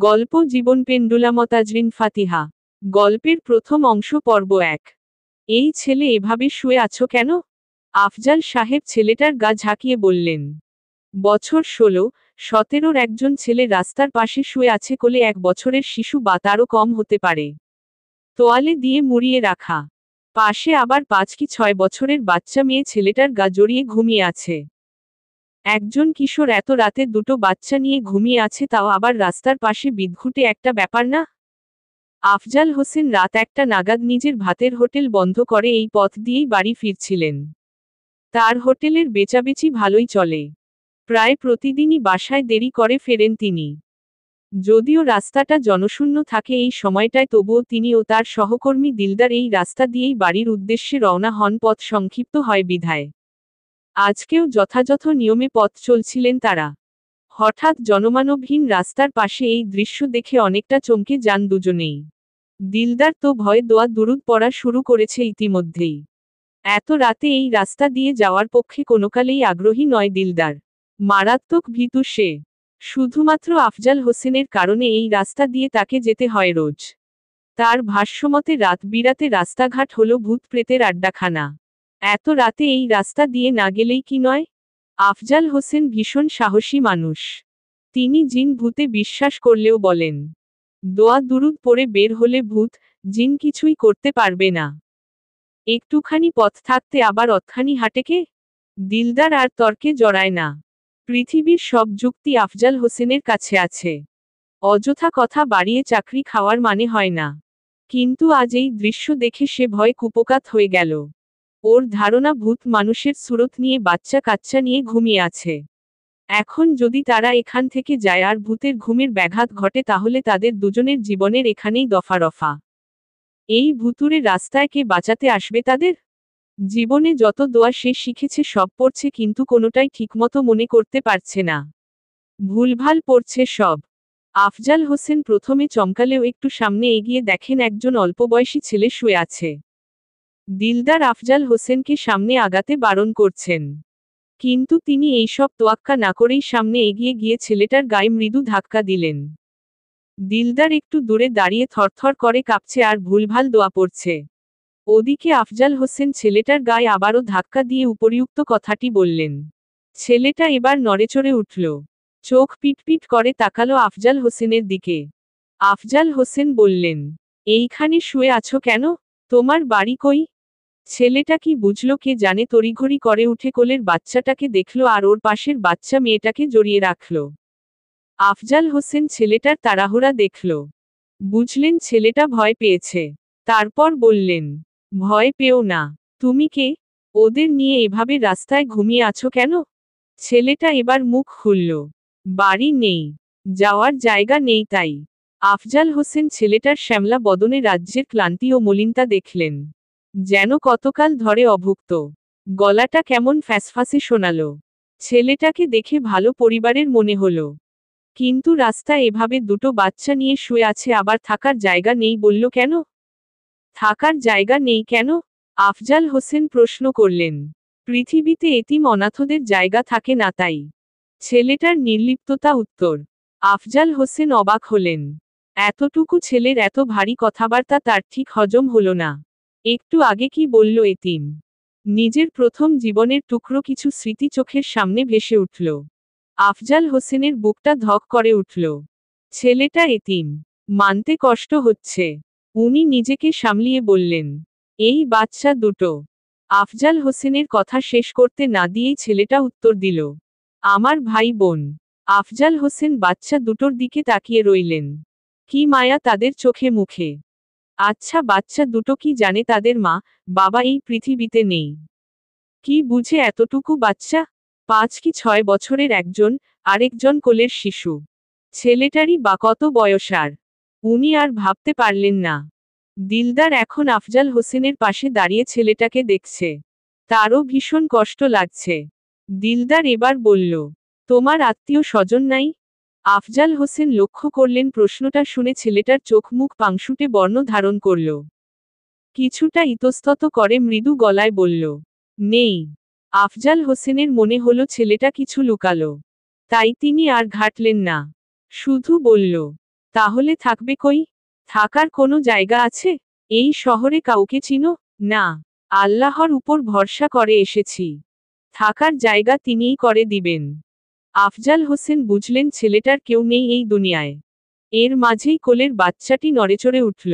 গল্প জীবন পেন্ডুলাম তাজরিন ফাতিহা। গল্পের প্রথম অংশ পর্ব 1। এই ছেলে এভাবে শুয়ে আছো কেন? আফজাল সাহেব ছেলেটার গা ঝাঁকিয়ে বললেন। বছর 16-17 একজন ছেলে রাস্তার পাশে শুয়ে আছে, কোলে 1 বছরের শিশু বা তারও কম হতে পারে, তোয়ালে দিয়ে মুড়িয়ে রাখা। পাশে আবার 5 কি 6 বছরের বাচ্চা মেয়ে ছেলেটার গা জড়িয়ে ঘুমিয়ে আছে। একজন কিশোর এত রাতে দুটো বাচ্চা নিয়ে ঘুমিয়ে আছে, তাও আবার রাস্তার পাশে, বিদঘুটে একটা ব্যাপার না? আফজাল হোসেন রাত 1টা নাগাদ নিজের ভাতের হোটেল বন্ধ করে এই পথ দিয়েই বাড়ি ফিরছিলেন। তার হোটেলের বেচাবেচি ভালোই চলে। প্রায় প্রতিদিনই বাসায় দেরি করে ফেরেন তিনি। যদিও রাস্তাটা জনশূন্য থাকে এই সময়টায়, তবুও তিনি ও তার সহকর্মী দিলদার এই রাস্তা দিয়েই বাড়ির উদ্দেশ্যে রওনা হন, পথ সংক্ষিপ্ত হয় বিধায়। আজকেও যথাযথ নিয়মে পথ চলছিলেন তারা। হঠাৎ জনমানবহীন রাস্তার পাশে এই দৃশ্য দেখে অনেকটা চমকে যান দুজনেই। দিলদার তো ভয়ে দোয়া দুরুদ পড়া শুরু করেছে ইতিমধ্যেই। এত রাতে এই রাস্তা দিয়ে যাওয়ার পক্ষে কোনোকালেই আগ্রহী নয় দিলদার। মারাত্মক ভীতু সে। শুধুমাত্র আফজাল হোসেনের কারণে এই রাস্তা দিয়ে তাকে যেতে হয় রোজ। তার ভাষ্যমতে রাত বিরাতে রাস্তাঘাট হলো ভূত প্রেতের আড্ডাখানা। এত রাতে এই রাস্তা দিয়ে না গেলেই কি নয়? আফজাল হোসেন ভীষণ সাহসী মানুষ। তিনি জিন ভূতে বিশ্বাস করলেও বলেন, দোয়া দুরুদ পড়ে বের হলে ভূত জিন কিছুই করতে পারবে না। একটুখানি পথ থাকতে আবার অতখানি হাঁটে কে? দিলদার আর তর্কে জড়ায় না। পৃথিবীর সব যুক্তি আফজাল হোসেনের কাছে আছে। অযথা কথা বাড়িয়ে চাকরি খাওয়ার মানে হয় না। কিন্তু আজ এই দৃশ্য দেখে সে ভয়ে কুপোকাত হয়ে গেল। ওর ধারণা ভূত মানুষের সুরত নিয়ে, বাচ্চা কাচ্চা নিয়ে ঘুমিয়ে আছে। এখন যদি তারা এখান থেকে যায় আর ভূতের ঘুমের ব্যাঘাত ঘটে, তাহলে তাদের দুজনের জীবনের এখানেই দফা রফা। এই ভুতুরে রাস্তায় কে বাঁচাতে আসবে তাদের? জীবনে যত দোয়া সে শিখেছে সব পড়ছে, কিন্তু কোনোটাই ঠিকমতো মনে করতে পারছে না। ভুলভাল পড়ছে সব। আফজাল হোসেন প্রথমে চমকালেও একটু সামনে এগিয়ে দেখেন একজন অল্পবয়সী ছেলে শুয়ে আছে। দিলদার আফজাল হোসেনকে সামনে আগাতে বারণ করছেন, কিন্তু তিনি এইসব তোয়াক্কা না করেই সামনে এগিয়ে গিয়ে ছেলেটার গায়ে মৃদু ধাক্কা দিলেন। দিলদার একটু দূরে দাঁড়িয়ে থরথর করে কাঁপছে আর ভুলভাল দোয়া পড়ছে। ওদিকে আফজাল হোসেন ছেলেটার গায়ে আবারও ধাক্কা দিয়ে উপরিউক্ত কথাটি বললেন। ছেলেটা এবার নড়েচড়ে উঠল, চোখ পিটপিট করে তাকালো আফজাল হোসেনের দিকে। আফজাল হোসেন বললেন, এইখানে শুয়ে আছো কেন? তোমার বাড়ি কই? ছেলেটা কি বুঝলো কে জানে, তড়িঘড়ি করে উঠে কোলের বাচ্চাটাকে দেখল আর ওর পাশের বাচ্চা মেয়েটাকে জড়িয়ে রাখল। আফজাল হোসেন ছেলেটার তাড়াহুড়া দেখল, বুঝলেন ছেলেটা ভয় পেয়েছে। তারপর বললেন, ভয় পেও না। তুমি কে? ওদের নিয়ে এভাবে রাস্তায় ঘুমিয়ে আছো কেন? ছেলেটা এবার মুখ খুলল, বাড়ি নেই, যাওয়ার জায়গা নেই তাই। আফজাল হোসেন ছেলেটার শ্যামলা বদনে রাজ্যের ক্লান্তি ও মলিনতা দেখলেন। যেন কতকাল ধরে অভুক্ত। গলাটা কেমন ফ্যাসফাসে শোনালো। ছেলেটাকে দেখে ভালো পরিবারের মনে হলো, কিন্তু রাস্তায় এভাবে দুটো বাচ্চা নিয়ে শুয়ে আছে, আবার থাকার জায়গা নেই বলল কেন? থাকার জায়গা নেই কেন? আফজাল হোসেন প্রশ্ন করলেন। পৃথিবীতে এতিম অনাথদের জায়গা থাকে না তাই। ছেলেটার নির্লিপ্ততা উত্তর। আফজাল হোসেন অবাক হলেন। এতটুকু ছেলের এত ভারী কথাবার্তা তার ঠিক হজম হলো না। একটু আগে কি বলল এতিম? নিজের প্রথম জীবনের টুকরো কিছু স্মৃতি চোখের সামনে ভেসে উঠল। আফজাল হোসেনের বুকটা ধক করে উঠল। ছেলেটা এতিম মানতে কষ্ট হচ্ছে। উনি নিজেকে সামলিয়ে বললেন, এই বাচ্চা দুটো। আফজাল হোসেনের কথা শেষ করতে না দিয়েই ছেলেটা উত্তর দিল, আমার ভাই বোন। আফজাল হোসেন বাচ্চা দুটোর দিকে তাকিয়ে রইলেন। কি মায়া তাদের চোখে মুখে। আচ্ছা, বাচ্চা দুটো কি জানে তাদের মা বাবা এই পৃথিবীতে নেই? কি বুঝে এতটুকু বাচ্চা? 5 কি 6 বছরের একজন, আরেকজন কোলের শিশু। ছেলেটারই বা কত বয়স আর? উনি আর ভাবতে পারলেন না। দিলদার এখন আফজাল হোসেনের পাশে দাঁড়িয়ে ছেলেটাকে দেখছে। তারও ভীষণ কষ্ট লাগছে। দিলদার এবার বলল, তোমার আত্মীয় স্বজন নাই? আফজাল হোসেন লক্ষ্য করলেন প্রশ্নটা শুনে ছেলেটার চোখ মুখ পাংশুটে বর্ণ ধারণ করল। কিছুটা ইতস্তত করে মৃদু গলায় বলল, নেই। আফজাল হোসেনের মনে হলো ছেলেটা কিছু লুকালো। তাই তিনি আর ঘাটলেন না। শুধু বলল, তাহলে থাকবে কই? থাকার কোনো জায়গা আছে? এই শহরে কাউকে চিনো? না, আল্লাহর উপর ভরসা করে এসেছি। থাকার জায়গা তিনিই করে দিবেন। আফজাল হোসেন বুঝলেন ছেলেটার কেউ নেই এই দুনিয়ায়। এর মাঝেই কোলের বাচ্চাটি নড়েচড়ে উঠল।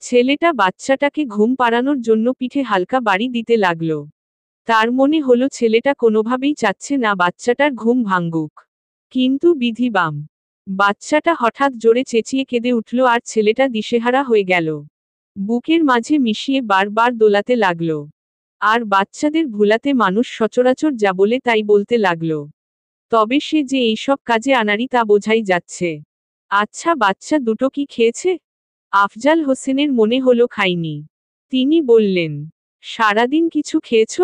ছেলেটা বাচ্চাটাকে ঘুম পাড়ানোর জন্য পিঠে হালকা বাড়ি দিতে লাগল। তার মনে হলো ছেলেটা কোনোভাবেই চাচ্ছে না বাচ্চাটার ঘুম ভাঙ্গুক। কিন্তু বিধি বাম। বাচ্চাটা হঠাৎ জোরে চেঁচিয়ে কেঁদে উঠল আর ছেলেটা দিশেহারা হয়ে গেল। বুকের মাঝে মিশিয়ে বারবার দোলাতে লাগল। আর বাচ্চাদের ভুলাতে মানুষ সচরাচর যা বলে তাই বলতে লাগল। তবে সে যে এইসব কাজে আনাড়ি তা বোঝাই যাচ্ছে। আচ্ছা, বাচ্চা দুটো কি খেয়েছে? আফজাল হোসেনের মনে হলো খায়নি। তিনি বললেন, সারাদিন কিছু খেয়েছ?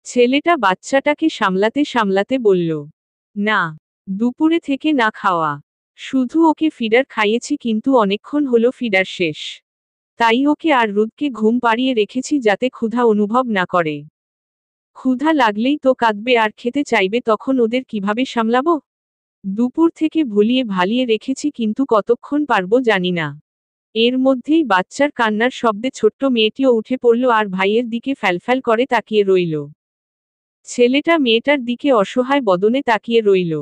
ছেলেটা বাচ্চাটাকে সামলাতে সামলাতে বলল, না, দুপুরে থেকে না খাওয়া। শুধু ওকে ফিডার খাইয়েছি, কিন্তু অনেকক্ষণ হলো ফিডার শেষ। তাই ওকে আর রুদকে ঘুম পাড়িয়ে রেখেছি যাতে ক্ষুধা অনুভব না করে। ক্ষুধা লাগলেই তো কাঁদবে আর খেতে চাইবে, তখন ওদের কিভাবে সামলাবো? দুপুর থেকে ভুলিয়ে ভালিয়ে রেখেছি, কিন্তু কতক্ষণ পারবো জানি না। এর মধ্যেই বাচ্চার কান্নার শব্দে ছোট্ট মেয়েটিও উঠে পড়ল আর ভাইয়ের দিকে ফ্যালফ্যাল করে তাকিয়ে রইল। ছেলেটা মেয়েটার দিকে অসহায় বদনে তাকিয়ে রইল।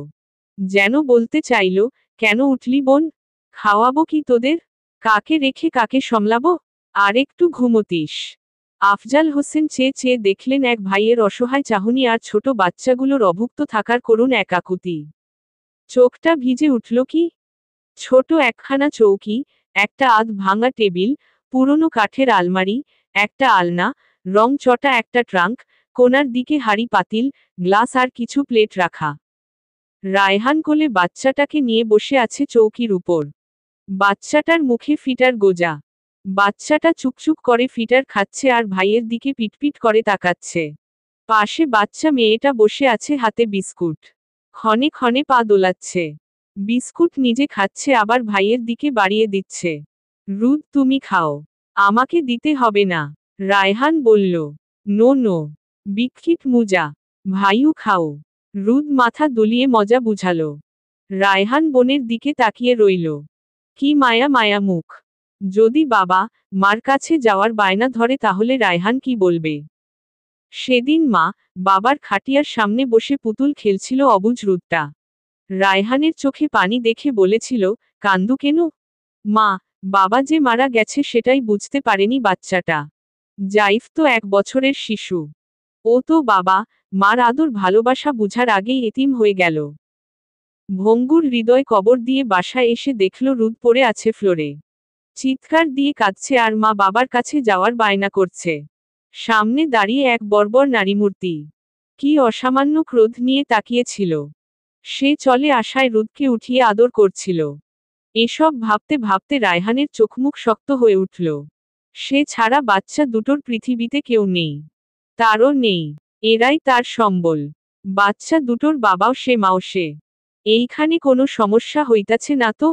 যেন বলতে চাইল, কেন উঠলি বোন? খাওয়াবো কি তোদের? কাকে রেখে কাকে সামলাবো? আর একটু ঘুমোতিস। আফজাল হোসেন চেয়ে চেয়ে দেখলেন এক ভাইয়ের অসহায় চাহনি আর ছোট বাচ্চাগুলোর অভুক্ত থাকার করুণ এক আকুতি। চোখটা ভিজে উঠল কি? ছোট একখানা চৌকি, একটা আধ ভাঙা টেবিল, পুরনো কাঠের আলমারি, একটা আলনা, রং চটা একটা ট্রাঙ্ক, কোণার দিকে হাঁড়ি পাতিল, গ্লাস আর কিছু প্লেট রাখা। রায়হান কোলে বাচ্চাটাকে নিয়ে বসে আছে চৌকির উপর। বাচ্চাটার মুখে ফিটার গোজা। বাচ্চাটা চুকচুক করে ফিটার খাচ্ছে আর ভাইয়ের দিকে পিটপিট করে তাকাচ্ছে। পাশে বাচ্চা মেয়েটা বসে আছে, হাতে বিস্কুট। ক্ষণে ক্ষণে পা দোলাচ্ছে। বিস্কুট নিজে খাচ্ছে আবার ভাইয়ের দিকে বাড়িয়ে দিচ্ছে। রুদ, তুমি খাও। আমাকে দিতে হবে না। রায়হান বলল, নো নো। বিক্ষিপ মুজা। ভাইও খাও। রুদ মাথা দুলিয়ে মজা বুঝালো। রায়হান বোনের দিকে তাকিয়ে রইল। কি মায়া মায়া মুখ। যদি বাবা মার কাছে যাওয়ার বায়না ধরে তাহলে রায়হান কি বলবে? সেদিন মা বাবার খাটিয়ার সামনে বসে পুতুল খেলছিল অবুঝ রুদটা। রায়হানের চোখে পানি দেখে বলেছিল, কান্দু কেন? মা, বাবা যে মারা গেছে সেটাই বুঝতে পারেনি বাচ্চাটা। জাইফ তো 1 বছরের শিশু। ও তো বাবা মার আদর ভালোবাসা বুঝার আগেই এতিম হয়ে গেল। ভঙ্গুর হৃদয় কবর দিয়ে বাসায় এসে দেখল রুদ পড়ে আছে ফ্লোরে। চিৎকার দিয়ে কাঁদছে আর মা বাবার কাছে যাওয়ার বায়না করছে। সামনে দাঁড়িয়ে এক বর্বর নারীমূর্তি। কি অসামান্য ক্রোধ নিয়ে তাকিয়েছিল। সে চলে আসায় রুদকে উঠিয়ে আদর করছিল। এসব ভাবতে ভাবতে রায়হানের চোখমুখ শক্ত হয়ে উঠল। সে ছাড়া বাচ্চা দুটোর পৃথিবীতে কেউ নেই। তারও নেই। এরাই তার সম্বল। বাচ্চা দুটোর বাবাও সে, মাও সে। এইখানে কোনো সমস্যা হইতাছে না তো?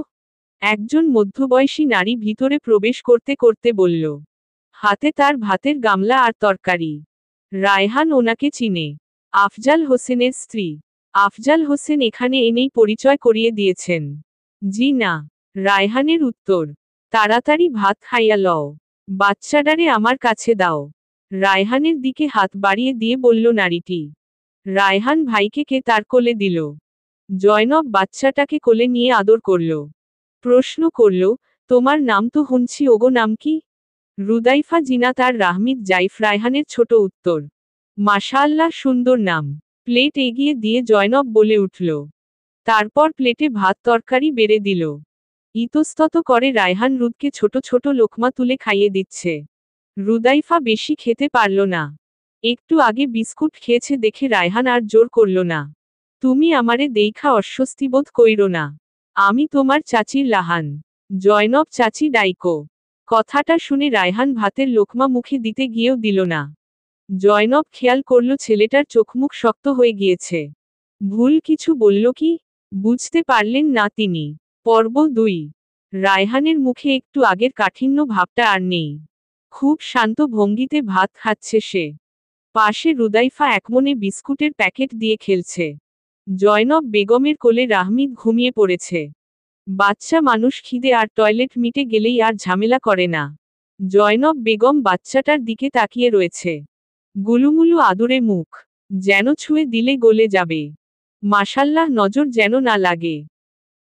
একজন মধ্যবয়সী নারী ভিতরে প্রবেশ করতে করতে বলল। হাতে তার ভাতের গামলা আর তরকারি। রায়হান ওনাকে চিনে। আফজাল হোসেনের স্ত্রী। আফজাল হোসেন এখানে এনেই পরিচয় করিয়ে দিয়েছেন। জি না। রায়হানের উত্তর। তাড়াতাড়ি ভাত খাইয়া লও। বাচ্চাটারে আমার কাছে দাও। রায়হানের দিকে হাত বাড়িয়ে দিয়ে বলল নারীটি। রায়হান ভাইকে কে তার কোলে দিল। জয়নব বাচ্চাটাকে কোলে নিয়ে আদর করল। প্রশ্ন করল, তোমার নাম তো শুনছি, ওগো নাম কি? রুদাইফা জিনাত আর রাহমিদ জাইফ। রায়হানের ছোট উত্তর। মাশাআল্লাহ, সুন্দর নাম। প্লেট এগিয়ে দিয়ে জয়নব বলে উঠল। তারপর প্লেটে ভাত তরকারি বেড়ে দিল। ইতস্তত করে রায়হান রুদকে ছোট ছোট লোকমা তুলে খাইয়ে দিচ্ছে। রুদাইফা বেশি খেতে পারল না। একটু আগে বিস্কুট খেয়েছে দেখে রায়হান আর জোর করল না। তুমি আমারে দেইখা অস্বস্তিবোধ কইরো না। আমি তোমার চাচির লাহান। জয়নব চাচি ডাইকো। কথাটা শুনে রায়হান ভাতের লোকমা মুখে দিতে গিয়েও দিল না। জয়নব খেয়াল করল ছেলেটার চোখমুখ শক্ত হয়ে গিয়েছে। ভুল কিছু বলল কি? বুঝতে পারলেন না তিনি। পর্ব 2। রায়হানের মুখে একটু আগের কাঠিন্য ভাবটা আর নেই। খুব শান্ত ভঙ্গিতে ভাত খাচ্ছে সে। পাশে রুদাইফা একমনে বিস্কুটের প্যাকেট দিয়ে খেলছে। জয়নব বেগমের কোলে রাহমিদ ঘুমিয়ে পড়েছে। বাচ্চা মানুষ খিদে আর টয়লেট মিটে গেলেই আর ঝামেলা করে না। জয়নব বেগম বাচ্চাটার দিকে তাকিয়ে রয়েছে। গুলুমুলু আদুরে মুখ, যেন ছুঁয়ে দিলে গলে যাবে। মাশাল্লাহ, নজর যেন না লাগে।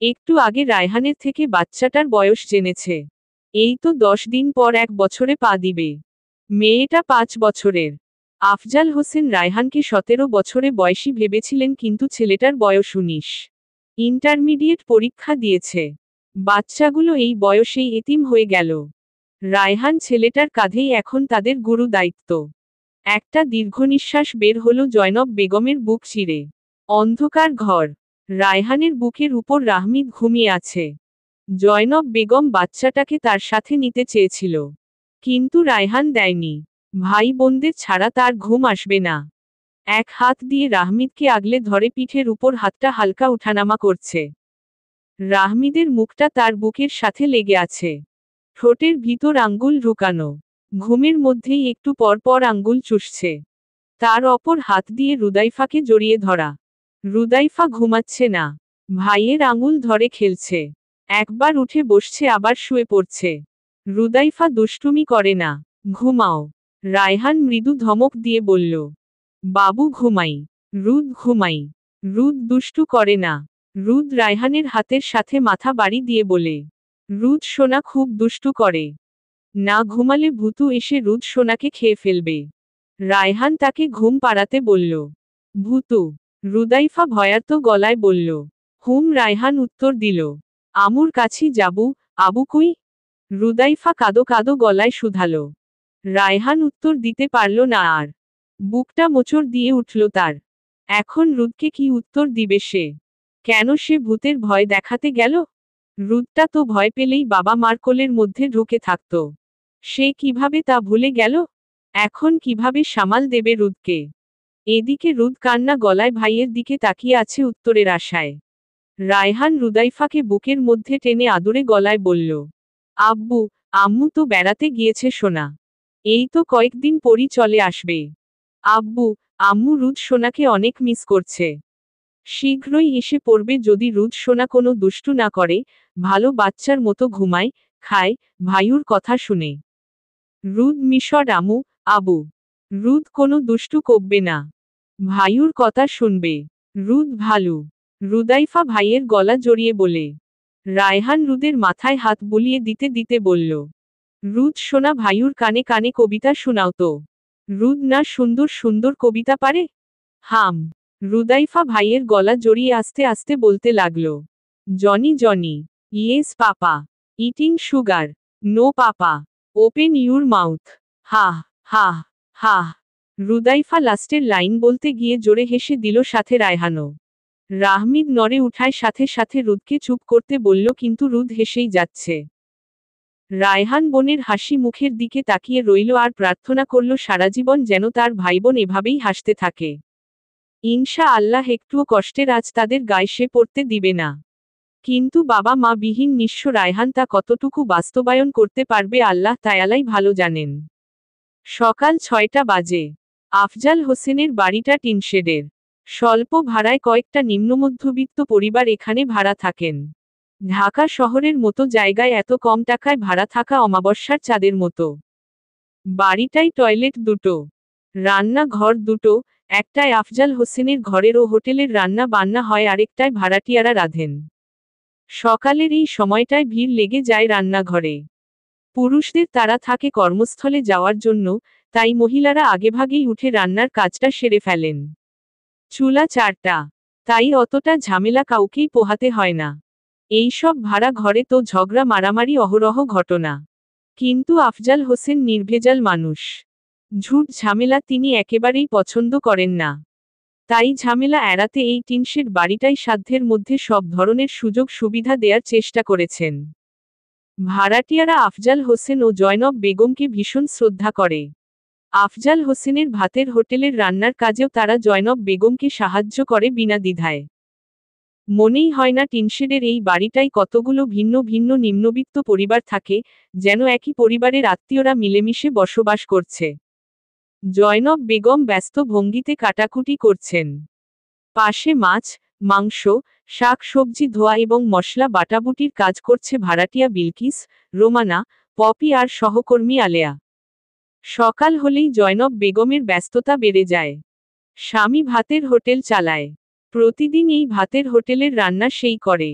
একটু আগে রায়হানের থেকে বাচ্চাটার বয়স জেনেছে। এই তো 10 দিন পর 1 বছরে পা দিবে। মেয়েটা 5 বছরের। আফজাল হোসেন রায়হানকে 17 বছরে বয়সী ভেবেছিলেন, কিন্তু ছেলেটার বয়স 19। ইন্টারমিডিয়েট পরীক্ষা দিয়েছে। বাচ্চাগুলো এই বয়সেই এতিম হয়ে গেল। রায়হান ছেলেটার কাঁধেই এখন তাদের গুরু দায়িত্ব। একটা দীর্ঘনিশ্বাস বের হলো জয়নব বেগমের বুক চিরে। অন্ধকার ঘর। রায়হানের বুকের উপর রাহমিদ ঘুমিয়ে আছে। জয়নব বেগম বাচ্চাটাকে তার সাথে নিতে চেয়েছিল, কিন্তু রায়হান দেয়নি। ভাই বোনদের ছাড়া তার ঘুম আসবে না। এক হাত দিয়ে রাহমিদকে আগলে ধরে পিঠের উপর হাতটা হালকা উঠানামা করছে। রাহমিদের মুখটা তার বুকের সাথে লেগে আছে। ঠোঁটের ভিতর আঙ্গুল ঢুকানো। ঘুমের মধ্যেই একটু পর পর আঙ্গুল চুষছে। তার অপর হাত দিয়ে রুদাইফাকে জড়িয়ে ধরা। রুদাইফা ঘুমাচ্ছে না। ভাইয়ের আঙুল ধরে খেলছে। একবার উঠে বসছে, আবার শুয়ে পড়ছে। রুদাইফা দুষ্টুমি করে না। ঘুমাও। রায়হান মৃদু ধমক দিয়ে বলল। বাবু ঘুমাই। রুদ ঘুমাই। রুদ দুষ্টু করে না। রুদ রায়হানের হাতের সাথে মাথা বাড়ি দিয়ে বলে। রুদ সোনা খুব দুষ্টু করে। না ঘুমালে ভূতু এসে রুদ সোনাকে খেয়ে ফেলবে। রায়হান তাকে ঘুম পাড়াতে বলল। ভূতু? রুদাইফা ভয়ার্ত গলায় বলল। হুম, রায়হান উত্তর দিল। আমুর কাছি যাবু, আবু কুই? রুদাইফা কাদো কাদো গলায় শুধালো। রায়হান উত্তর দিতে পারল না আর। বুকটা মোচড় দিয়ে উঠল তার। এখন রুদকে কি উত্তর দিবে সে? কেন সে ভূতের ভয় দেখাতে গেল? রুদটা তো ভয় পেলেই বাবা মার কোলের মধ্যে ঢুকে থাকত। সে কিভাবে তা ভুলে গেল? এখন কিভাবে সামাল দেবে রুদকে? এদিকে রুদ কান্না গলায় ভাইয়ের দিকে তাকিয়ে আছে উত্তরের আশায়। রায়হান রুদাইফাকে বুকের মধ্যে টেনে আদুরে গলায় বলল। আব্বু, আম্মু তো বেড়াতে গিয়েছে সোনা। এই তো কয়েকদিন পরই চলে আসবে। আব্বু, আম্মু রুদ সোনাকে অনেক মিস করছে। শীঘ্রই এসে পড়বে যদি রুদ সোনা কোনো দুষ্টু না করে, ভালো বাচ্চার মতো ঘুমায়, খায়, ভাইউর কথা শুনে। রুদ মিশর আমু, আবু। রুদ কোনো দুষ্টু করবে না। ভাইউর কথা শুনবে। রুদ ভালু। রুদাইফা ভাইয়ের গলা জড়িয়ে বলে। রায়হান রুদের মাথায় হাত বুলিয়ে দিতে দিতে বলল। রুদ সোনা, ভাইউর কানে কানে কবিতা শোনাও তো। রুদ না সুন্দর সুন্দর কবিতা পারে? হাম। রুদাইফা ভাইয়ের গলা জড়িয়ে আস্তে আস্তে বলতে লাগল। Johnny Johnny. Yes papa. Eating sugar. No papa. Open your mouth. Ha ha ha. Rudaifa লাস্টের লাইন বলতে গিয়ে জোরে হেসে দিল, সাথে রায়হানও। রাহমিদ নড়ে উঠায়, সাথে সাথে রুদকে চুপ করতে বলল, কিন্তু রুদ হেসেই যাচ্ছে। রায়হান বোনের হাসি মুখের দিকে তাকিয়ে রইল আর প্রার্থনা করল সারাজীবন যেন তার ভাইবোন এভাবেই হাসতে থাকে। ইনশা আল্লাহ একটুও কষ্টের আজ তাদের গায়ে সে পড়তে দিবে না। কিন্তু বাবা মা বিহীন নিঃস্ব রায়হান তা কতটুকু বাস্তবায়ন করতে পারবে আল্লাহ তায়ালাই ভালো জানেন। সকাল 6টা বাজে। আফজাল হোসেনের বাড়িটা টিনশেডের। স্বল্প ভাড়ায় কয়েকটা নিম্নমধ্যবিত্ত পরিবার এখানে ভাড়া থাকেন। ঢাকা শহরের মতো জায়গায় এত কম টাকায় ভাড়া থাকা অমাবস্যার চাঁদের মতো। বাড়িটাই টয়লেট দুটো, রান্না ঘর দুটো, একটায় আফজাল হোসেনের ঘরের ও হোটেলের রান্না বান্না হয়, আরেকটায় ভাড়াটিয়ারা রাঁধেন। সকালের এই সময়টায় ভিড় লেগে যায় রান্নাঘরে। পুরুষদের তারা থাকে কর্মস্থলে যাওয়ার জন্য, তাই মহিলারা আগেভাগেই উঠে রান্নার কাজটা সেরে ফেলেন। চুলা 4টা, তাই অতটা ঝামেলা কাউকেই পোহাতে হয় না। এইসব ভাড়া ঘরে তো ঝগড়া মারামারি অহরহ ঘটনা। কিন্তু আফজাল হোসেন নির্ভেজাল মানুষ। ঝুট ঝামেলা তিনি একেবারেই পছন্দ করেন না। তাই ঝামেলা এড়াতে এই টিনশেড বাড়িটাই সাধ্যের মধ্যে সব ধরনের সুযোগ সুবিধা দেওয়ার চেষ্টা করেছেন। ভাড়াটিয়ারা আফজাল হোসেন ও জয়নব বেগমকে ভীষণ শ্রদ্ধা করে। আফজাল হোসেনের ভাতের হোটেলের রান্নার কাজেও তারা জয়নব বেগমকে সাহায্য করে বিনা দ্বিধায়। মনেই হয় না টিনশেডের এই বাড়িটাই কতগুলো ভিন্ন ভিন্ন নিম্নবিত্ত পরিবার থাকে, যেন একই পরিবারের আত্মীয়রা মিলেমিশে বসবাস করছে। জয়নব বেগম ব্যস্ত ভঙ্গিতে কাটাকুটি করছেন। পাশে মাছ, মাংস, শাক সবজি ধোয়া এবং মশলা বাটাবুটির কাজ করছে ভাড়াটিয়া বিলকিস, রোমানা, পপি আর সহকর্মী আলেয়া। সকাল হলেই জয়নব বেগমের ব্যস্ততা বেড়ে যায়। স্বামী ভাতের হোটেল চালায়। প্রতিদিন এই ভাতের হোটেলের রান্না সেই করে।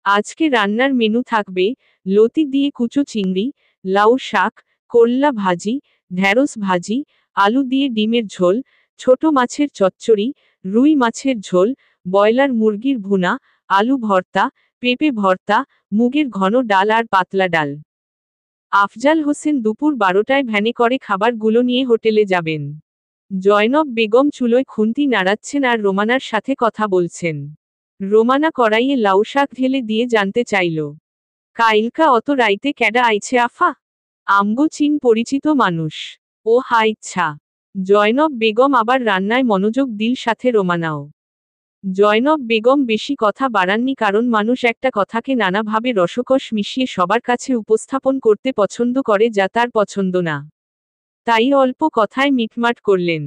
আজকে রান্নার মেনু থাকবে লতি দিয়ে কুচো চিংড়ি, লাউ শাক, করলা ভাজি, ঢেঁড়স ভাজি, আলু দিয়ে ডিমের ঝোল, ছোট মাছের চচ্চড়ি, রুই মাছের ঝোল, ব্রয়লার মুরগির ভুনা, আলু ভর্তা, পেঁপে ভর্তা, মুগের ঘন ডাল আর পাতলা ডাল। আফজাল হোসেন দুপুর 12টায় ভ্যানে করে খাবারগুলো নিয়ে হোটেলে যাবেন। জয়নব বেগম চুলোয় খুন্তি নাড়াচ্ছেন আর রোমানার সাথে কথা বলছেন। রোমানা কড়াইয়ে লাউ শাক ঢেলে দিয়ে জানতে চাইল, কাইলকা অত রাইতে ক্যাডা আইছে আফা? আমগো চীন পরিচিত মানুষ। ও হা ইচ্ছা। জয়নব বেগম আবার রান্নায় মনোযোগ দিল, সাথে রোমানাও। জয়নব বেগম বেশি কথা বাড়াননি, কারণ মানুষ একটা কথাকে নানাভাবে রসকস মিশিয়ে সবার কাছে উপস্থাপন করতে পছন্দ করে যা তার পছন্দ না। তাই অল্প কথায় মিটমাট করলেন।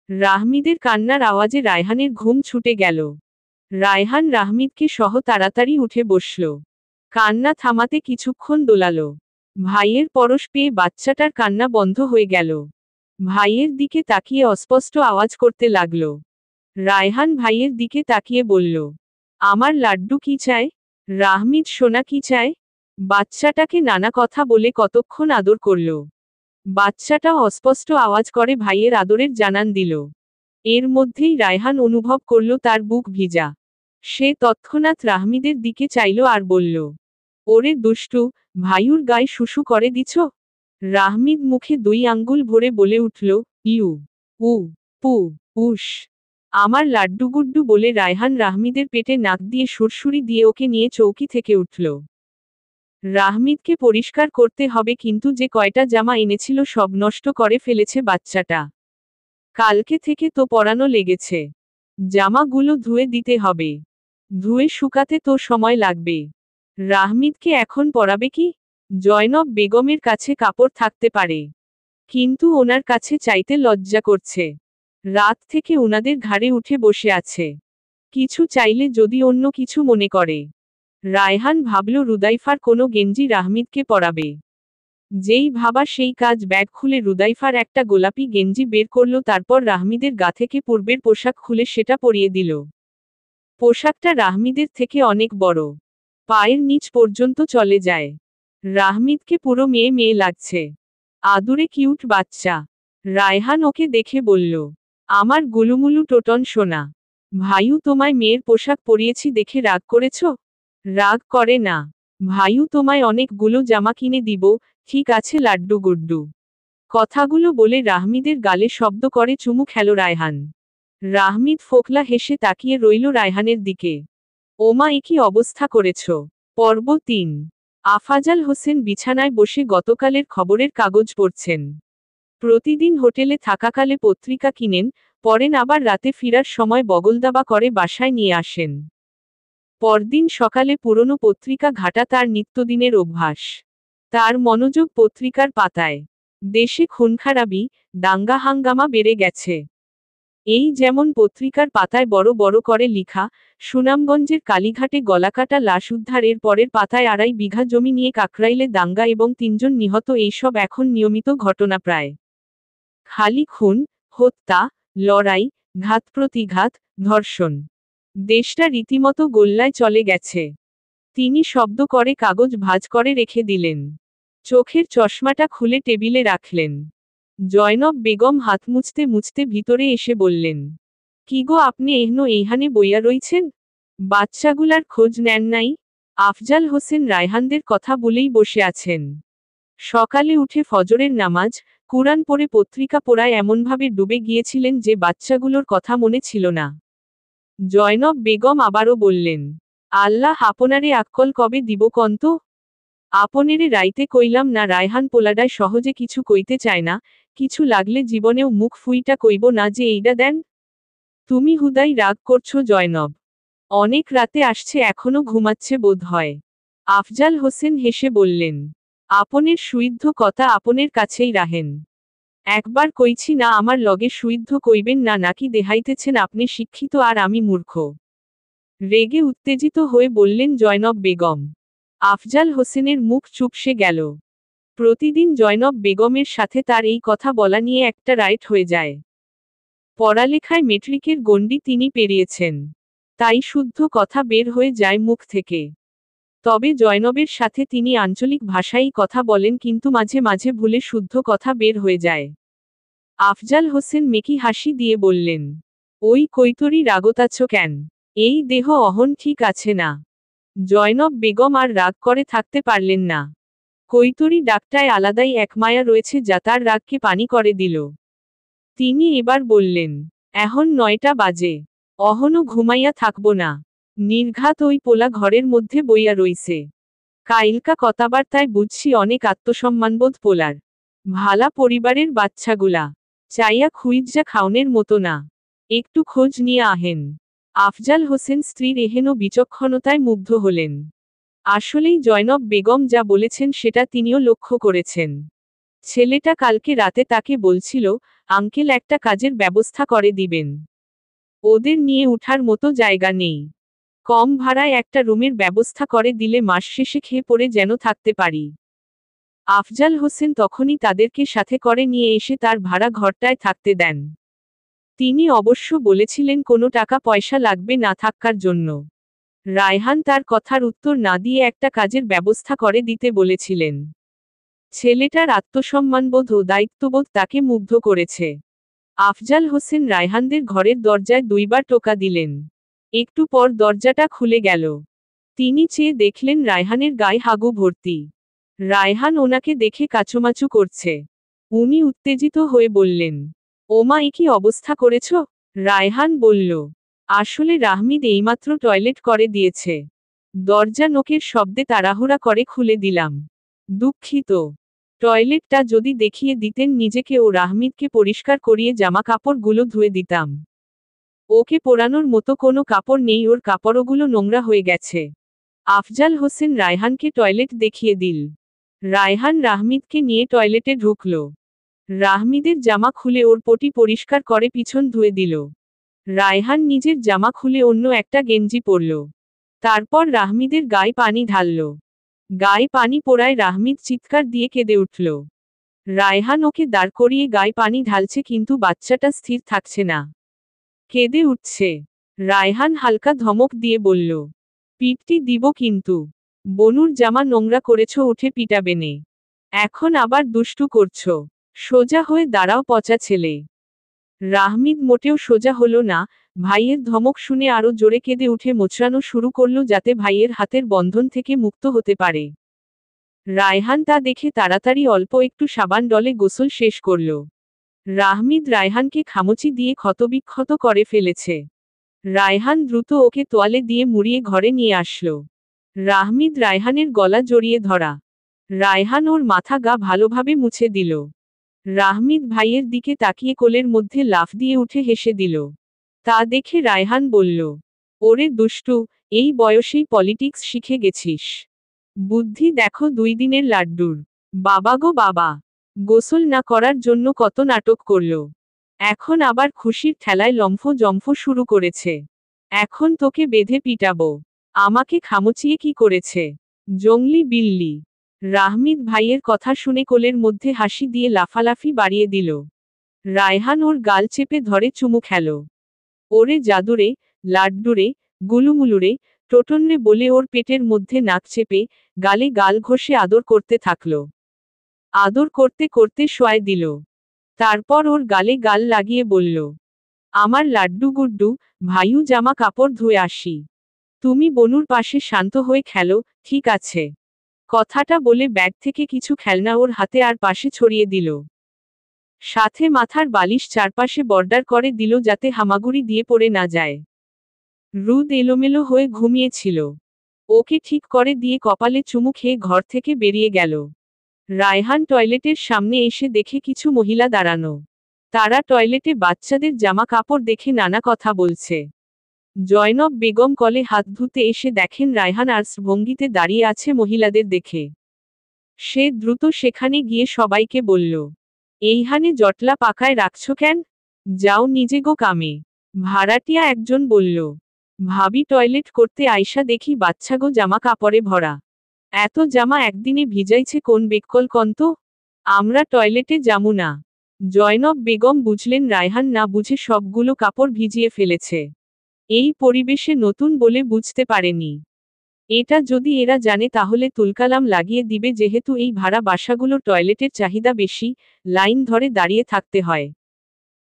রাহমিদের কান্নার আওয়াজে রায়হানের ঘুম ছুটে গেল। রায়হান রাহমিদকে সহ তাড়াতাড়ি উঠে বসল। কান্না থামাতে কিছুক্ষণ দোলালো। ভাইয়ের পরশ পেয়ে বাচ্চাটার কান্না বন্ধ হয়ে গেল। ভাইয়ের দিকে তাকিয়ে অস্পষ্ট আওয়াজ করতে লাগল। রায়হান ভাইয়ের দিকে তাকিয়ে বলল, আমার লাড্ডু কি চায়? রাহমিদ সোনা কি চায়? বাচ্চাটাকে নানা কথা বলে কতক্ষণ আদর করল। বাচ্চাটাও অস্পষ্ট আওয়াজ করে ভাইয়ের আদরের জানান দিল। এর মধ্যেই রায়হান অনুভব করল তার বুক ভিজা। সে তৎক্ষণাৎ রাহমিদের দিকে চাইল আর বলল, ওরে দুষ্টু, ভাইউর গায়ে শুশু করে দিছ? রাহমিদ মুখে 2 আঙ্গুল ভরে বলে উঠল, ইউ, উ, পু, উস। আমার লাড্ডুগুড্ডু বলে রায়হান রাহমিদের পেটে নাক দিয়ে সুরসুরি দিয়ে ওকে নিয়ে চৌকি থেকে উঠল। রাহমিদকে পরিষ্কার করতে হবে, কিন্তু যে কয়টা জামা এনেছিল সব নষ্ট করে ফেলেছে বাচ্চাটা। কালকে থেকে তো পরানো লেগেছে। জামাগুলো ধুয়ে দিতে হবে। ধুয়ে শুকাতে তো সময় লাগবে। রাহমিদকে এখন পরাবে কি? জয়নব বেগমের কাছে কাপড় থাকতে পারে, কিন্তু ওনার কাছে চাইতে লজ্জা করছে। রাত থেকে ওনাদের ঘাড়ে উঠে বসে আছে। কিছু চাইলে যদি অন্য কিছু মনে করে। রায়হান ভাবল রুদাইফার কোনো গেঞ্জি রাহমিদকে পরাবে। যেই ভাবা সেই কাজ, ব্যাগ খুলে রুদাইফার একটা গোলাপি গেঞ্জি বের করল, তারপর রাহমিদের গা থেকে পূর্বের পোশাক খুলে সেটা পরিয়ে দিল। পোশাকটা রাহমিদের থেকে অনেক বড়, পায়ের নিচ পর্যন্ত চলে যায়। রাহমিদকে পুরো মেয়ে মেয়ে লাগছে। আদুরে কিউট বাচ্চা। রায়হান ওকে দেখে বলল, আমার গুলুমুলু টোটন সোনা। ভাইউ তোমায় মেয়ের পোশাক পরিয়েছি দেখে রাগ করেছ? রাগ করে না। ভাইউ তোমায় অনেকগুলো জামা কিনে দিব, ঠিক আছে লাড্ডু গুড্ডু। কথাগুলো বলে রাহমিদের গালে শব্দ করে চুমু খেল রায়হান। রাহমিদ ফোকলা হেসে তাকিয়ে রইল রায়হানের দিকে। ওমা, এ কি অবস্থা করেছ? পর্ব 3। আফজাল হোসেন বিছানায় বসে গতকালের খবরের কাগজ পড়ছেন। প্রতিদিন হোটেলে থাকাকালে পত্রিকা কিনেন, পড়েন, আবার রাতে ফিরার সময় বগলদাবা করে বাসায় নিয়ে আসেন। পরদিন সকালে পুরনো পত্রিকা ঘাটা তার নিত্যদিনের অভ্যাস। তার মনোযোগ পত্রিকার পাতায়। দেশে খুনখারাবি, দাঙ্গা হাঙ্গামা বেড়ে গেছে। এই যেমন পত্রিকার পাতায় বড় বড় করে লিখা, সুনামগঞ্জের কালীঘাটে গলাকাটা লাশ উদ্ধার, এর পরের পাতায় 2.5 বিঘা জমি নিয়ে কাকরাইলে দাঙ্গা এবং 3 জন নিহত। এইসব এখন নিয়মিত ঘটনা প্রায়। খালি খুন, হত্যা, লড়াই, ঘাত প্রতিঘাত, ধর্ষণ। দেশটা রীতিমতো গোল্লায় চলে গেছে। তিনি শব্দ করে কাগজ ভাঁজ করে রেখে দিলেন। চোখের চশমাটা খুলে টেবিলে রাখলেন। জয়নব বেগম হাত মুছতে মুছতে ভিতরে এসে বললেন, কি গো, আপনি এহনো এইখানে বইয়া রইছেন? বাচ্চাগুলার খোঁজ নেন নাই? আফজাল হোসেন রায়হানদের কথা বলেই বসে আছেন। সকালে উঠে ফজরের নামাজ, কুরআন পড়ে পত্রিকা পড়ায় এমনভাবে ডুবে গিয়েছিলেন যে বাচ্চাগুলোর কথা মনে ছিল না। জয়নব বেগম আবারও বললেন, আল্লাহ আপনারে আক্কল কবে দিব কন্ত? আপনেরে রাইতে কইলাম না? রায়হান পোলাডায় সহজে কিছু কইতে চায় না, কিছু লাগলে জীবনেও মুখ ফুইটা কইব না যে এইডা দেন। তুমি হুদাই রাগ করছো জয়নব। অনেক রাতে আসছে, এখনো ঘুমাচ্ছে বোধ হয়। আফজাল হোসেন হেসে বললেন, আপনের সুইদ্ধ কথা আপনের কাছেই রাহেন। একবার কইছি না আমার লগে সুইদ্ধ কইবেন না? নাকি দেহাইতেছেন আপনি শিক্ষিত আর আমি মূর্খ? রেগে উত্তেজিত হয়ে বললেন জয়নব বেগম। আফজাল হোসেনের মুখ চুপসে গেল। প্রতিদিন জয়নব বেগমের সাথে তার এই কথা বলা নিয়ে একটা রাইট হয়ে যায়। পড়ালেখায় মেট্রিকের গণ্ডি তিনি পেরিয়েছেন, তাই শুদ্ধ কথা বের হয়ে যায় মুখ থেকে। তবে জয়নবের সাথে তিনি আঞ্চলিক ভাষায়ই কথা বলেন, কিন্তু মাঝে মাঝে ভুলে শুদ্ধ কথা বের হয়ে যায়। আফজাল হোসেন মেকি হাসি দিয়ে বললেন, ওই কৈতরি রাগতাচ্ছ কেন? এই দেহ অহন ঠিক আছে না? জয়নব বেগম আর রাগ করে থাকতে পারলেন না। কৈতরি ডাকটায় আলাদাই এক মায়া রয়েছে যা তার রাগকে পানি করে দিল। তিনি এবার বললেন, এখন 9টা বাজে, অহনও ঘুমাইয়া থাকব না। নির্ঘাত ওই পোলা ঘরের মধ্যে বইয়া রইছে। কাইলকা কথাবার্তায় বুঝছি অনেক আত্মসম্মানবোধ পোলার। ভালা পরিবারের বাচ্চাগুলা, চাইয়া খুইজ্জা খাওনের মতো না। একটু খোঁজ নিয়ে আহেন। আফজাল হোসেন স্ত্রীর এহেন বিচক্ষণতায় মুগ্ধ হলেন। আসলেই জয়নব বেগম যা বলেছেন সেটা তিনিও লক্ষ্য করেছেন। ছেলেটা কালকে রাতে তাকে বলছিল, আঙ্কেল একটা কাজের ব্যবস্থা করে দিবেন। ওদের নিয়ে উঠার মতো জায়গা নেই। কম ভাড়ায় একটা রুমের ব্যবস্থা করে দিলে মাস শেষে খেয়ে পড়ে যেন থাকতে পারি। আফজাল হোসেন তখনই তাদেরকে সাথে করে নিয়ে এসে তার ভাড়া ঘরটায় থাকতে দেন। তিনি অবশ্য বলেছিলেন কোনো টাকা পয়সা লাগবে না থাকার জন্য। রায়হান তার কথার উত্তর না দিয়ে একটা কাজের ব্যবস্থা করে দিতে বলেছিলেন। ছেলেটার আত্মসম্মানবোধ ও দায়িত্ববোধ তাকে মুগ্ধ করেছে। আফজাল হোসেন রায়হানদের ঘরের দরজায় 2বার টোকা দিলেন। একটু পর দরজাটা খুলে গেল। তিনি চেয়ে দেখলেন রায়হানের গায়ে হাগু ভর্তি। রায়হান ওনাকে দেখে কাচুমাচু করছে। উনি উত্তেজিত হয়ে বললেন, ওমা, এ কি অবস্থা করেছ? রায়হান বলল, আসলে রাহমিদ এইমাত্র টয়লেট করে দিয়েছে। দরজা নোকের শব্দে তাড়াহুড়া করে খুলে দিলাম। দুঃখিত। টয়লেটটা যদি দেখিয়ে দিতেন নিজেকে ও রাহমিদকে পরিষ্কার করিয়ে জামা কাপড়গুলো ধুয়ে দিতাম। ওকে পোড়ানোর মতো কোনো কাপড় নেই, ওর কাপড়গুলো নোংরা হয়ে গেছে। আফজাল হোসেন রায়হানকে টয়লেট দেখিয়ে দিল। রায়হান রাহমিদকে নিয়ে টয়লেটে ঢুকল। রাহমিদের জামা খুলে ওর পটি পরিষ্কার করে পিছন ধুয়ে দিল। রায়হান নিজের জামা খুলে অন্য একটা গেঞ্জি পরল। তারপর রাহমিদের গায়ে পানি ঢালল। গায়ে পানি পড়ায় রাহমিদ চিৎকার দিয়ে কেঁদে উঠল। রায়হান ওকে দাঁড় করিয়ে গায়ে পানি ঢালছে, কিন্তু বাচ্চাটা স্থির থাকছে না, কেঁদে উঠছে। রায়হান হালকা ধমক দিয়ে বলল, পিটটি দিব কিন্তু। বনুর জামা নোংরা করেছ, উঠে পিটাবেনে। এখন আবার দুষ্টু করছো। সোজা হয়ে দাঁড়াও পচা ছেলে। রাহমিদ মোটেও সোজা হলো না। ভাইয়ের ধমক শুনে আরো জোরে কেঁদে উঠে মোচড়ানো শুরু করল যাতে ভাইয়ের হাতের বন্ধন থেকে মুক্ত হতে পারে। রায়হান তা দেখে তাড়াতাড়ি অল্প একটু সাবান ডলে গোসল শেষ করল। রাহমিদ রায়হানকে খামচি দিয়ে ক্ষতবিক্ষত করে ফেলেছে। রায়হান দ্রুত ওকে তোয়ালে দিয়ে মুড়িয়ে ঘরে নিয়ে আসলো। রাহমিদ রায়হানের গলা জড়িয়ে ধরা। রায়হান ওর মাথা গা ভালোভাবে মুছে দিল। রাহমিদ ভাইয়ের দিকে তাকিয়ে কোলের মধ্যে লাফ দিয়ে উঠে হেসে দিল। তা দেখে রায়হান বলল, ওরে দুষ্টু, এই বয়সেই পলিটিক্স শিখে গেছিস। বুদ্ধি দেখো 2 দিনের লাড্ডুর। বাবা গো বাবা, গোসল না করার জন্য কত নাটক করল। এখন আবার খুশির ঠেলায় লম্ফ জম্ফ শুরু করেছে। এখন তোকে বেঁধে পিটাবো। আমাকে খামচিয়ে কি করেছে? জংলি বিল্লি। রাহমিদ ভাইয়ের কথা শুনে কোলের মধ্যে হাসি দিয়ে লাফালাফি বাড়িয়ে দিল। রায়হান ওর গাল চেপে ধরে চুমু খেল। ওরে জাদুরে, লাড্ডুরে, গুলুমুলুরে, টোটনরে বলে ওর পেটের মধ্যে নাক চেপে, গালে গাল ঘষে আদর করতে থাকল। আদর করতে করতে শোয়ায় দিল। তারপর ওর গালে গাল লাগিয়ে বলল, আমার লাড্ডু গুড্ডু, ভাইউ জামা কাপড় ধুয়ে আসি। তুমি বনুর পাশে শান্ত হয়ে খেলো, ঠিক আছে? কথাটা বলে ব্যাগ থেকে কিছু খেলনা ওর হাতে আর পাশে ছড়িয়ে দিল। সাথে মাথার বালিশ চারপাশে বর্ডার করে দিল যাতে হামাগুড়ি দিয়ে পড়ে না যায়। রুদ এলোমেলো হয়ে ঘুমিয়েছিল। ওকে ঠিক করে দিয়ে কপালে চুমু খেয়ে ঘর থেকে বেরিয়ে গেল। রায়হান টয়লেটের সামনে এসে দেখে কিছু মহিলা দাঁড়ানো। তারা টয়লেটে বাচ্চাদের জামা কাপড় দেখে নানা কথা বলছে। জয়নব বেগম কলে হাত ধুতে এসে দেখেন রায়হান আর্স ভঙ্গিতে দাঁড়িয়ে আছে মহিলাদের দেখে। সে দ্রুত সেখানে গিয়ে সবাইকে বলল, এইখানে জটলা পাকায় রাখছো কেন? যাও নিজে গো কামে। ভাড়াটিয়া একজন বলল, ভাবি টয়লেট করতে আইসা দেখি বাচ্চাগো জামা কাপড়ে ভরা। এত জামা একদিনে ভিজাইছে কোন বেককল কন্ত? আমরা টয়লেটে যামু না। জয়নব বেগম বুঝলেন রায়হান না বুঝে সবগুলো কাপড় ভিজিয়ে ফেলেছে। এই পরিবেশে নতুন বলে বুঝতে পারেনি। এটা যদি এরা জানে তাহলে তুলকালাম লাগিয়ে দিবে, যেহেতু এই ভাড়া বাসাগুলোর টয়লেটের চাহিদা বেশি, লাইন ধরে দাঁড়িয়ে থাকতে হয়।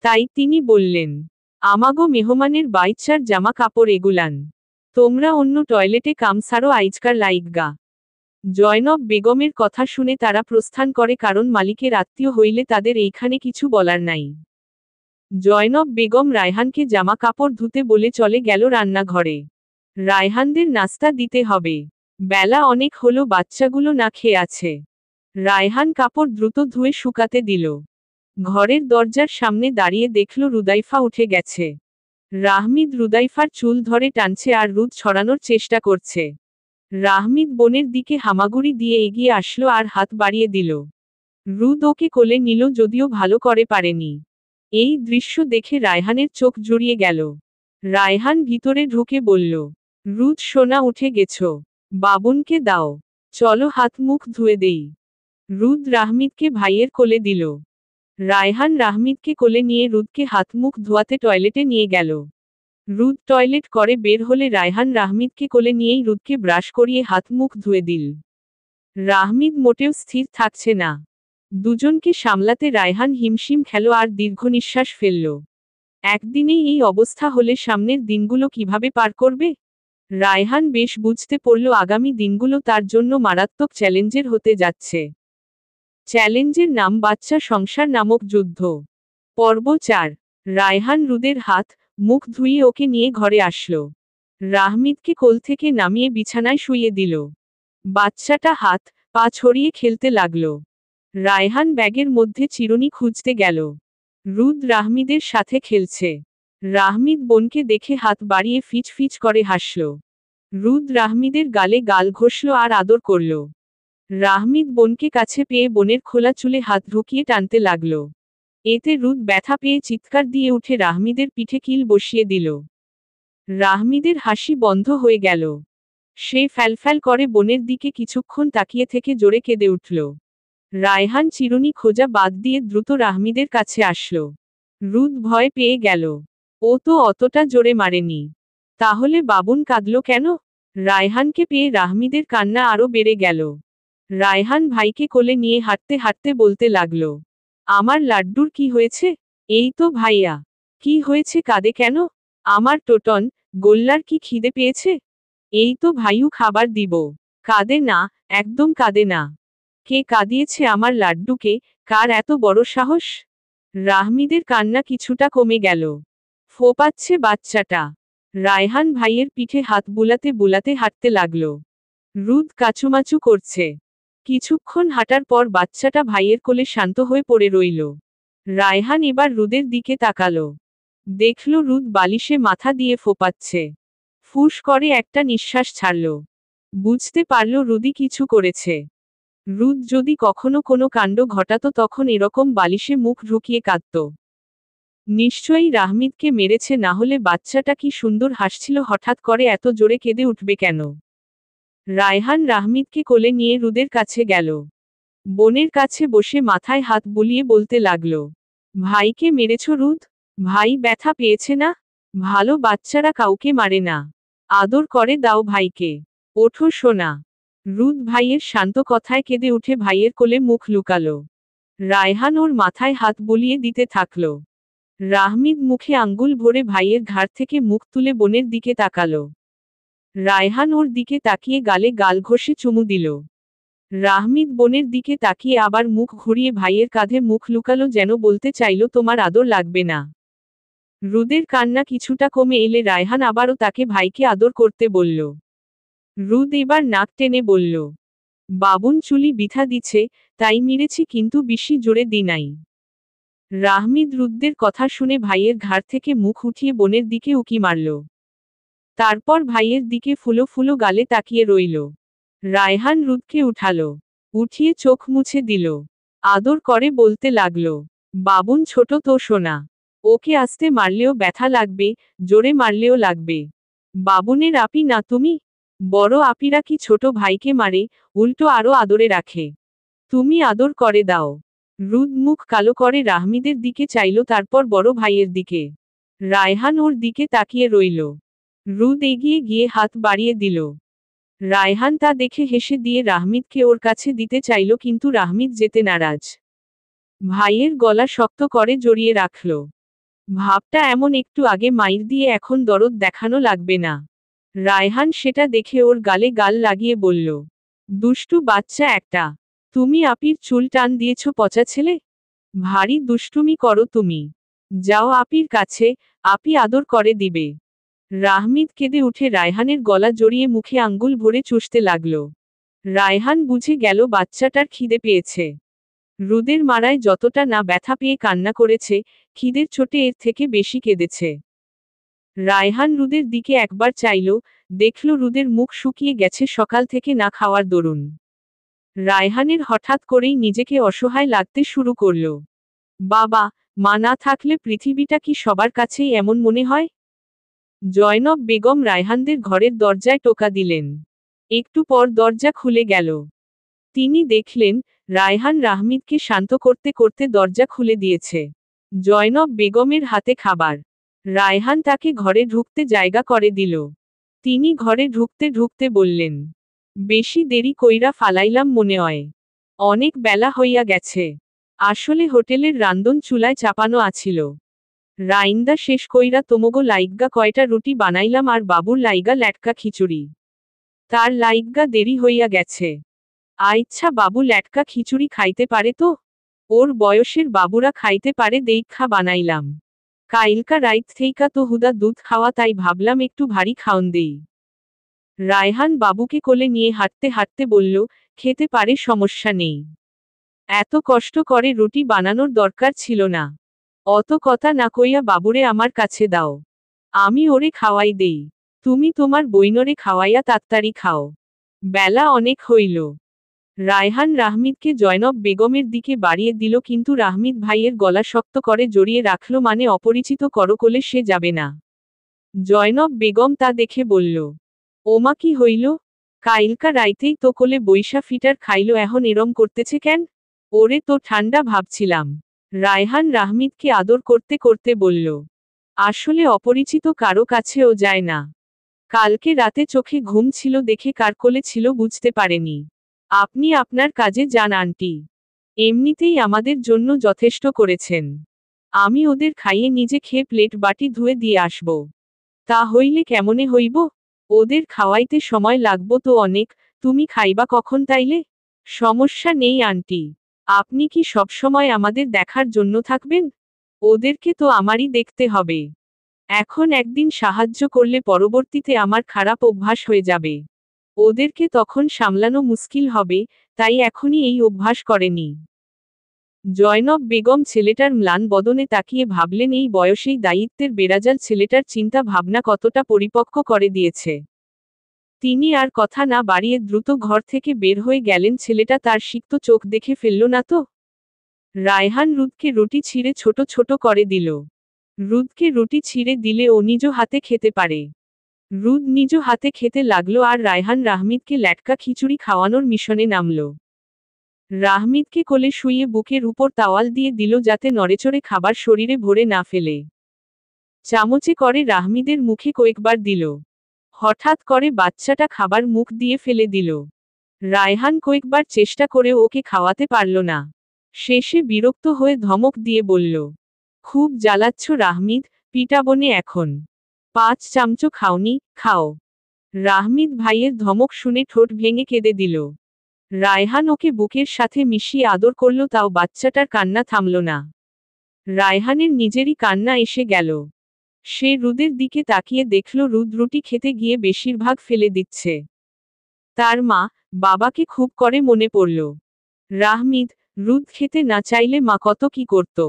তাই তিনি বললেন, আমাগো মেহমানের বাইচ্চার জামা কাপড় এগুলান। তোমরা অন্য টয়লেটে কাম সারো আইজকার লাইগগা। জয়নব বেগমের কথা শুনে তারা প্রস্থান করে, কারণ মালিকের আত্মীয় হইলে তাদের এইখানে কিছু বলার নাই। জয়নব বেগম রায়হানকে জামা কাপড় ধুতে বলে চলে গেল রান্নাঘরে। রায়হানদের নাস্তা দিতে হবে। বেলা অনেক হলো, বাচ্চাগুলো না খেয়ে আছে। রায়হান কাপড় দ্রুত ধুয়ে শুকাতে দিল। ঘরের দরজার সামনে দাঁড়িয়ে দেখল রুদাইফা উঠে গেছে। রাহমিদ রুদাইফার চুল ধরে টানছে আর রুদ ছড়ানোর চেষ্টা করছে। রাহমিদ বোনের দিকে হামাগুড়ি দিয়ে এগিয়ে আসলো আর হাত বাড়িয়ে দিল। রুদ ওকে কোলে নিল, যদিও ভালো করে পারেনি। এই দৃশ্য দেখে রায়হানের চোখ জড়িয়ে গেল। রায়হান ভিতরে ঢুকে বলল, রুদ সোনা উঠে গেছো, বাবুনকে দাও, চলো হাত মুখ ধুয়ে দেই। রুদ রাহমিদকে ভাইয়ের কোলে দিল। রায়হান রাহমিদকে কোলে নিয়ে রুদকে হাত মুখ ধোয়াতে টয়লেটে নিয়ে গেল। রুদ টয়লেট করে বের হলে রায়হান রাহমিদকে কোলে নিয়েই রুদকে ব্রাশ করিয়ে হাত মুখ ধুয়ে দিল। রাহমিদ মোটেও স্থির থাকছে না। দুজনকে সামলাতে রায়হান হিমশিম খেল আর দীর্ঘ নিঃশ্বাস ফেলল। একদিনেই এই অবস্থা হলে সামনের দিনগুলো কিভাবে পার করবে? রায়হান বেশ বুঝতে পারল আগামী দিনগুলো তার জন্য মারাত্মক চ্যালেঞ্জের হতে যাচ্ছে। চ্যালেঞ্জের নাম বাচ্চা সংসার নামক যুদ্ধ। পর্ব 4। রায়হান রুদের হাত মুখ ধুয়ে ওকে নিয়ে ঘরে আসলো। রাহমিদকে কোল থেকে নামিয়ে বিছানায় শুইয়ে দিল। বাচ্চাটা হাত পা ছড়িয়ে খেলতে লাগলো। রায়হান ব্যাগের মধ্যে চিরুনি খুঁজতে গেল। রুদ রাহমিদের সাথে খেলছে। রাহমিদ বোনকে দেখে হাত বাড়িয়ে ফিচ ফিচ করে হাসল। রুদ রাহমিদের গালে গাল ঘষল আর আদর করল। রাহমিদ বোনকে কাছে পেয়ে বোনের খোলা চুলে হাত ঢুকিয়ে টানতে লাগল। এতে রুদ ব্যথা পেয়ে চিৎকার দিয়ে উঠে রাহমিদের পিঠে কিল বসিয়ে দিল। রাহমিদের হাসি বন্ধ হয়ে গেল। সে ফ্যালফ্যাল করে বোনের দিকে কিছুক্ষণ তাকিয়ে থেকে জোরে কেঁদে উঠল। রায়হান চিরুনি খোঁজা বাদ দিয়ে দ্রুত রাহমিদের কাছে আসলো। রুদ ভয় পেয়ে গেল। ও তো অতটা জোরে মারেনি। তাহলে বাবুন কাঁদল কেন? রায়হানকে পেয়ে রাহমিদের কান্না আরো বেড়ে গেল। রায়হান ভাইকে কোলে নিয়ে হাঁটতে হাঁটতে বলতে লাগলো, আমার লাড্ডুর কি হয়েছে? এই তো ভাইয়া। কি হয়েছে, কাঁদে কেন? আমার টোটন গোল্লার কি খিদে পেয়েছে? এই তো ভাইউ খাবার দিব। কাঁদে না, একদম কাঁদে না। কে কাঁদিয়েছে আমার লাড্ডুকে? কার এত বড় সাহস? রাহমিদের কান্না কিছুটা কমে গেল। ফোপাচ্ছে বাচ্চাটা। রায়হান ভাইয়ের পিঠে হাত বুলাতে বুলাতে হাঁটতে লাগল। রুদ কাচুমাচু করছে। কিছুক্ষণ হাঁটার পর বাচ্চাটা ভাইয়ের কোলে শান্ত হয়ে পড়ে রইল। রায়হান এবার রুদের দিকে তাকালো। দেখল রুদ বালিশে মাথা দিয়ে ফোপাচ্ছে। ফুস করে একটা নিঃশ্বাস ছাড়ল। বুঝতে পারল রুদি কিছু করেছে। রুদ যদি কখনো কোনো কাণ্ড ঘটাতো তখন এরকম বালিশে মুখ ঢুকিয়ে কাঁদত। নিশ্চয়ই রাহমিদকে মেরেছে, না হলে বাচ্চাটা কি সুন্দর হাসছিল, হঠাৎ করে এত জোরে কেঁদে উঠবে কেন? রায়হান রাহমিদকে কোলে নিয়ে রুদের কাছে গেল। বোনের কাছে বসে মাথায় হাত বুলিয়ে বলতে লাগল, ভাইকে মেরেছ রুদ? ভাই ব্যথা পেয়েছে না? ভালো বাচ্চারা কাউকে মারে না। আদর করে দাও ভাইকে। ওঠো সোনা। রুদ ভাইয়ের শান্ত কথায় কেঁদে উঠে ভাইয়ের কোলে মুখ লুকালো। রায়হান ওর মাথায় হাত বুলিয়ে দিতে থাকল। রাহমিদ মুখে আঙ্গুল ভরে ভাইয়ের ঘাড় থেকে মুখ তুলে বোনের দিকে তাকালো। রায়হান ওর দিকে তাকিয়ে গালে গাল ঘষে চুমু দিল। রাহমিদ বোনের দিকে তাকিয়ে আবার মুখ ঘুরিয়ে ভাইয়ের কাঁধে মুখ লুকালো, যেন বলতে চাইল তোমার আদর লাগবে না। রুদের কান্না কিছুটা কমে এলে রায়হান আবারও তাকে ভাইকে আদর করতে বলল। রুদ এবার নাক টেনে বলল, বাবুন চুলি বিথা দিছে, তাই মেরেছি, কিন্তু বেশি জোরে দি নাই। রাহমিদ রুদ্দের কথা শুনে ভাইয়ের ঘাড় থেকে মুখ উঠিয়ে বোনের দিকে উকি মারল। তারপর ভাইয়ের দিকে ফুলো ফুলো গালে তাকিয়ে রইল। রায়হান রুদকে উঠালো। উঠিয়ে চোখ মুছে দিল। আদর করে বলতে লাগল, বাবুন ছোট তো সোনা। ওকে আস্তে মারলেও ব্যথা লাগবে, জোরে মারলেও লাগবে। বাবুনের আপি না তুমি? বড় আপিরা কি ছোট ভাইকে মারে, উল্টো আরো আদরে রাখে। তুমি আদর করে দাও। রুদ মুখ কালো করে রাহমিদের দিকে চাইল, তারপর বড় ভাইয়ের দিকে। রায়হান ওর দিকে তাকিয়ে রইল। রুদ এগিয়ে গিয়ে হাত বাড়িয়ে দিল। রায়হান তা দেখে হেসে দিয়ে রাহমিদকে ওর কাছে দিতে চাইল, কিন্তু রাহমিদ যেতে নারাজ। ভাইয়ের গলা শক্ত করে জড়িয়ে রাখল। ভাবটা এমন, একটু আগে মাইর দিয়ে এখন দরদ দেখানো লাগবে না। রায়হান সেটা দেখে ওর গালে গাল লাগিয়ে বলল, দুষ্টু বাচ্চা একটা। তুমি আপির চুল টান দিয়েছ পচা ছেলে। ভারী দুষ্টুমি করো তুমি। যাও আপির কাছে, আপি আদর করে দিবে। রাহমিদ কেঁদে উঠে রায়হানের গলা জড়িয়ে মুখে আঙ্গুল ভরে চুষতে লাগল। রায়হান বুঝে গেল বাচ্চাটার খিদে পেয়েছে। রুদের মারায় যতটা না ব্যথা পেয়ে কান্না করেছে, খিদের চোটে এর থেকে বেশি কেঁদেছে। রায়হান রুদের দিকে একবার চাইল, দেখল রুদের মুখ শুকিয়ে গেছে সকাল থেকে না খাওয়ার দরুন। রায়হানের হঠাৎ করেই নিজেকে অসহায় লাগতে শুরু করল। বাবা মা না থাকলে পৃথিবীটা কি সবার কাছেই এমন মনে হয়? জয়নব বেগম রায়হানদের ঘরের দরজায় টোকা দিলেন। একটু পর দরজা খুলে গেল। তিনি দেখলেন, রায়হান রাহমিদকে শান্ত করতে করতে দরজা খুলে দিয়েছে। জয়নব বেগমের হাতে খাবার। রায়হান তাকে ঘরে ঢুকতে জায়গা করে দিল। তিনি ঘরে ঢুকতে ঢুকতে বললেন, বেশি দেরি কইরা ফালাইলাম মনে হয়। অনেক বেলা হইয়া গেছে। আসলে হোটেলের রান্দন চুলায় চাপানো আছিল। রাইন্দা শেষ কইরা তোমগো লাইগ্গা কয়টা রুটি বানাইলাম, আর বাবুর লাইগা ল্যাটকা খিচুড়ি। তার লাইগ্গা দেরি হইয়া গেছে। আইচ্ছা বাবু ল্যাটকা খিচুড়ি খাইতে পারে তো? ওর বয়সের বাবুরা খাইতে পারে দেইখা বানাইলাম। কাইলকা রাইত থেইকা তো হুদা দুধ খাওয়া, তাই ভাবলাম একটু ভারী খাওন দেই। রায়হান বাবুকে কোলে নিয়ে হাঁটতে হাঁটতে বলল, খেতে পারে, সমস্যা নেই। এত কষ্ট করে রুটি বানানোর দরকার ছিল না। অত কথা না কইয়া বাবুরে আমার কাছে দাও। আমি ওরে খাওয়াই দেই। তুমি তোমার বইনরে খাওয়াইয়া তাড়াতাড়ি খাও। বেলা অনেক হইল। রায়হান রাহমিদকে জয়নব বেগমের দিকে বাড়িয়ে দিল, কিন্তু রাহমিদ ভাইয়ের গলা শক্ত করে জড়িয়ে রাখল, মানে অপরিচিত করকোলে সে যাবে না। জয়নব বেগম তা দেখে বলল, ওমা কি হইল? কাইলকা রাইতেই তো কোলে বৈশা ফিটার খাইল, এখন এরম করতেছে কেন? ওরে তো ঠান্ডা ভাবছিলাম। রায়হান রাহমিদকে আদর করতে করতে বলল, আসলে অপরিচিত কারো কাছেও যায় না। কালকে রাতে চোখে ঘুম ছিল দেখে কার কোলে ছিল বুঝতে পারেনি। আপনি আপনার কাজে যান আন্টি। এমনিতেই আমাদের জন্য যথেষ্ট করেছেন। আমি ওদের খাইয়ে নিজে খেয়ে প্লেট বাটি ধুয়ে দিয়ে আসব। তা হইলে কেমনে হইব? ওদের খাওয়াইতে সময় লাগবো তো অনেক। তুমি খাইবা কখন তাইলে? সমস্যা নেই আন্টি। আপনি কি সবসময় আমাদের দেখার জন্য থাকবেন? ওদেরকে তো আমারই দেখতে হবে। এখন একদিন সাহায্য করলে পরবর্তীতে আমার খারাপ অভ্যাস হয়ে যাবে। ওদেরকে তখন সামলানো মুশকিল হবে, তাই এখনই এই অভ্যাস করেনি। জয়নব বেগম ছেলেটার ম্লান বদনে তাকিয়ে ভাবলেন, এই বয়সেই দায়িত্বের বেড়াজাল ছেলেটার চিন্তা ভাবনা কতটা পরিপক্ক করে দিয়েছে। তিনি আর কথা না বাড়িয়ে দ্রুত ঘর থেকে বের হয়ে গেলেন। ছেলেটা তার সিক্ত চোখ দেখে ফেলল না তো? রায়হান রুদকে রুটি ছিঁড়ে ছোট ছোট করে দিল। রুদকে রুটি ছিঁড়ে দিলে ও নিজ হাতে খেতে পারে। রুদ নিজ হাতে খেতে লাগলো, আর রায়হান রাহমিদকে ল্যাটকা খিচুড়ি খাওয়ানোর মিশনে নামল। রাহমিদকে কোলে শুইয়ে বুকের উপর তাওয়াল দিয়ে দিল, যাতে নড়েচড়ে খাবার শরীরে ভরে না ফেলে। চামচে করে রাহমিদের মুখে কয়েকবার দিল। হঠাৎ করে বাচ্চাটা খাবার মুখ দিয়ে ফেলে দিল। রায়হান কয়েকবার চেষ্টা করেও ওকে খাওয়াতে পারল না। শেষে বিরক্ত হয়ে ধমক দিয়ে বলল, খুব জ্বালাচ্ছ রাহমিদ, পিটাবনে এখন। 5 চামচ খাওনি, খাও। রাহমিদ ভাইয়ের ধমক শুনে ঠোঁট ভেঙে কেঁদে দিল। রায়হান ওকে বুকের সাথে মিশিয়ে আদর করল, তাও বাচ্চাটার কান্না থামল না। রায়হানের নিজেরই কান্না এসে গেল। সে রুদের দিকে তাকিয়ে দেখল রুদ রুটি খেতে গিয়ে বেশিরভাগ ফেলে দিচ্ছে। তার মা, বাবাকে খুব করে মনে পড়ল। রাহমিদ, রুদ খেতে না চাইলে মা কত কি করত।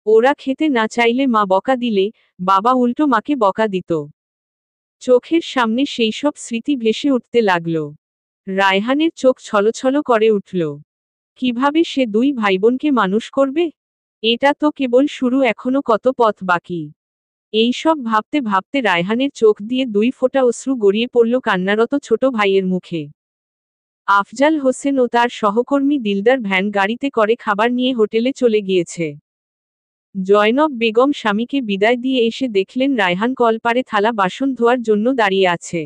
ওরা খেতে না চাইলে মা বকা দিলে, বাবা উল্টো মাকে বকা দিত। চোখের সামনে সেই সব স্মৃতি ভেসে উঠতে লাগল। রায়হানের চোখ ছলছল করে উঠল। কিভাবে সে 2 ভাইবোনকে মানুষ করবে? এটা তো কেবল শুরু, এখনো কত পথ বাকি। এই সব ভাবতে ভাবতে রায়হানের চোখ দিয়ে 2 ফোঁটা অশ্রু গড়িয়ে পড়ল কান্নারত ছোট ভাইয়ের মুখে। আফজাল হোসেন ও তার সহকর্মী দিলদার ভ্যান গাড়িতে করে খাবার নিয়ে হোটেলে চলে গিয়েছে। জয়নব বেগম স্বামীকে বিদায় দিয়ে এসে দেখলেন রায়হান কলপারে থালা বাসন ধোয়ার জন্য দাঁড়িয়ে আছে।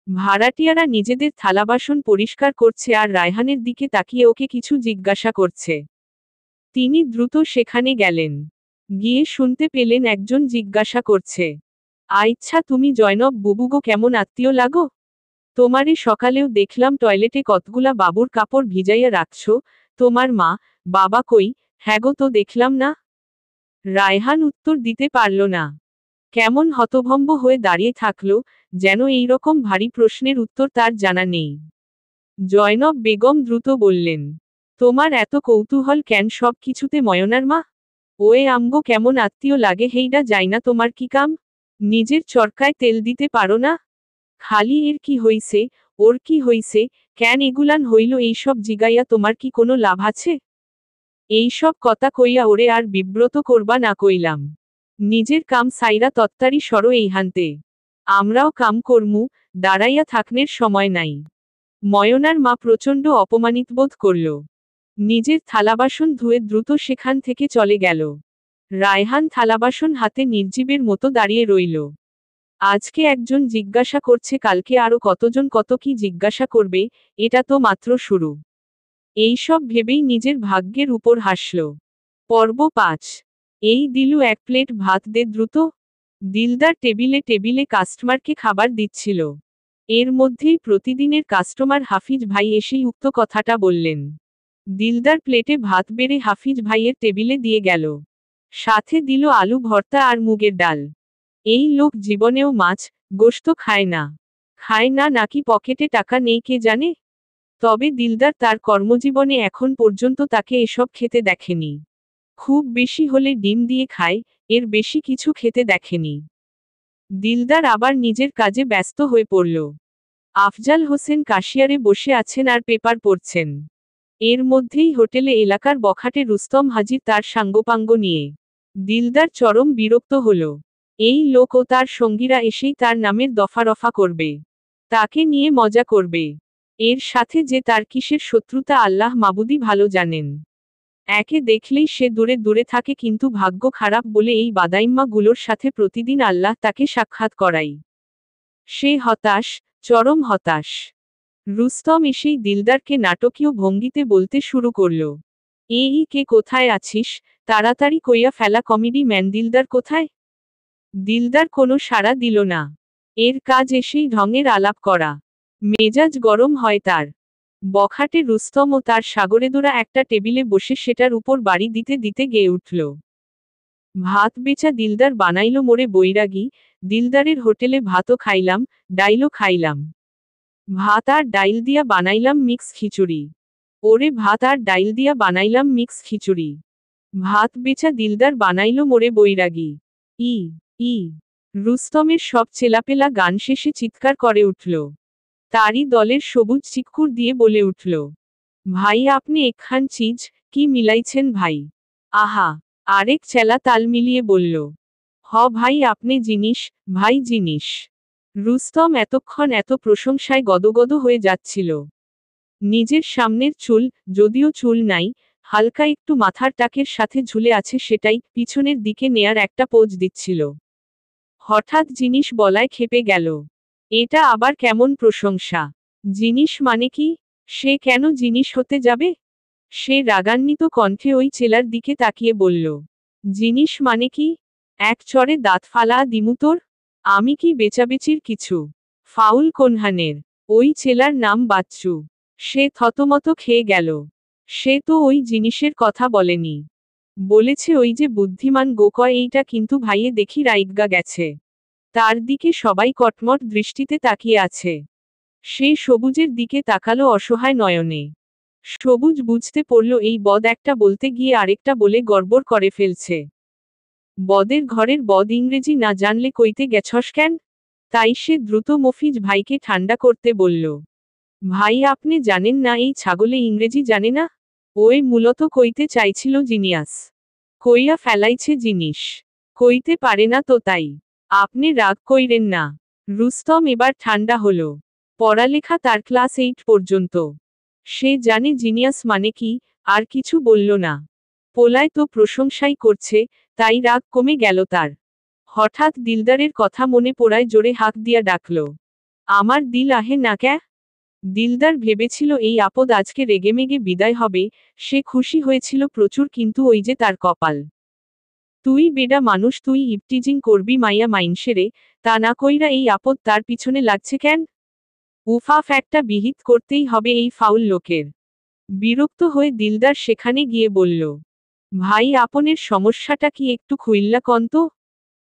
ভাড়াটিয়ারা নিজেদের থালা বাসন পরিষ্কার করছে আর রায়হানের দিকে তাকিয়ে ওকে কিছু জিজ্ঞাসা করছে। তিনি দ্রুত সেখানে গেলেন। গিয়ে শুনতে পেলেন একজন জিজ্ঞাসা করছে, আচ্ছা তুমি জয়নব বুবুগো কেমন আত্মীয় লাগো? তোমারে সকালেও দেখলাম টয়লেটে কতগুলা বাবুর কাপড় ভিজাইয়া রাখছো, তোমার মা বাবা কই? হ্যাগো তো দেখলাম না। রায়হান উত্তর দিতে পারল না। কেমন হতভম্ব হয়ে দাঁড়িয়ে থাকল, যেন এই রকম ভারী প্রশ্নের উত্তর তার জানা নেই। জয়নব বেগম দ্রুত বললেন, তোমার এত কৌতূহল কেন সব কিছুতে ময়নার মা? ওয়ে আমগো কেমন আত্মীয় লাগে হেইডা যাইনা তোমার কি কাম? নিজের চরকায় তেল দিতে পারো না? খালি এর কি হইছে, ওর কি হইছে, কেন এগুলান হইল এইসব জিগাইয়া তোমার কি কোনো লাভ আছে? এইসব কথা কইয়া ওরে আর বিব্রত করবা না কইলাম। নিজের কাম সাইরা তত্তারি সরো এইহান্তে। আমরাও কাম করমু, দাঁড়াইয়া থাকনের সময় নাই। ময়নার মা প্রচণ্ড অপমানিত বোধ করল। নিজের থালাবাসন ধুয়ে দ্রুত সেখান থেকে চলে গেল। রায়হান থালাবাসন হাতে নির্জীবের মতো দাঁড়িয়ে রইল। আজকে একজন জিজ্ঞাসা করছে, কালকে আরো কতজন কত কি জিজ্ঞাসা করবে, এটা তো মাত্র শুরু। এইসব ভেবেই নিজের ভাগ্যের উপর হাসল। পর্ব 5। এই দিলু 1 প্লেট ভাত দে দ্রুত। দিলদার টেবিলে টেবিলে কাস্টমারকে খাবার দিচ্ছিল। এর মধ্যেই প্রতিদিনের কাস্টমার হাফিজ ভাই এসেই উক্ত কথাটা বললেন। দিলদার প্লেটে ভাত বেড়ে হাফিজ ভাইয়ের টেবিলে দিয়ে গেল। সাথে দিল আলু ভর্তা আর মুগের ডাল। এই লোক জীবনেও মাছ গোশত খায় না। খায় না নাকি পকেটে টাকা নেই কে জানে। তবে দিলদার তার কর্মজীবনে এখন পর্যন্ত তাকে এসব খেতে দেখেনি। খুব বেশি হলে ডিম দিয়ে খায়, এর বেশি কিছু খেতে দেখেনি। দিলদার আবার নিজের কাজে ব্যস্ত হয়ে পড়ল। আফজাল হোসেন কাশিয়ারে বসে আছেন আর পেপার পড়ছেন। এর মধ্যেই হোটেলে এলাকার বখাটে রুস্তম হাজির তার সাঙ্গপাঙ্গ নিয়ে। দিলদার চরম বিরক্ত হল। এই লোক ও তার সঙ্গীরা এসেই তার নামের দফারফা করবে, তাকে নিয়ে মজা করবে। এর সাথে যে তার কিসের শত্রুতা আল্লাহ মাবুদি ভালো জানেন। একে দেখলেই সে দূরে দূরে থাকে, কিন্তু ভাগ্য খারাপ বলে এই বাদাইম্মা গুলোর সাথে প্রতিদিন আল্লাহ তাকে সাক্ষাৎ করাই। সে হতাশ, চরম হতাশ। রুস্তম এসেই দিলদারকে নাটকীয় ভঙ্গিতে বলতে শুরু করল, এই কে কোথায় আছিস, তাড়াতাড়ি কইয়া ফেলা কমেডি ম্যান দিলদার কোথায়? দিলদার কোনো সাড়া দিল না। এর কাজ এসেই ঢঙের আলাপ করা। মেজাজ গরম হয় তার। বখাটে রুস্তম ও তার সাগরেদোরা একটা টেবিলে বসে সেটার উপর বাড়ি দিতে দিতে গেয়ে উঠল। ভাত বেচা দিলদার বানাইল মোরে বৈরাগী, দিলদারের হোটেলে ভাতও খাইলাম, ডাইলও খাইলাম। ভাত আর ডাইল দিয়া বানাইলাম মিক্স খিচুড়ি। ওরে ভাত আর ডাইল দিয়া বানাইলাম মিক্স খিচুড়ি। ভাত বেচা দিলদার বানাইল মোরে বৈরাগী। ই ই রুস্তমের সব চেলাপেলা গান শেষে চিৎকার করে উঠল। তারই দলের সবুজ চিৎকুর দিয়ে বলে উঠল, ভাই আপনি একখান চিজ, কি মিলাইছেন ভাই? আহা! আরেক চেলা তাল মিলিয়ে বলল, হ ভাই আপনি জিনিস, ভাই জিনিস। রুস্তম এতক্ষণ এত প্রশংসায় গদগদ হয়ে যাচ্ছিল। নিজের সামনের চুল, যদিও চুল নাই, হালকা একটু মাথার টাকের সাথে ঝুলে আছে সেটাই পিছনের দিকে নেয়ার একটা পোজ দিচ্ছিল। হঠাৎ জিনিস বলায় খেপে গেল। এটা আবার কেমন প্রশংসা? জিনিস মানে কি? সে কেন জিনিস হতে যাবে? সে রাগান্বিত কণ্ঠে ওই ছেলার দিকে তাকিয়ে বলল, জিনিস মানে কি? এক চড়ে দাঁত ফালা দিমু তোর? আমি কি বেচাবেচির কিছু? ফাউল কোনহানের? ওই ছেলার নাম বাচ্চু। সে থতমত খেয়ে গেল। সে তো ওই জিনিসের কথা বলেনি। বলেছে ওই যে বুদ্ধিমান গোকয়, এইটা কিন্তু ভাইয়ে দেখি রাইগা গেছে। তার দিকে সবাই কটমট দৃষ্টিতে তাকিয়ে আছে। সে সবুজের দিকে তাকালো অসহায় নয়নে। সবুজ বুঝতে পড়ল এই বদ একটা বলতে গিয়ে আরেকটা বলে গড়বড় করে ফেলছে। বদের ঘরের বদ ইংরেজি না জানলে কইতে গেছস কেন? তাই সে দ্রুত মফিজ ভাইকে ঠান্ডা করতে বলল, ভাই আপনি জানেন না এই ছাগলে ইংরেজি জানে না? ওই মূলত কইতে চাইছিল জিনিয়াস। কইয়া ফেলাইছে জিনিস। কইতে পারে না তো তাই। আপনি রাগ কইরেন না। রুস্তম এবার ঠান্ডা হলো। পড়ালেখা তার ক্লাস 8 পর্যন্ত। সে জানে জিনিয়াস মানে কি, আর কিছু বলল না। পোলায় তো প্রশংসাই করছে, তাই রাগ কমে গেল তার। হঠাৎ দিলদারের কথা মনে পড়ায় জোরে হাঁক দিয়া ডাকল। আমার দিল আহে না ক্যা? দিলদার ভেবেছিল এই আপদ আজকে রেগেমেগে বিদায় হবে, সে খুশি হয়েছিল প্রচুর, কিন্তু ওই যে তার কপাল। তুই বেডা মানুষ, তুই ইপটিজিং করবি মাইয়া মাইনসেরে, তা না কইরা এই আপদ তার পিছনে লাগছে কেন? উফাফ, একটা বিহিত করতেই হবে এই ফাউল লোকের। বিরক্ত হয়ে দিলদার সেখানে গিয়ে বলল, ভাই আপনের সমস্যাটা কি একটু খুইল্লা কন্ত?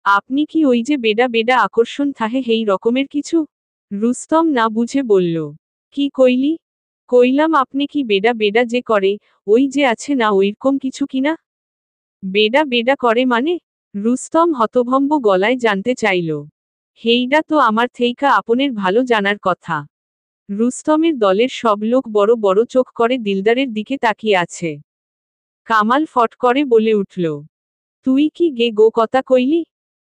আপনি কি ওই যে বেডা বেডা আকর্ষণ থাহে হেই রকমের কিছু? রুস্তম না বুঝে বলল, কি কইলি? কইলাম আপনি কি বেডা বেডা যে করে, ওই যে আছে না ওইরকম কিছু কিনা? বেডা বেডা করে মানে? রুস্তম হতভম্ব গলায় জানতে চাইল। হেইডা তো আমার থেইকা আপনের ভালো জানার কথা। রুস্তমের দলের সব লোক বড় বড় চোখ করে দিলদারের দিকে তাকিয়ে আছে। কামাল ফট করে বলে উঠল, তুই কি গে গো কথা কইলি?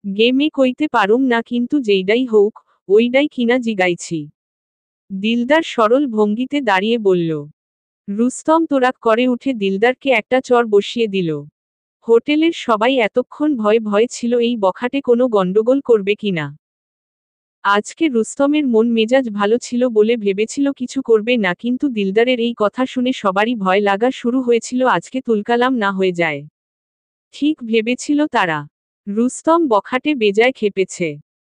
গে মে কইতে পারুম না, কিন্তু যেইডাই হোক, ওইডাই কিনা জিগাইছি। দিলদার সরল ভঙ্গিতে দাঁড়িয়ে বলল। রুস্তম তোরাক করে উঠে দিলদারকে একটা চর বসিয়ে দিল। হোটেলের সবাই এতক্ষণ ভয়ে ভয়ে ছিল এই বখাটে কোনো গন্ডগোল করবে কিনা। আজকে রুস্তমের মন মেজাজ ভালো ছিল বলে ভেবেছিল কিছু করবে না, কিন্তু দিলদারের এই কথা শুনে সবারই ভয় লাগা শুরু হয়েছিল আজকে তুলকালাম না হয়ে যায়। ঠিক ভেবেছিল তারা। রুস্তম বখাটে বেজায় খেপেছে।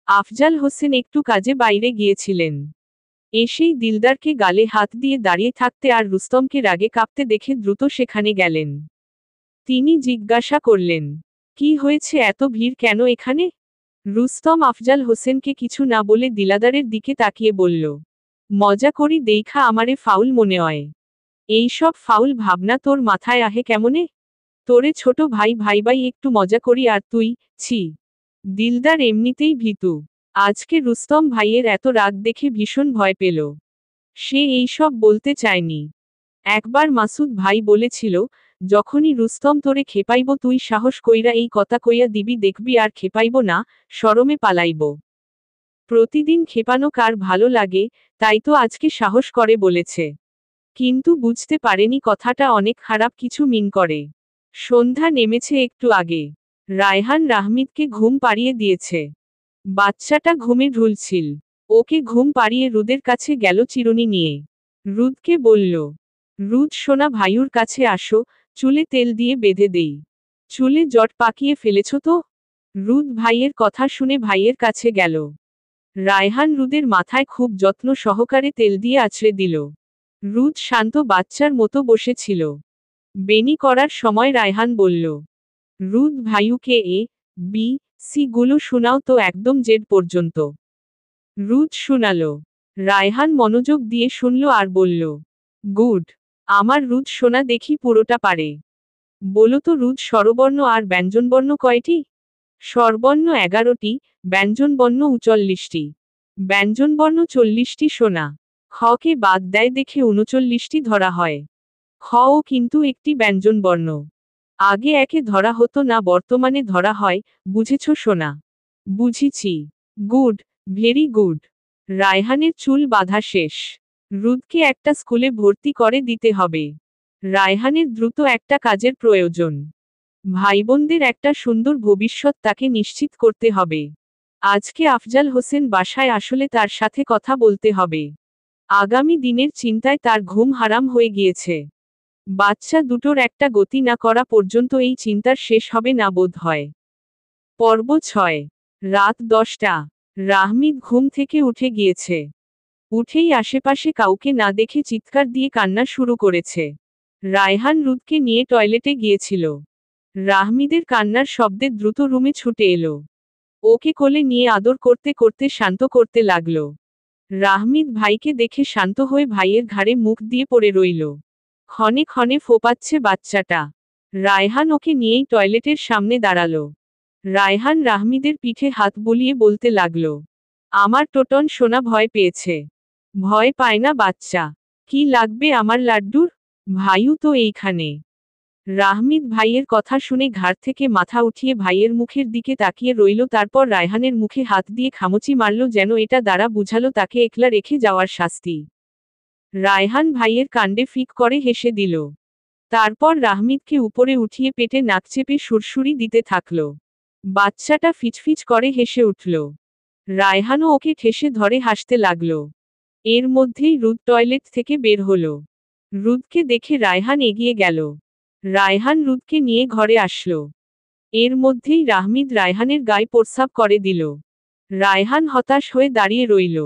আফজাল হোসেন একটু কাজে বাইরে গিয়েছিলেন। এসেই দিলদারকে গালে হাত দিয়ে দাঁড়িয়ে থাকতে আর রুস্তমকে রাগে কাঁপতে দেখে দ্রুত সেখানে গেলেন। তিনি জিজ্ঞাসা করলেন, কি হয়েছে, এত ভিড় কেন এখানে? রুস্তম আফজাল হোসেনকে কিছু না বলে দিলাদারের দিকে তাকিয়ে বলল, মজা করি দেইখা আমারে ফাউল মনে হয়। এইসব ফাউল ভাবনা তোর মাথায় আহে কেমনে? তোরে ছোট ভাই ভাইবাই একটু মজা করি আর তুই, ছি। দিলদার এমনিতেই ভীতু। আজকে রুস্তম ভাইয়ের এত রাগ দেখে ভীষণ ভয় পেল। সে এইসব বলতে চায়নি। একবার মাসুদ ভাই বলেছিল, যখনই রুস্তম তোরে খেপাইব তুই সাহস কইরা এই কথা কইয়া দিবি, দেখবি আর খেপাইব না, শরমে পালাইব। প্রতিদিন খেপানো কার ভালো লাগে, তাই তো আজকে সাহস করে বলেছে। কিন্তু বুঝতে পারেনি কথাটা অনেক খারাপ কিছু মিন করে। সন্ধ্যা নেমেছে একটু আগে। রায়হান রাহমিদকে ঘুম পাড়িয়ে দিয়েছে। বাচ্চাটা ঘুমে ঢুলছিল। ওকে ঘুম পাড়িয়ে রুদের কাছে গেল চিরুনি নিয়ে। রুদকে বলল, রুদ সোনা ভাইউর কাছে আসো, চুলে তেল দিয়ে বেঁধে দেই। চুলে জট পাকিয়ে ফেলেছ তো? রুদ ভাইয়ের কথা শুনে ভাইয়ের কাছে গেল। রায়হান রুদের মাথায় খুব যত্ন সহকারে তেল দিয়ে আছড়ে দিল। রুদ শান্ত বাচ্চার মতো বসেছিল। বেনি করার সময় রায়হান বলল, রুদ ভাইউকে এ বি সি গুলো শোনাও তো একদম জেড পর্যন্ত। রুদ শুনালো। রায়হান মনোযোগ দিয়ে শুনল আর বলল, গুড। আমার রুদ শোনা দেখি পুরোটা পারে। বলো তো রুদ, স্বরবর্ণ আর ব্যঞ্জনবর্ণ কয়টি? স্বরবর্ণ 11টি, ব্যঞ্জনবর্ণ 39টি। ব্যঞ্জনবর্ণ 40টি শোনা। খকে বাদ দেয় দেখে 39টি ধরা হয়। খও কিন্তু একটি ব্যঞ্জনবর্ণ। আগে একে ধরা হতো না, বর্তমানে ধরা হয়, বুঝেছ সোনা? বুঝিছি। Good, very good. রায়হানের চুল বাঁধা শেষ। রুদকে একটা স্কুলে ভর্তি করে দিতে হবে। রায়হানের দ্রুত একটা কাজের প্রয়োজন। ভাইবোনদের একটা সুন্দর ভবিষ্যৎ তাকে নিশ্চিত করতে হবে। আজকে আফজাল হোসেন বাসায় আসলে তার সাথে কথা বলতে হবে। আগামী দিনের চিন্তায় তার ঘুম হারাম হয়ে গিয়েছে। বাচ্চা দুটোর একটা গতি না করা পর্যন্ত এই চিন্তার শেষ হবে না বোধ হয়। পর্ব 6। রাত 10টা। রাহমিদ ঘুম থেকে উঠে গিয়েছে। উঠেই আশেপাশে কাউকে না দেখে চিৎকার দিয়ে কান্না শুরু করেছে। রায়হান রুদকে নিয়ে টয়লেটে গিয়েছিল। রাহমিদের কান্নার শব্দে দ্রুত রুমে ছুটে এলো। ওকে কোলে নিয়ে আদর করতে করতে শান্ত করতে লাগলো। রাহমিদ ভাইকে দেখে শান্ত হয়ে ভাইয়ের ঘাড়ে মুখ দিয়ে পড়ে রইল। ক্ষণে ক্ষণে ফোপাচ্ছে বাচ্চাটা। রায়হান ওকে নিয়েই টয়লেটের সামনে দাঁড়ালো। রায়হান রাহমিদের পিঠে হাত বুলিয়ে বলতে লাগলো, আমার টোটন সোনা ভয় পেয়েছে। ভয় পায় না বাচ্চা। কি লাগবে আমার লাড্ডুর? ভাইও তো এইখানে। রাহমিদ ভাইয়ের কথা শুনে ঘাড় থেকে মাথা উঠিয়ে ভাইয়ের মুখের দিকে তাকিয়ে রইল, তারপর রায়হানের মুখে হাত দিয়ে খামুচি মারল, যেন এটা দ্বারা বুঝালো তাকে একলা রেখে যাওয়ার শাস্তি। রায়হান ভাইয়ের কাণ্ডে ফিক করে হেসে দিল। তারপর রাহমিদকে উপরে উঠিয়ে পেটে নাক চেপে সুরসুরি দিতে থাকল। বাচ্চাটা ফিচফিচ করে হেসে উঠল। রায়হানও ওকে ঠেসে ধরে হাসতে লাগল। এর মধ্যেই রুদ টয়লেট থেকে বের হলো। রুদকে দেখে রায়হান এগিয়ে গেল। রায়হান রুদকে নিয়ে ঘরে আসলো। এর মধ্যেই রাহমিদ রায়হানের গায়ে প্রস্রাব করে দিল। রায়হান হতাশ হয়ে দাঁড়িয়ে রইল।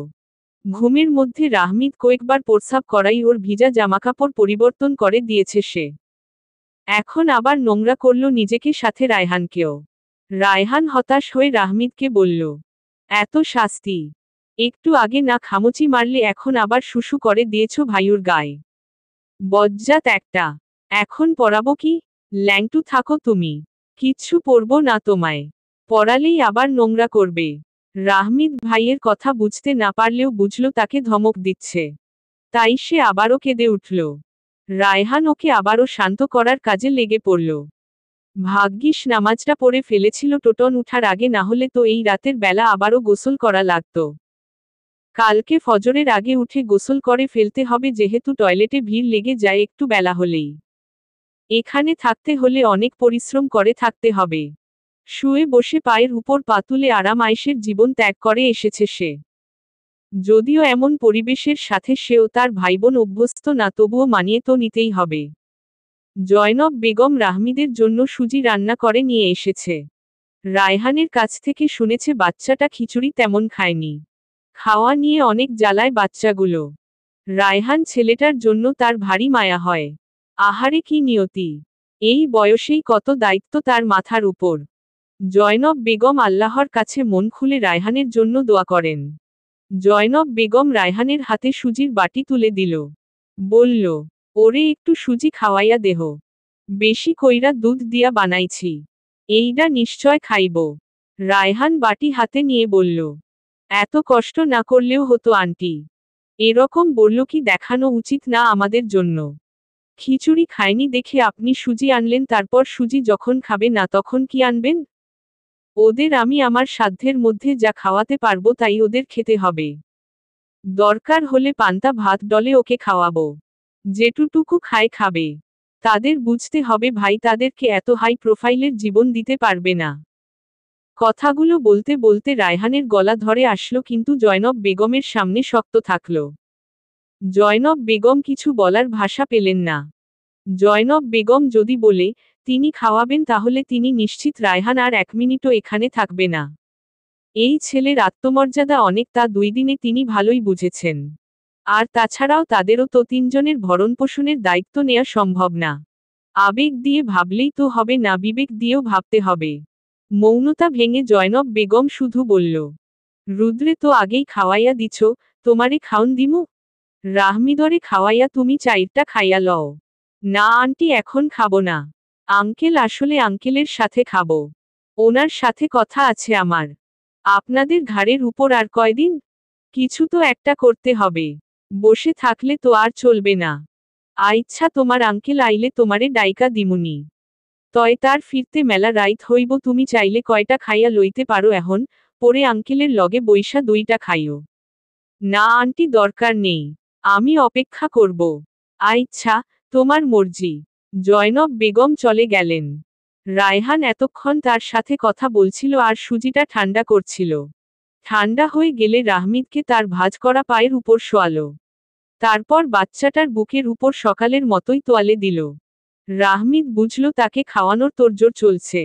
ঘুমের মধ্যে রাহমিদ কয়েকবার প্রস্রাব করাই ওর ভিজা জামাকাপড় পরিবর্তন করে দিয়েছে সে। এখন আবার নোংরা করল নিজেকে, সাথে রায়হানকেও। রায়হান হতাশ হয়ে রাহমিদকে বলল, এত শাস্তি! একটু আগে না খামুচি মারলে এখন আবার শুশু করে দিয়েছ ভাইউর গায়ে। বজ্জাত একটা! এখন পরাবো কি? ল্যাংটু থাকো তুমি। কিচ্ছু পরবো না তোমায়। পরালেই আবার নোংরা করবে। রাহমিদ ভাইয়ের কথা বুঝতে না পারলেও বুঝল তাকে ধমক দিচ্ছে। তাই সে আবারও কেঁদে উঠল। রায়হান ওকে আবারও শান্ত করার কাজে লেগে পড়ল। ভাগ্যিস নামাজটা পড়ে ফেলেছিল টোটন উঠার আগে, না হলে তো এই রাতের বেলা আবারও গোসল করা লাগত। কালকে ফজরের আগে উঠে গোসল করে ফেলতে হবে, যেহেতু টয়লেটে ভিড় লেগে যায় একটু বেলা হলেই। এখানে থাকতে হলে অনেক পরিশ্রম করে থাকতে হবে। শুয়ে বসে পায়ের উপর পা তুলে আরাম আয়েশের জীবন ত্যাগ করে এসেছে সে। যদিও এমন পরিবেশের সাথে সেও তার ভাইবোন অভ্যস্ত না, তবুও মানিয়ে তো নিতেই হবে। জয়নব বেগম রাহমিদের জন্য সুজি রান্না করে নিয়ে এসেছে। রায়হানের কাছ থেকে শুনেছে বাচ্চাটা খিচুড়ি তেমন খায়নি। খাওয়া নিয়ে অনেক জ্বালায় বাচ্চাগুলো। রায়হান ছেলেটার জন্য তার ভারী মায়া হয়। আহারে কি নিয়তি! এই বয়সেই কত দায়িত্ব তার মাথার উপর। জয়নব বেগম আল্লাহর কাছে মন খুলে রায়হানের জন্য দোয়া করেন। জয়নব বেগম রায়হানের হাতে সুজির বাটি তুলে দিল। বলল, ওরে একটু সুজি খাওয়াইয়া দেহ। বেশি কইরা দুধ দিয়া বানাইছি। এইডা নিশ্চয় খাইব। রায়হান বাটি হাতে নিয়ে বলল, এত কষ্ট না করলেও হতো আন্টি। এরকম বলল কি দেখানো উচিত না আমাদের জন্য? খিচুড়ি খায়নি দেখে আপনি সুজি আনলেন, তারপর সুজি যখন খাবে না তখন কি আনবেন? ওদের আমি আমার সাধ্যের মধ্যে যা খাওয়াতে পারবো তাই ওদের খেতে হবে। দরকার হলে পান্তা ভাত ডলে ওকে খাওয়াবো। যেটুটুকু খায় খাবে। তাদের বুঝতে হবে ভাই তাদেরকে এত হাই প্রোফাইলের জীবন দিতে পারবে না। কথাগুলো বলতে বলতে রায়হানের গলা ধরে আসলো, কিন্তু জয়নব বেগমের সামনে শক্ত থাকল। জয়নব বেগম কিছু বলার ভাষা পেলেন না। জয়নব বেগম যদি বলে তিনি খাওয়াবেন, তাহলে তিনি নিশ্চিত রায়হান আর 1 মিনিটও এখানে থাকবে না। এই ছেলের আত্মমর্যাদা অনেক, তা 2 দিনে তিনি ভালোই বুঝেছেন। আর তাছাড়াও তাদেরও তো 3 জনের ভরণপোষণের দায়িত্ব নেওয়া সম্ভব না। আবেগ দিয়ে ভাবলেই তো হবে না, বিবেক দিয়েও ভাবতে হবে। মৌনতা ভেঙে জয়নব বেগম শুধু বলল, রুদ্রে তো আগেই খাওয়াইয়া দিছ, তোমারে খাউন দিমু? রাহমিদরে খাওয়াইয়া তুমি 4টা খাইয়া লও। না আন্টি, এখন খাবো না। আঙ্কেল, আসলে আঙ্কেলের সাথে খাবো। ওনার সাথে কথা আছে আমার। আপনাদের ঘাড়ের উপর আর কয়দিন? কিছু তো একটা করতে হবে। বসে থাকলে তো আর চলবে না। আইচ্ছা, তোমার আঙ্কেল আইলে তোমারে ডাইকা দিমুনি। তয় তার ফিরতে মেলা রাইত হইব, তুমি চাইলে কয়টা খাইয়া লইতে পারো এখন, পরে আঙ্কেলের লগে বইসা 2টা খাইও। না আন্টি, দরকার নেই। আমি অপেক্ষা করব। আইচ্ছা, তোমার মর্জি। জয়নব বেগম চলে গেলেন। রায়হান এতক্ষণ তার সাথে কথা বলছিল আর সুজিটা ঠান্ডা করছিল। ঠান্ডা হয়ে গেলে রাহমিদকে তার ভাঁজ করা পায়ের উপর শোয়ালো। তারপর বাচ্চাটার বুকের উপর সকালের মতোই তোয়ালে দিল। রাহমিদ বুঝল তাকে খাওয়ানোর তোড়জোড় চলছে।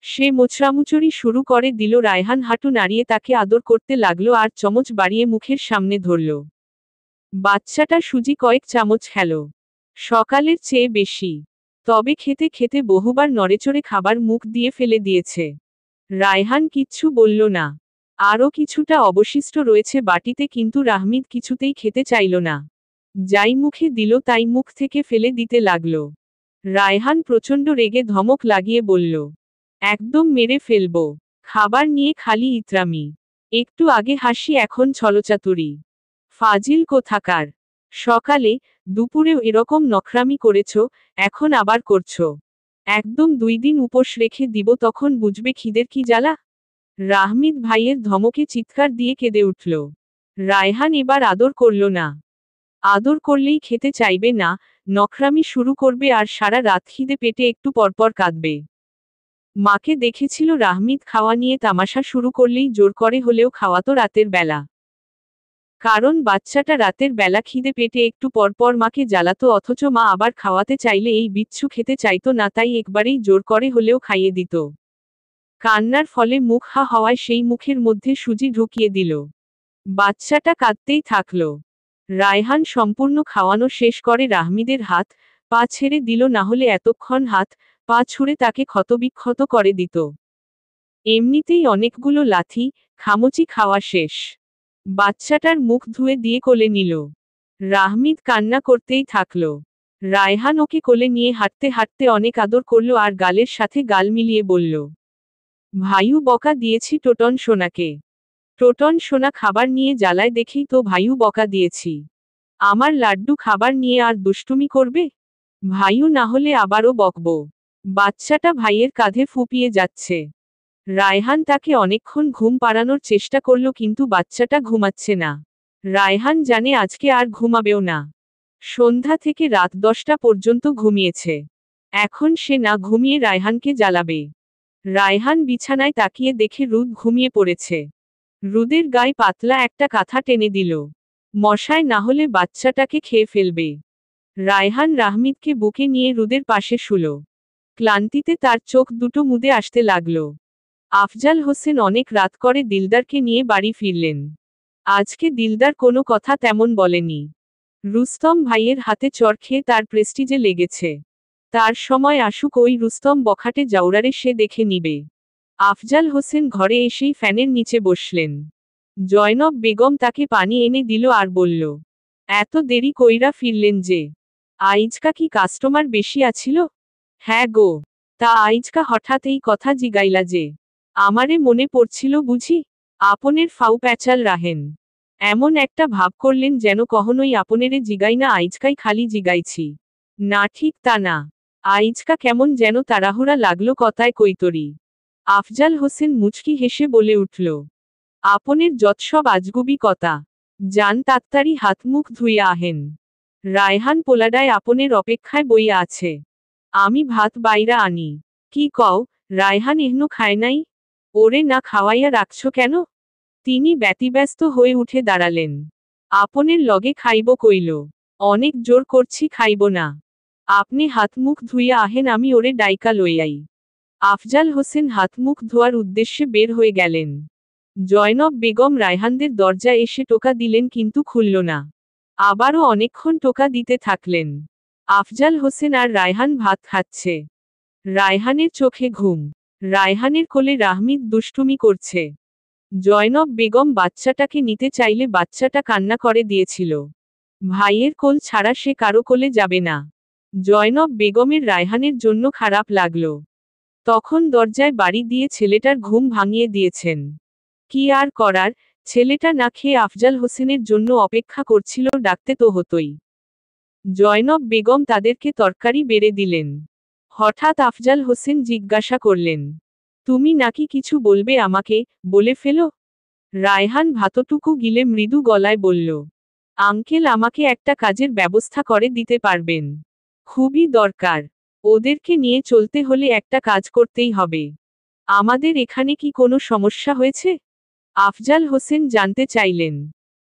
সে মোচড়ামুচড়ি শুরু করে দিল। রায়হান হাঁটু নাড়িয়ে তাকে আদর করতে লাগলো আর চামচ বাড়িয়ে মুখের সামনে ধরল। বাচ্চাটা সুজি কয়েক চামচ খেলো। সকালের চেয়ে বেশি। তবে খেতে খেতে বহুবার নড়েচড়ে খাবার মুখ দিয়ে ফেলে দিয়েছে। রায়হান কিচ্ছু বলল না। আরও কিছুটা অবশিষ্ট রয়েছে বাটিতে, কিন্তু রাহমিদ কিছুতেই খেতে চাইল না। যাই মুখে দিল তাই মুখ থেকে ফেলে দিতে লাগল। রায়হান প্রচণ্ড রেগে ধমক লাগিয়ে বলল, একদম মেরে ফেলব। খাবার নিয়ে খালি ইতরামি। একটু আগে হাসি, এখন ছলচাতুরি। ফাজিল কোথাকার! সকালে দুপুরেও এরকম নখরামি করেছ, এখন আবার করছো। একদম 2 দিন উপোস রেখে দিব, তখন বুঝবে খিদের কি জ্বালা। রাহমিদ ভাইয়ের ধমকে চিৎকার দিয়ে কেঁদে উঠল। রায়হান এবার আদর করল না। আদর করলেই খেতে চাইবে না, নখরামি শুরু করবে আর সারা রাত খিদে পেটে একটু পরপর কাঁদবে। মাকে দেখেছিল রাহমিদ খাওয়া নিয়ে তামাশা শুরু করলেই জোর করে হলেও খাওয়াতো রাতের বেলা। কারণ বাচ্চাটা রাতের বেলা খিদে পেটে একটু পরপর মাকে জ্বালাতো, অথচ মা আবার খাওয়াতে চাইলে এই বিচ্ছু খেতে চাইতো না, তাই একবারেই জোর করে হলেও খাইয়ে দিত। কান্নার ফলে মুখ হা হওয়ায় সেই মুখের মধ্যে সুজি ঢুকিয়ে দিল। বাচ্চাটা কাঁদতেই থাকল। রায়হান সম্পূর্ণ খাওয়ানো শেষ করে রাহমিদের হাত পা ছেড়ে দিল, না হলে এতক্ষণ হাত পা ছুঁড়ে তাকে ক্ষতবিক্ষত করে দিত। এমনিতেই অনেকগুলো লাথি খামচি খাওয়া শেষ। বাচ্চাটার মুখ ধুয়ে দিয়ে কোলে নিল। রাহমিদ কান্না করতেই থাকল। রায়হান ওকে কোলে নিয়ে হাঁটতে হাঁটতে অনেক আদর করল আর গালের সাথে গাল মিলিয়ে বলল, ভাইউ বকা দিয়েছি টোটন সোনাকে। টোটন সোনা খাবার নিয়ে জ্বালায় দেখেই তো ভাইউ বকা দিয়েছি। আমার লাড্ডু খাবার নিয়ে আর দুষ্টুমি করবে? ভাইউ না হলে আবারও বকব। বাচ্চাটা ভাইয়ের কাঁধে ফুপিয়ে যাচ্ছে। রায়হান তাকে অনেকক্ষণ ঘুম পাড়ানোর চেষ্টা করল, কিন্তু বাচ্চাটা ঘুমাচ্ছে না। রায়হান জানে আজকে আর ঘুমাবেও না। সন্ধ্যা থেকে রাত 10টা পর্যন্ত ঘুমিয়েছে। এখন সে না ঘুমিয়ে রায়হানকে জ্বালাবে। রায়হান বিছানায় তাকিয়ে দেখে রুদ ঘুমিয়ে পড়েছে। রুদের গায়ে পাতলা একটা কাঁথা টেনে দিল। মশায় না হলে বাচ্চাটাকে খেয়ে ফেলবে। রায়হান রাহমিদকে বুকে নিয়ে রুদের পাশে শুল। ক্লান্তিতে তার চোখ দুটো মুদে আসতে লাগল। আফজাল হোসেন অনেক রাত করে দিলদারকে নিয়ে বাড়ি ফিরলেন। আজকে দিলদার কোনো কথা তেমন বলেনি। রুস্তম ভাইয়ের হাতে চড় খেয়ে তার প্রেস্টিজে লেগেছে। তার সময় আসুক, ওই রুস্তম বখাটে জাউরারে সে দেখে নিবে। আফজাল হোসেন ঘরে এসেই ফ্যানের নিচে বসলেন। জয়নব বেগম তাকে পানি এনে দিল আর বলল, এত দেরি কইরা ফিরলেন যে? আইজকা কি কাস্টমার বেশি আছিল? হ্যাঁ গো, তা আইজকা হঠাৎ এই কথা জিগাইলা যে? আমারে মনে পড়ছিল বুঝি? আপনের ফাউ প্যাচাল রাহেন। এমন একটা ভাব করলেন যেন কখনোই আপনেরে জিগাই না, আইজকাই খালি জিগাইছি। না, ঠিক তা না। আইজকা কেমন যেন তাড়াহুড়া লাগলো কথায় কৈতরি। আফজাল হোসেন মুচকি হেসে বলে উঠল, আপনের যত সব আজগুবি কথা। যান তাত্তারি হাত মুখ ধুইয়া আহেন। রায়হান পোলাডায় আপনের অপেক্ষায় বইয়া আছে। আমি ভাত বাইরা আনি। কি কও? রায়হান এহনো খায় নাই? ওরে না খাওয়াইয়া রাখছ কেন? তিনি ব্যতিব্যস্ত হয়ে উঠে দাঁড়ালেন। আপনের লগে খাইব কইল। অনেক জোর করছি খাইব না। আপনি হাত মুখ ধুইয়া আহেন, আমি ওরে ডাইকা লইয়াই। আফজাল হোসেন হাত মুখ ধোয়ার উদ্দেশ্যে বের হয়ে গেলেন। জয়নব বেগম রায়হানদের দরজায় এসে টোকা দিলেন, কিন্তু খুলল না। আবারও অনেকক্ষণ টোকা দিতে থাকলেন। আফজাল হোসেন আর রায়হান ভাত খাচ্ছে। রায়হানের চোখে ঘুম। রায়হানের কোলে রাহমিদ দুষ্টুমি করছে। জয়নব বেগম বাচ্চাটাকে নিতে চাইলে বাচ্চাটা কান্না করে দিয়েছিল। ভাইয়ের কোল ছাড়া সে কারো কোলে যাবে না। জয়নব বেগমের রায়হানের জন্য খারাপ লাগল। তখন দরজায় বাড়ি দিয়ে ছেলেটার ঘুম ভাঙিয়ে দিয়েছেন। কি আর করার, ছেলেটা না খেয়ে আফজাল হোসেনের জন্য অপেক্ষা করছিল, ডাকতে তো হতোই। জয়নব বেগম তাদেরকে তরকারি বেড়ে দিলেন। হঠাৎ আফজাল হোসেন জিজ্ঞাসা করলেন, তুমি নাকি কিছু বলবে আমাকে? বলে ফেলো। রায়হান ভাতটুকু গিলে মৃদু গলায় বলল, আঙ্কেল আমাকে একটা কাজের ব্যবস্থা করে দিতে পারবেন? খুবই দরকার। ওদেরকে নিয়ে চলতে হলে একটা কাজ করতেই হবে। আমাদের এখানে কি কোনো সমস্যা হয়েছে? আফজাল হোসেন জানতে চাইলেন।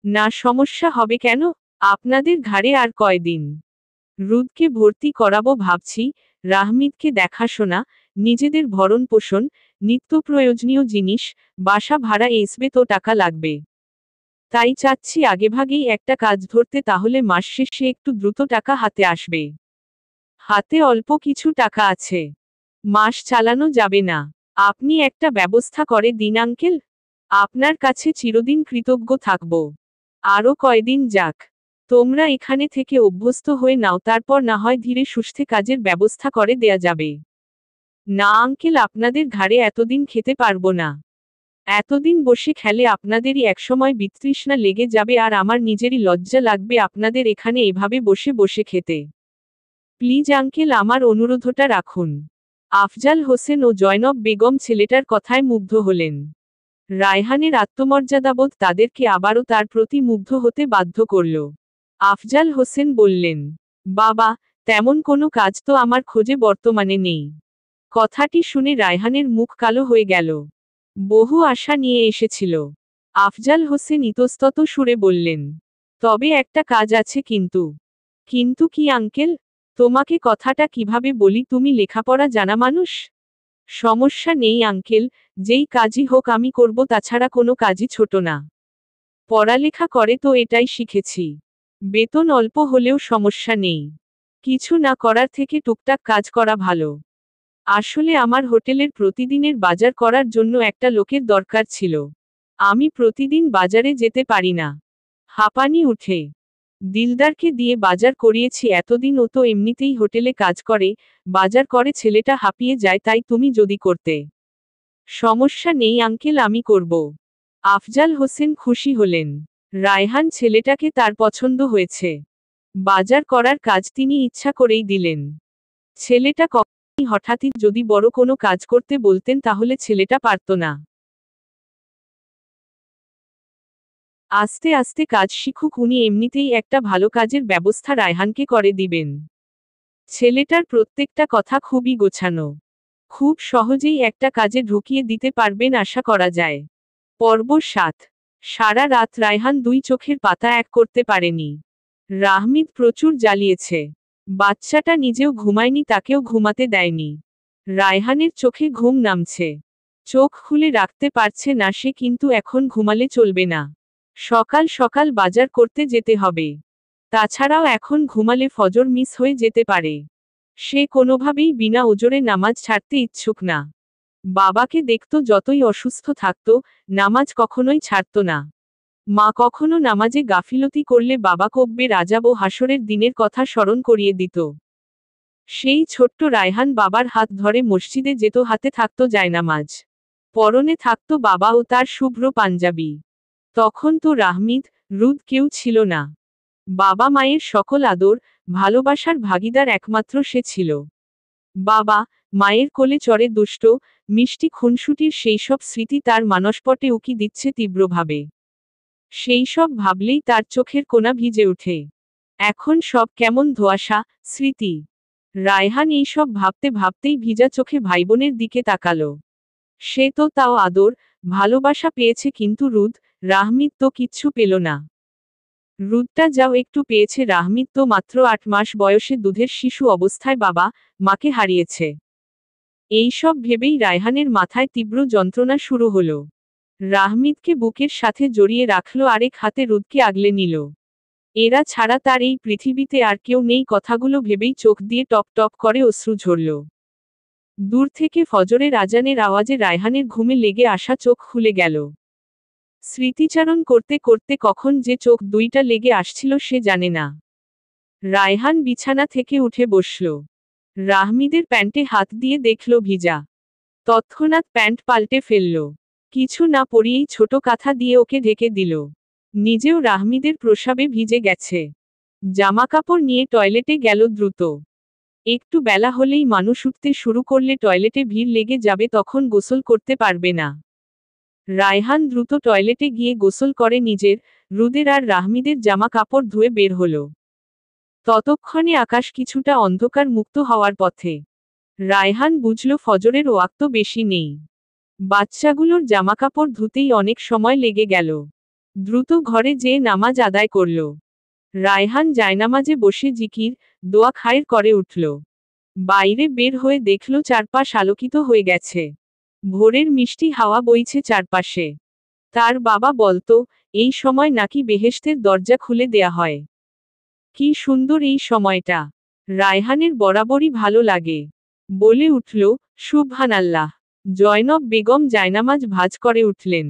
না, সমস্যা হবে কেন? আপনাদের ঘাড়ে আর কয়দিন? রুদকে ভর্তি করাবো ভাবছি, রাহমিদকে দেখাশোনা, নিজেদের ভরণ পোষণ, নিত্য প্রয়োজনীয় জিনিস, বাসা ভাড়া এসবে তো টাকা লাগবে। তাই চাচ্ছি আগেভাগেই একটা কাজ ধরতে, তাহলে মাস শেষে একটু দ্রুত টাকা হাতে আসবে। হাতে অল্প কিছু টাকা আছে। মাস চালানো যাবে না। আপনি একটা ব্যবস্থা করে দিন আঙ্কেল। আপনার কাছে চিরদিন কৃতজ্ঞ থাকব। আরও কয়দিন যাক। তোমরা এখানে থেকে অভ্যস্ত হয়ে নাও, তারপর না হয় ধীরে সুস্থে কাজের ব্যবস্থা করে দেয়া যাবে। না আঙ্কেল, আপনাদের ঘাড়ে এতদিন খেতে পারবো না। এতদিন বসে খেলে আপনাদেরই একসময় বিতৃষ্ণা লেগে যাবে আর আমার নিজেরই লজ্জা লাগবে আপনাদের এখানে এভাবে বসে বসে খেতে। প্লিজ আঙ্কেল, আমার অনুরোধটা রাখুন। আফজাল হোসেন ও জয়নব বেগম ছেলেটার কথায় মুগ্ধ হলেন। রায়হানের আত্মমর্যাদাবোধ তাদেরকে আবারও তার প্রতি মুগ্ধ হতে বাধ্য করল। আফজাল হোসেন বললেন, বাবা, তেমন কোনো কাজ তো আমার খোঁজে বর্তমানে নেই। কথাটি শুনে রায়হানের মুখ কালো হয়ে গেল। বহু আশা নিয়ে এসেছিল। আফজাল হোসেন ইতস্তত সুরে বললেন, তবে একটা কাজ আছে কিন্তু। কিন্তু কি আঙ্কেল? তোমাকে কথাটা কিভাবে বলি, তুমি লেখাপড়া জানা মানুষ। সমস্যা নেই আঙ্কেল, যেই কাজই হোক আমি করব, তাছাড়া কোনো কাজই ছোট না। পড়ালেখা করে তো এটাই শিখেছি। বেতন অল্প হলেও সমস্যা নেই। কিছু না করার থেকে টুকটাক কাজ করা ভালো। আসলে আমার হোটেলের প্রতিদিনের বাজার করার জন্য একটা লোকের দরকার ছিল। আমি প্রতিদিন বাজারে যেতে পারি না। হাঁপানি উঠে। দিলদারকে দিয়ে বাজার করিয়েছি এতদিন, ও তো এমনিতেই হোটেলে কাজ করে, বাজার করে ছেলেটা হাঁপিয়ে যায়, তাই তুমি যদি করতে। সমস্যা নেই আঙ্কেল, আমি করব। আফজাল হোসেন খুশি হলেন। রায়হান ছেলেটাকে তার পছন্দ হয়েছে। বাজার করার কাজ তিনি ইচ্ছা করেই দিলেন। ছেলেটা কখনই হঠাৎই যদি বড় কোনো কাজ করতে বলতেন তাহলে ছেলেটা পারত না। আস্তে আস্তে কাজ শিখুক, উনি এমনিতেই একটা ভালো কাজের ব্যবস্থা রায়হানকে করে দিবেন। ছেলেটার প্রত্যেকটা কথা খুবই গোছানো। খুব সহজেই একটা কাজে ঢুকিয়ে দিতে পারবেন আশা করা যায়। পর্ব ৭। সারা রাত রায়হান দুই চোখের পাতা এক করতে পারেনি। রাহমিদ প্রচুর জ্বালিয়েছে। বাচ্চাটা নিজেও ঘুমায়নি, তাকেও ঘুমাতে দেয়নি। রায়হানের চোখে ঘুম নামছে। চোখ খুলে রাখতে পারছে না সে, কিন্তু এখন ঘুমালে চলবে না। সকাল সকাল বাজার করতে যেতে হবে। তাছাড়াও এখন ঘুমালে ফজর মিস হয়ে যেতে পারে। সে কোনোভাবেই বিনা ওজরে নামাজ ছাড়তে ইচ্ছুক না। বাবাকে দেখত যতই অসুস্থ থাকত, নামাজ কখনোই ছাড়ত না। মা কখনো নামাজে গাফিলতি করলে বাবা কব্বের আযাব ও হাসরের দিনের কথা স্মরণ করিয়ে দিত। সেই ছোট্ট রায়হান বাবার হাত ধরে মসজিদে যেত, হাতে থাকত জায়নামাজ। পরনে থাকত বাবা ও তার শুভ্র পাঞ্জাবি। তখন তো রাহমিদ, রুদ কেউ ছিল না। বাবা মায়ের সকল আদর, ভালোবাসার ভাগিদার একমাত্র সে ছিল। বাবা মায়ের কোলে চড়ে দুষ্ট, মিষ্টি খুনসুটির সেই সব স্মৃতি তার মানসপটে উকি দিচ্ছে তীব্রভাবে। সেই সব ভাবলেই তার চোখের কোণা ভিজে ওঠে। এখন সব কেমন ধোঁয়াশা, স্মৃতি। রায়হান এই সব ভাবতে ভাবতেই ভিজা চোখে ভাইবোনের দিকে তাকালো। সে তো তাও আদর, ভালোবাসা পেয়েছে, কিন্তু রুদ, রাহমিদ তো কিচ্ছু পেল না। রুদটা যাও একটু পেয়েছে, রাহমিদ তো মাত্র ৮ মাস বয়সে দুধের শিশু অবস্থায় বাবা মাকে হারিয়েছে। এই সব ভেবেই রায়হানের মাথায় তীব্র যন্ত্রণা শুরু হলো। রাহমিদকে বুকের সাথে জড়িয়ে রাখল, আরেক হাতে রুদকে আগলে নিল। এরা ছাড়া তার এই পৃথিবীতে আর কেউ নেই, কথাগুলো ভেবেই চোখ দিয়ে টপ টপ করে অশ্রু ঝরল। দূর থেকে ফজরের আজানের আওয়াজে রায়হানের ঘুমে লেগে আসা চোখ খুলে গেল। স্মৃতিচারণ করতে করতে কখন যে চোখ দুইটা লেগে আসছিল সে জানে না। রায়হান বিছানা থেকে উঠে বসল। রাহমিদের প্যান্টে হাত দিয়ে দেখল ভিজা। তৎক্ষণাৎ প্যান্ট পাল্টে ফেলল। কিছু না পরিয়েই ছোট কাঁথা দিয়ে ওকে ঢেকে দিল। নিজেও রাহমিদের প্রসাবে ভিজে গেছে। জামাকাপড় নিয়ে টয়লেটে গেল দ্রুত। একটু বেলা হলেই মানুষ উঠতে শুরু করলে টয়লেটে ভিড় লেগে যাবে, তখন গোসল করতে পারবে না। রায়হান দ্রুত টয়লেটে গিয়ে গোসল করে নিজের, রুদের আর রাহমিদের জামা কাপড় ধুয়ে বের হলো। ততক্ষণে আকাশ কিছুটা অন্ধকার মুক্ত হওয়ার পথে। রায়হান বুঝল ফজরের ওয়াক্ত বেশি নেই। বাচ্চাগুলোর জামাকাপড় ধুতেই অনেক সময় লেগে গেল। দ্রুত ঘরে যেয়ে নামাজ আদায় করল। রায়হান জায়নামাজে বসে জিকির, দোয়া খায়ের করে উঠল। বাইরে বের হয়ে দেখল চারপাশ আলোকিত হয়ে গেছে। ভোরের মিষ্টি হাওয়া বইছে চারপাশে। তার বাবা বলতো, এই সময় নাকি বেহেশতের দরজা খুলে দেয়া হয়। কি সুন্দর এই সময়টা। রায়হানের বরাবরই ভালো লাগে। বলে উঠল, সুবহানাল্লাহ। জয়নব বেগম জায়নামাজ ভাঁজ করে উঠলেন।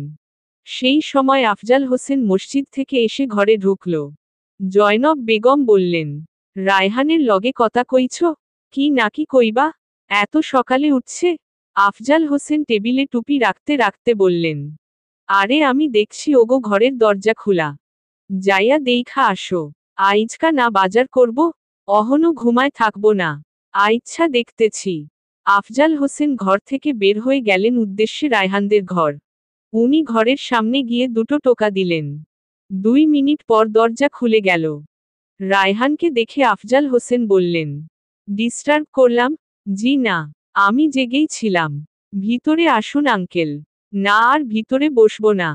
সেই সময় আফজাল হোসেন মসজিদ থেকে এসে ঘরে ঢুকল। জয়নব বেগম বললেন, রায়হানের লগে কথা কইছ? কি নাকি কইবা? এত সকালে উঠছে? আফজাল হোসেন টেবিলে টুপি রাখতে রাখতে বললেন, আরে আমি দেখছি ওগো ঘরের দরজা খোলা। যাইয়া দেইখা আসো। আইজকা না বাজার করব? অহনো ঘুমায় থাকবো না। আইচ্ছা দেখতেছি। আফজাল হোসেন ঘর থেকে বের হয়ে গেলেন উদ্দেশ্যে রায়হানদের ঘর। উনি ঘরের সামনে গিয়ে দুটো টোকা দিলেন। 2 মিনিট পর দরজা খুলে গেল। রায়হানকে দেখে আফজাল হোসেন বললেন, ডিস্টার্ব করলাম? জি না, আমি জেগেই ছিলাম। ভিতরে আসুন আঙ্কেল। না, আর ভিতরে বসবো না।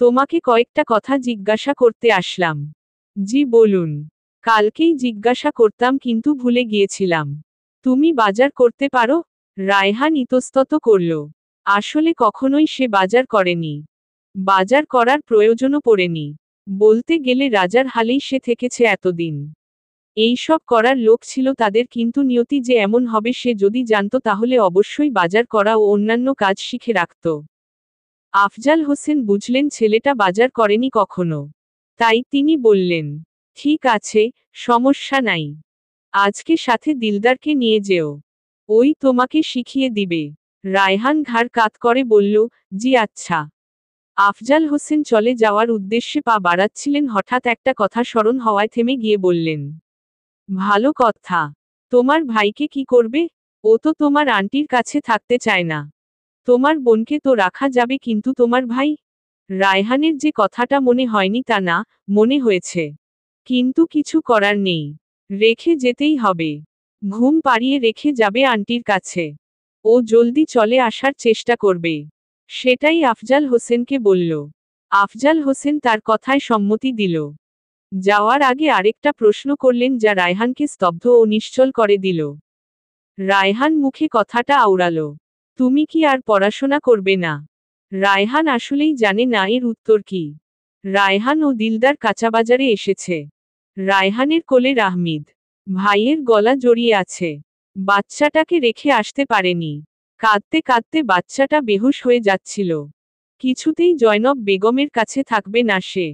তোমাকে কয়েকটা কথা জিজ্ঞাসা করতে আসলাম। জি বলুন। কালকেই জিজ্ঞাসা করতাম কিন্তু ভুলে গিয়েছিলাম। তুমি বাজার করতে পারো? রায়হান ইতস্তত করল। আসলে কখনোই সে বাজার করেনি। বাজার করার প্রয়োজনও পড়েনি। বলতে গেলে রাজার হালেই সে থেকেছে এতদিন। এইসব করার লোক ছিল তাদের, কিন্তু নিয়তি যে এমন হবে সে যদি জানত তাহলে অবশ্যই বাজার করা ও অন্যান্য কাজ শিখে রাখত। আফজাল হোসেন বুঝলেন ছেলেটা বাজার করেনি কখনো। তাই তিনি বললেন, ঠিক আছে, সমস্যা নাই। আজকে সাথে দিলদারকে নিয়ে যেও। ওই তোমাকে শিখিয়ে দিবে। রায়হান ঘাড় কাত করে বলল, জি আচ্ছা। আফজাল হোসেন চলে যাওয়ার উদ্দেশ্যে পা বাড়াচ্ছিলেন, হঠাৎ একটা কথা স্মরণ হওয়ায় থেমে গিয়ে বললেন, ভালো কথা। তোমার ভাইকে কি করবে? ও তো তোমার আন্টির কাছে থাকতে চায় না। তোমার বোনকে তো রাখা যাবে, কিন্তু তোমার ভাই? রায়হানের যে কথাটা মনে হয়নি তা না, মনে হয়েছে। কিন্তু কিছু করার নেই। রেখে যেতেই হবে। ঘুম পাড়িয়ে রেখে যাবে আন্টির কাছে। ও জলদি চলে আসার চেষ্টা করবে। সেটাই আফজাল হোসেনকে বলল। আফজাল হোসেন তার কথায় সম্মতি দিল। যাওয়ার আগে আরেকটা প্রশ্ন করলেন যা রায়হানকে স্তব্ধ ও নিশ্চল করে দিল। রায়হান মুখে কথাটা আওড়ালো, তুমি কি আর পড়াশোনা করবে না? রায়হান আসলেই জানে না এর উত্তর কি। রায়হান ও দিলদার কাঁচাবাজারে এসেছে। রায়হানের কোলে রাহমিদ। ভাইয়ের গলা জড়িয়ে আছে। বাচ্চাটাকে রেখে আসতে পারেনি। কাঁদতে কাঁদতে বাচ্চাটা বেহুশ হয়ে যাচ্ছিল। কিছুতেই জয়নব বেগমের কাছে থাকবে না সে।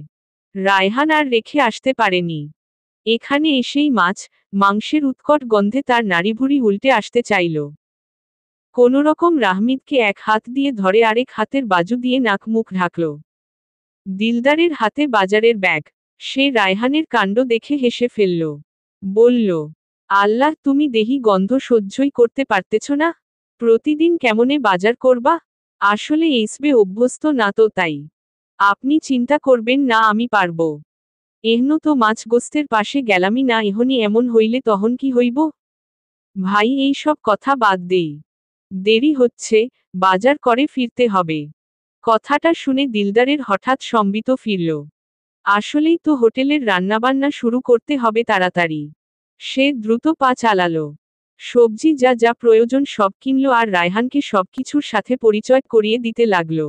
রায়হান আর রেখে আসতে পারেনি। এখানে এসেই মাংসের উৎকট গন্ধে তার নাড়িভুড়ি উল্টে আসতে চাইল। কোনোরকম রাহমিদকে এক হাত দিয়ে ধরে আরেক হাতের বাজু দিয়ে নাক মুখ ঢাকল। দিলদারের হাতে বাজারের ব্যাগ। সে রায়হানের কাণ্ড দেখে হেসে ফেলল। বলল, আল্লাহ, তুমি দেহি গন্ধ সহ্যই করতে পারতেছ না? প্রতিদিন কেমনে বাজার করবা? আসলে এইসবে অভ্যস্ত না তো তাই। আপনি চিন্তা করবেন না, আমি পারব। এহনো তো মাছ গোস্তের পাশে গেলামি না, এহনি এমন হইলে তখন কি হইব? ভাই এই সব কথা বাদ দেই। দেরি হচ্ছে, বাজার করে ফিরতে হবে। কথাটা শুনে দিলদারের হঠাৎ সম্বিত ফিরল। আসলেই তো হোটেলের রান্নাবান্না শুরু করতে হবে তাড়াতাড়ি। সে দ্রুত পা চালালো। সবজি যা যা প্রয়োজন সব কিনল আর রায়হানকে সবকিছুর সাথে পরিচয় করিয়ে দিতে লাগল।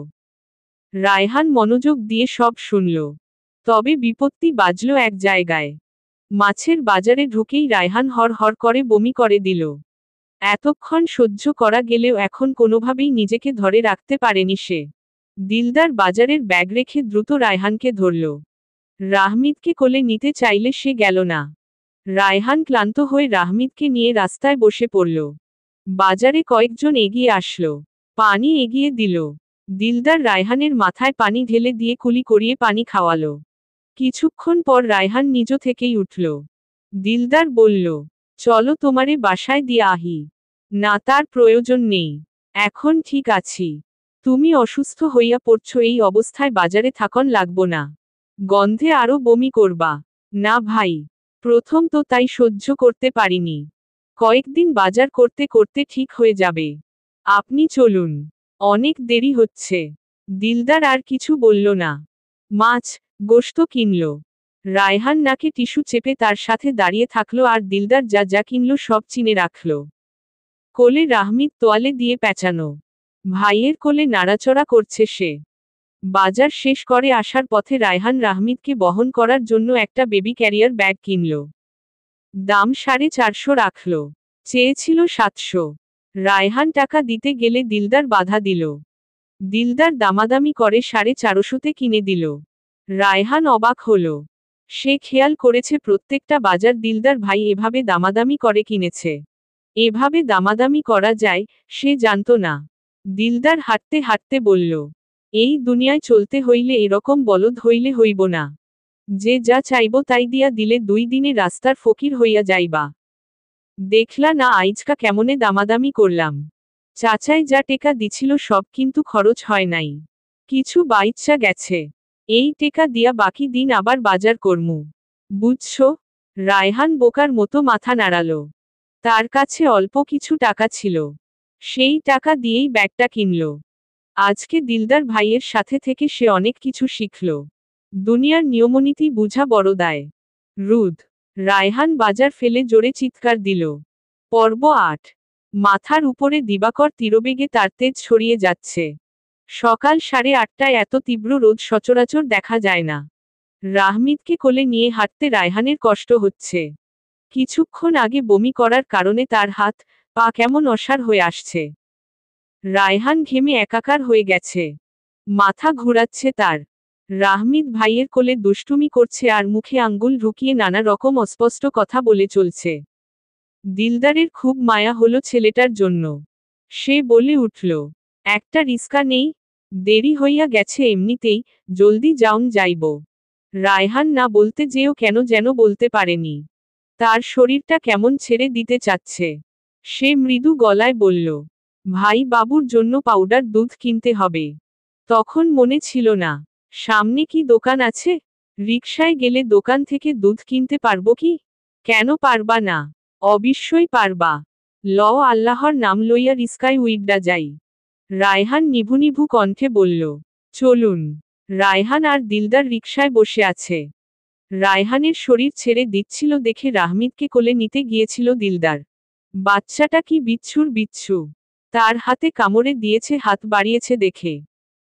রায়হান মনোযোগ দিয়ে সব শুনল। তবে বিপত্তি বাজল এক জায়গায়। মাছের বাজারে ঢুকেই রায়হান হর হর করে বমি করে দিল। এতক্ষণ সহ্য করা গেলেও এখন কোনোভাবেই নিজেকে ধরে রাখতে পারেনি সে। দিলদার বাজারের ব্যাগ রেখে দ্রুত রায়হানকে ধরল। রাহমিদকে কোলে নিতে চাইলে সে গেল না। রায়হান ক্লান্ত হয়ে রাহমিদকে নিয়ে রাস্তায় বসে পড়ল। বাজারে কয়েকজন এগিয়ে আসলো। পানি এগিয়ে দিল। দিলদার রায়হানের মাথায় পানি ঢেলে দিয়ে কুলি করিয়ে পানি খাওয়ালো। কিছুক্ষণ পর রায়হান নিজ থেকেই উঠল। দিলদার বলল, চলো তোমারে বাসায় দিয়ে আহি। না, তার প্রয়োজন নেই। এখন ঠিক আছি। তুমি অসুস্থ হইয়া পড়ছ, এই অবস্থায় বাজারে থাকন লাগবো না। গন্ধে আরো বমি করবা। না ভাই, প্রথম তো তাই সহ্য করতে পারিনি। কয়েকদিন বাজার করতে করতে ঠিক হয়ে যাবে। আপনি চলুন, অনেক দেরি হচ্ছে। দিলদার আর কিছু বলল না। মাছ গোশত কিনল। রায়হান নাকে টিস্যু চেপে তার সাথে দাঁড়িয়ে থাকলো আর দিলদার যা যা কিনল সব চিনে রাখল। কোলে রাহমিদ তোয়ালে দিয়ে পেঁচানো। ভাইয়ের কোলে নাড়াচড়া করছে সে। বাজার শেষ করে আসার পথে রায়হান রাহমিদকে বহন করার জন্য একটা বেবি ক্যারিয়ার ব্যাগ কিনল। দাম 450 রাখল। চেয়েছিল 700। রায়হান টাকা দিতে গেলে দিলদার বাধা দিল। দিলদার দামাদামি করে 450-তে কিনে দিল। রায়হান অবাক হল। সে খেয়াল করেছে প্রত্যেকটা বাজার দিলদার ভাই এভাবে দামাদামি করে কিনেছে। এভাবে দামাদামি করা যায়, সে জানত না। দিলদার হাঁটতে হাঁটতে বলল, এই দুনিয়ায় চলতে হইলে এরকম বলদ হইলে হইব না, যে যা চাইব তাই দিয়া দিলে 2 দিনে রাস্তার ফকির হইয়া যাইবা। দেখলা না আইজকা কেমনে দামাদামি করলাম। চাচাই যা টেকা দিছিল সব কিন্তু খরচ হয় নাই, কিছু বাইচ্চা গেছে। এই টেকা দিয়া বাকি দিন আবার বাজার করমু, বুঝছো? রায়হান বোকার মতো মাথা নাড়ালো। তার কাছে অল্প কিছু টাকা ছিল, সেই টাকা দিয়েই ব্যাগটা কিনল। আজকে দিলদার ভাইয়ের সাথে থেকে সে অনেক কিছু শিখল। দুনিয়ার নিয়মনীতি বুঝা বড় দায়। রুদ। রায়হান বাজার ফেলে জোরে চিৎকার দিল। পর্ব 8। মাথার উপরে দিবাকর তীরবেগে তার তেজ ছড়িয়ে যাচ্ছে। সকাল 8:30টায় এত তীব্র রোদ সচরাচর দেখা যায় না। রাহমিদকে কোলে নিয়ে হাঁটতে রায়হানের কষ্ট হচ্ছে। কিছুক্ষণ আগে বমি করার কারণে তার হাত পা কেমন অসাড় হয়ে আসছে। রায়হান ঘেমে একাকার হয়ে গেছে, মাথা ঘুরাচ্ছে তার। রাহমিদ ভাইয়ের কোলে দুষ্টুমি করছে আর মুখে আঙ্গুল ঢুকিয়ে নানা রকম অস্পষ্ট কথা বলে চলছে। দিলদারের খুব মায়া হলো ছেলেটার জন্য। সে বলে উঠল, একটা রিস্কা নেই? দেরি হইয়া গেছে এমনিতেই, জলদি যাউন যাইব। রায়হান না বলতে যেও কেন যেন বলতে পারেনি। তার শরীরটা কেমন ছেড়ে দিতে চাচ্ছে। সে মৃদু গলায় বলল, ভাই বাবুর জন্য পাউডার দুধ কিনতে হবে। তখন মনে ছিল না, সামনে কি দোকান আছে? রিকশায় গেলে দোকান থেকে দুধ কিনতে পারবো কি? কেন পারবা না? অবশ্যই পারবা। আল্লাহর নাম লইয়া রিস্কায় উইড্ডা যাই। রায়হান নিভু নিভু কণ্ঠে বলল, চলুন। রায়হান আর দিলদার রিকশায় বসে আছে। রায়হানের শরীর ছেড়ে দিচ্ছিল দেখে রাহমিদকে কোলে নিতে গিয়েছিল দিলদার। বাচ্চাটা কি বিচ্ছুর বিচ্ছু। তার হাতে কামড়ে দিয়েছে হাত বাড়িয়েছে দেখে।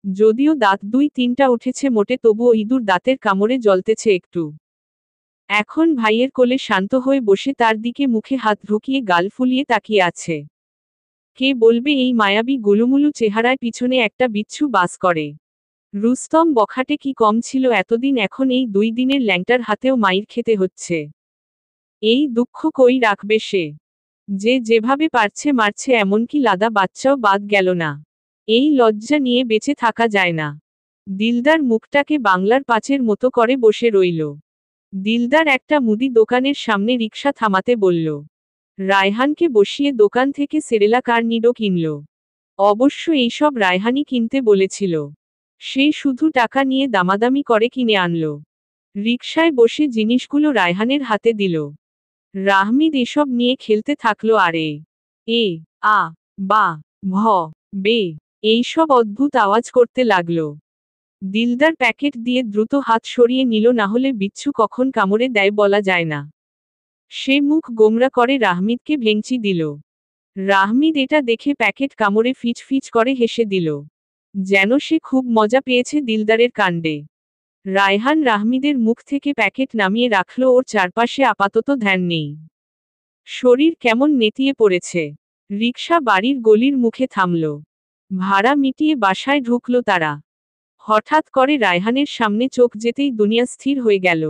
যদিও দাঁত 2-3টা উঠেছে মোটে, তবুও ইঁদুর দাঁতের কামড়ে জ্বলতেছে একটু। এখন ভাইয়ের কোলে শান্ত হয়ে বসে তার দিকে মুখে হাত ঢুকিয়ে গাল ফুলিয়ে তাকিয়ে আছে। কে বলবে এই মায়াবী গুলুমুলু চেহারায় পিছনে একটা বিচ্ছু বাস করে। রুস্তম বখাটে কি কম ছিল এতদিন, এখন এই 2 দিনের ল্যাংটার হাতেও মাইর খেতে হচ্ছে। এই দুঃখ কই রাখবে সে? যে যেভাবে পারছে মারছে, এমনকি লাদা বাচ্চাও বাদ গেল না। এই লজ্জা নিয়ে বেঁচে থাকা যায় না। দিলদার মুখটাকে বাংলার পাঁচের মতো করে বসে রইল। দিলদার একটা মুদি দোকানের সামনে রিকশা থামাতে বলল। রায়হানকে বসিয়ে দোকান থেকে সেরেলাক আর নিডো কিনল। অবশ্য এইসব রায়হানই কিনতে বলেছিল। সে শুধু টাকা নিয়ে দামাদামি করে কিনে আনল। রিকশায় বসে জিনিসগুলো রায়হানের হাতে দিল। রাহমিদ এসব নিয়ে খেলতে থাকলো আর এ আ বা ভ বে এইসব অদ্ভুত আওয়াজ করতে লাগলো। দিলদার প্যাকেট দিয়ে দ্রুত হাত সরিয়ে নিল, না হলে বিচ্ছু কখন কামড়ে দেয় বলা যায় না। সে মুখ গোমরা করে রাহমিদকে ভেঙচি দিল। রাহমিদ এটা দেখে প্যাকেট কামড়ে ফিচ ফিচ করে হেসে দিল, যেন সে খুব মজা পেয়েছে দিলদারের কাণ্ডে। রায়হান রাহমিদের মুখ থেকে প্যাকেট নামিয়ে রাখল, ওর চারপাশে আপাতত ধ্যান নেই। শরীর কেমন নেতিয়ে পড়েছে। রিকশা বাড়ির গলির মুখে থামল। ভাড়া মিটিয়ে বাসায় ঢুকল তারা। হঠাৎ করে রায়হানের সামনে চোখ যেতেই দুনিয়া স্থির হয়ে গেল।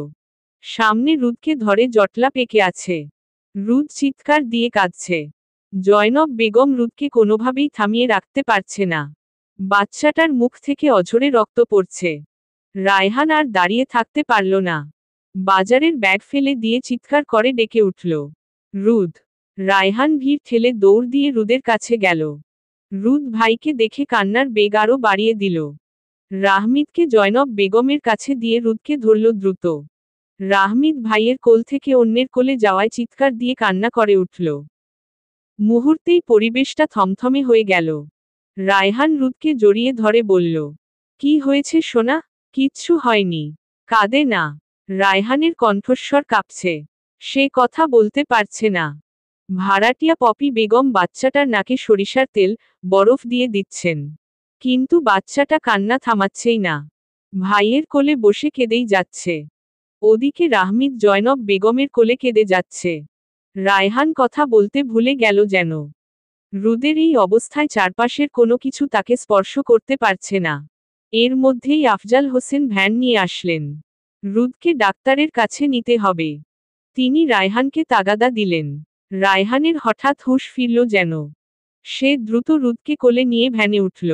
সামনে রুদকে ধরে জটলা পেকে আছে। রুদ চিৎকার দিয়ে কাঁদছে। জয়নব বেগম রুদকে কোনোভাবেই থামিয়ে রাখতে পারছে না। বাচ্চাটার মুখ থেকে অঝরে রক্ত পড়ছে। রায়হান আর দাঁড়িয়ে থাকতে পারল না। বাজারের ব্যাগ ফেলে দিয়ে চিৎকার করে ডেকে উঠল, রুদ। রায়হান ভিড় ঠেলে দৌড় দিয়ে রুদের কাছে গেল। রুদ ভাইকে দেখে কান্নার বেগ আরও বাড়িয়ে দিল। রাহমিদকে জয়নব বেগমের কাছে দিয়ে রুদকে ধরল দ্রুত। রাহমিদ ভাইয়ের কোল থেকে অন্যের কোলে যাওয়ায় চিৎকার দিয়ে কান্না করে উঠল। মুহূর্তেই পরিবেশটা থমথমে হয়ে গেল। রায়হান রুদকে জড়িয়ে ধরে বলল, কি হয়েছে সোনা? কিচ্ছু হয়নি, কাঁদে না। রায়হানের কণ্ঠস্বর কাঁপছে। সে কথা বলতে পারছে না। ভাড়াটিয়া পপি বেগম বাচ্চাটার নাকে সরিষার তেল, বরফ দিয়ে দিচ্ছেন। কিন্তু বাচ্চাটা কান্না থামাচ্ছেই না। ভাইয়ের কোলে বসে কেঁদেই যাচ্ছে। ওদিকে রাহমিদ জয়নব বেগমের কোলে কেঁদে যাচ্ছে। রায়হান কথা বলতে ভুলে গেল যেন। রুদের এই অবস্থায় চারপাশের কোনো কিছু তাকে স্পর্শ করতে পারছে না। এর মধ্যেই আফজাল হোসেন ভ্যান নিয়ে আসলেন। রুদকে ডাক্তারের কাছে নিতে হবে। তিনি রায়হানকে তাগাদা দিলেন। রায়হানের হঠাৎ হুঁশ ফিরল যেন। সে দ্রুত রুদকে কোলে নিয়ে ভ্যানে উঠল।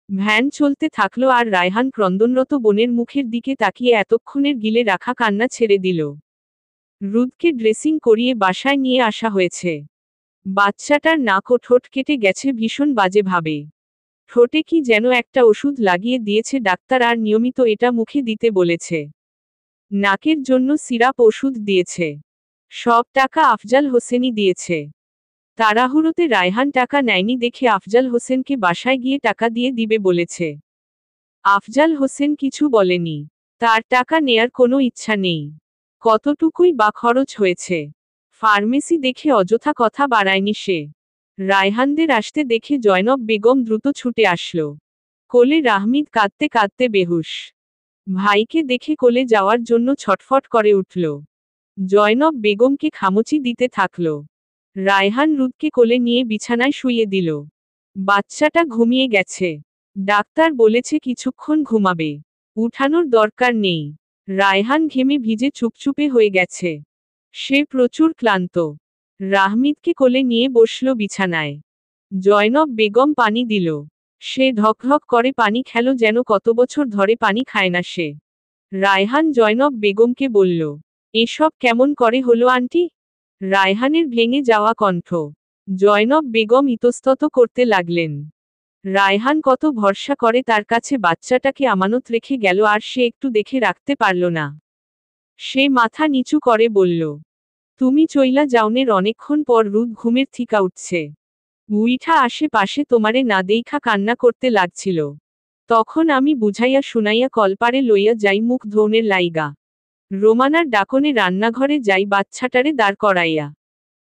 ভ্যান চলতে থাকলো আর রায়হান ক্রন্দনরত বোনের মুখের দিকে তাকিয়ে এতক্ষণের গিলে রাখা কান্না ছেড়ে দিল। রুদকে ড্রেসিং করিয়ে বাসায় নিয়ে আসা হয়েছে। বাচ্চাটার নাক ও ঠোঁট কেটে গেছে ভীষণ বাজেভাবে। ঠোঁটে কি যেন একটা ওষুধ লাগিয়ে দিয়েছে ডাক্তার আর নিয়মিত এটা মুখে দিতে বলেছে। নাকের জন্য সিরাপ ওষুধ দিয়েছে। সব টাকা আফজাল হোসেনই দিয়েছে। তাড়াহুড়োতে রায়হান টাকা নেয়নি দেখে আফজাল হোসেনকে বাসায় গিয়ে টাকা দিয়ে দিবে বলেছে। আফজাল হোসেন কিছু বলেনি। তার টাকা নেয়ার কোনো ইচ্ছা নেই। কতটুকুই বা খরচ হয়েছে। ফার্মেসি দেখে অযথা কথা বাড়ায়নি সে। রায়হানদের আসতে দেখে জয়নব বেগম দ্রুত ছুটে আসলো। কোলে রাহমিদ কাঁদতে কাঁদতে বেহুশ। ভাইকে দেখে কোলে যাওয়ার জন্য ছটফট করে উঠল। জয়নব বেগমকে খামুচি দিতে থাকল। রায়হান রুদকে কোলে নিয়ে বিছানায় শুইয়ে দিল। বাচ্চাটা ঘুমিয়ে গেছে। ডাক্তার বলেছে কিছুক্ষণ ঘুমাবে। উঠানোর দরকার নেই। রায়হান ঘেমে ভিজে চুপচুপে হয়ে গেছে। সে প্রচুর ক্লান্ত। রাহমিদকে কোলে নিয়ে বসল বিছানায়। জয়নব বেগম পানি দিল। সে ঢকঢক করে পানি খেল যেন কত বছর ধরে পানি খায় না সে। রায়হান জয়নব বেগমকে বলল, এসব কেমন করে হলো আন্টি? রায়হানের ভেঙে যাওয়া কণ্ঠ। জয়নব বেগম ইতস্তত করতে লাগলেন। রায়হান কত ভরসা করে তার কাছে বাচ্চাটাকে আমানত রেখে গেল আর সে একটু দেখে রাখতে পারল না। সে মাথা নিচু করে বলল, তুমি চইলা যাওনের অনেকক্ষণ পর রুদ ঘুমের থিকা উঠছে। উইঠা আশেপাশে তোমারে না দেইখা কান্না করতে লাগছিল। তখন আমি বুঝাইয়া শুনাইয়া কলপারে লইয়া যাই মুখ ধৌনের লাইগা। রোমানার ডাকনে রান্নাঘরে যাই বাচ্চাটারে দাঁড় করাইয়া।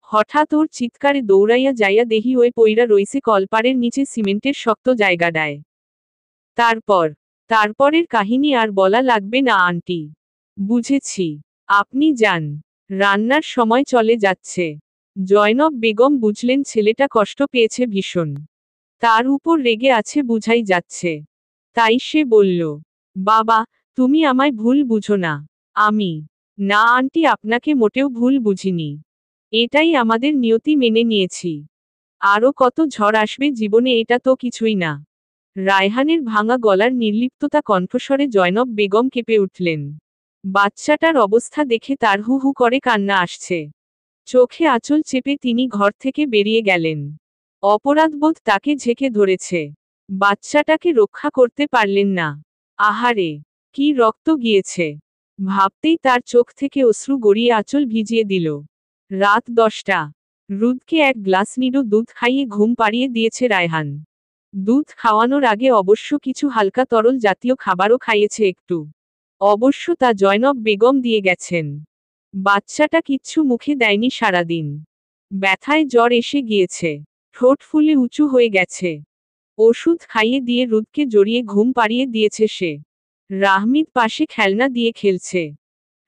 হঠাৎ ওর চিৎকারে দৌড়াইয়া যাইয়া দেহি ওই পইরা রইছে কলপারের নিচে সিমেন্টের শক্ত জায়গাটায়। তারপরের কাহিনী আর বলা লাগবে না আন্টি। বুঝেছি। আপনি যান। রান্নার সময় চলে যাচ্ছে। জয়নব বেগম বুঝলেন ছেলেটা কষ্ট পেয়েছে ভীষণ। তার উপর রেগে আছে বুঝাই যাচ্ছে। তাই সে বলল, বাবা, তুমি আমায় ভুল বুঝো না। আমি। না আন্টি, আপনাকে মোটেও ভুল বুঝিনি। এটাই আমাদের নিয়তি মেনে নিয়েছি। আরও কত ঝড় আসবে জীবনে এটা তো কিছুই না। রায়হানের ভাঙা গলার নির্লিপ্ততা কণ্ঠস্বরে জয়নব বেগম কেঁপে উঠলেন। বাচ্চাটার অবস্থা দেখে তার হু হু করে কান্না আসছে। চোখে আঁচল চেপে তিনি ঘর থেকে বেরিয়ে গেলেন। অপরাধবোধ তাকে ঝেঁকে ধরেছে। বাচ্চাটাকে রক্ষা করতে পারলেন না। আহারে, কি রক্ত গিয়েছে। ভাবতেই তার চোখ থেকে অশ্রু গড়িয়ে আঁচল ভিজিয়ে দিল। রাত 10টা। রুদকে এক গ্লাস নিডো দুধ খাইয়ে ঘুম পাড়িয়ে দিয়েছে রায়হান। দুধ খাওয়ানোর আগে অবশ্য কিছু হালকা তরল জাতীয় খাবারও খাইয়েছে একটু। অবশ্য তা জয়নব বেগম দিয়ে গেছেন। বাচ্চাটা কিচ্ছু মুখে দেয়নি সারাদিন। ব্যথায় জ্বর এসে গিয়েছে। ঠোঁট ফুলে উঁচু হয়ে গেছে। ওষুধ খাইয়ে দিয়ে রুদকে জড়িয়ে ঘুম পাড়িয়ে দিয়েছে সে। রাহমিদ পাশে খেলনা দিয়ে খেলছে।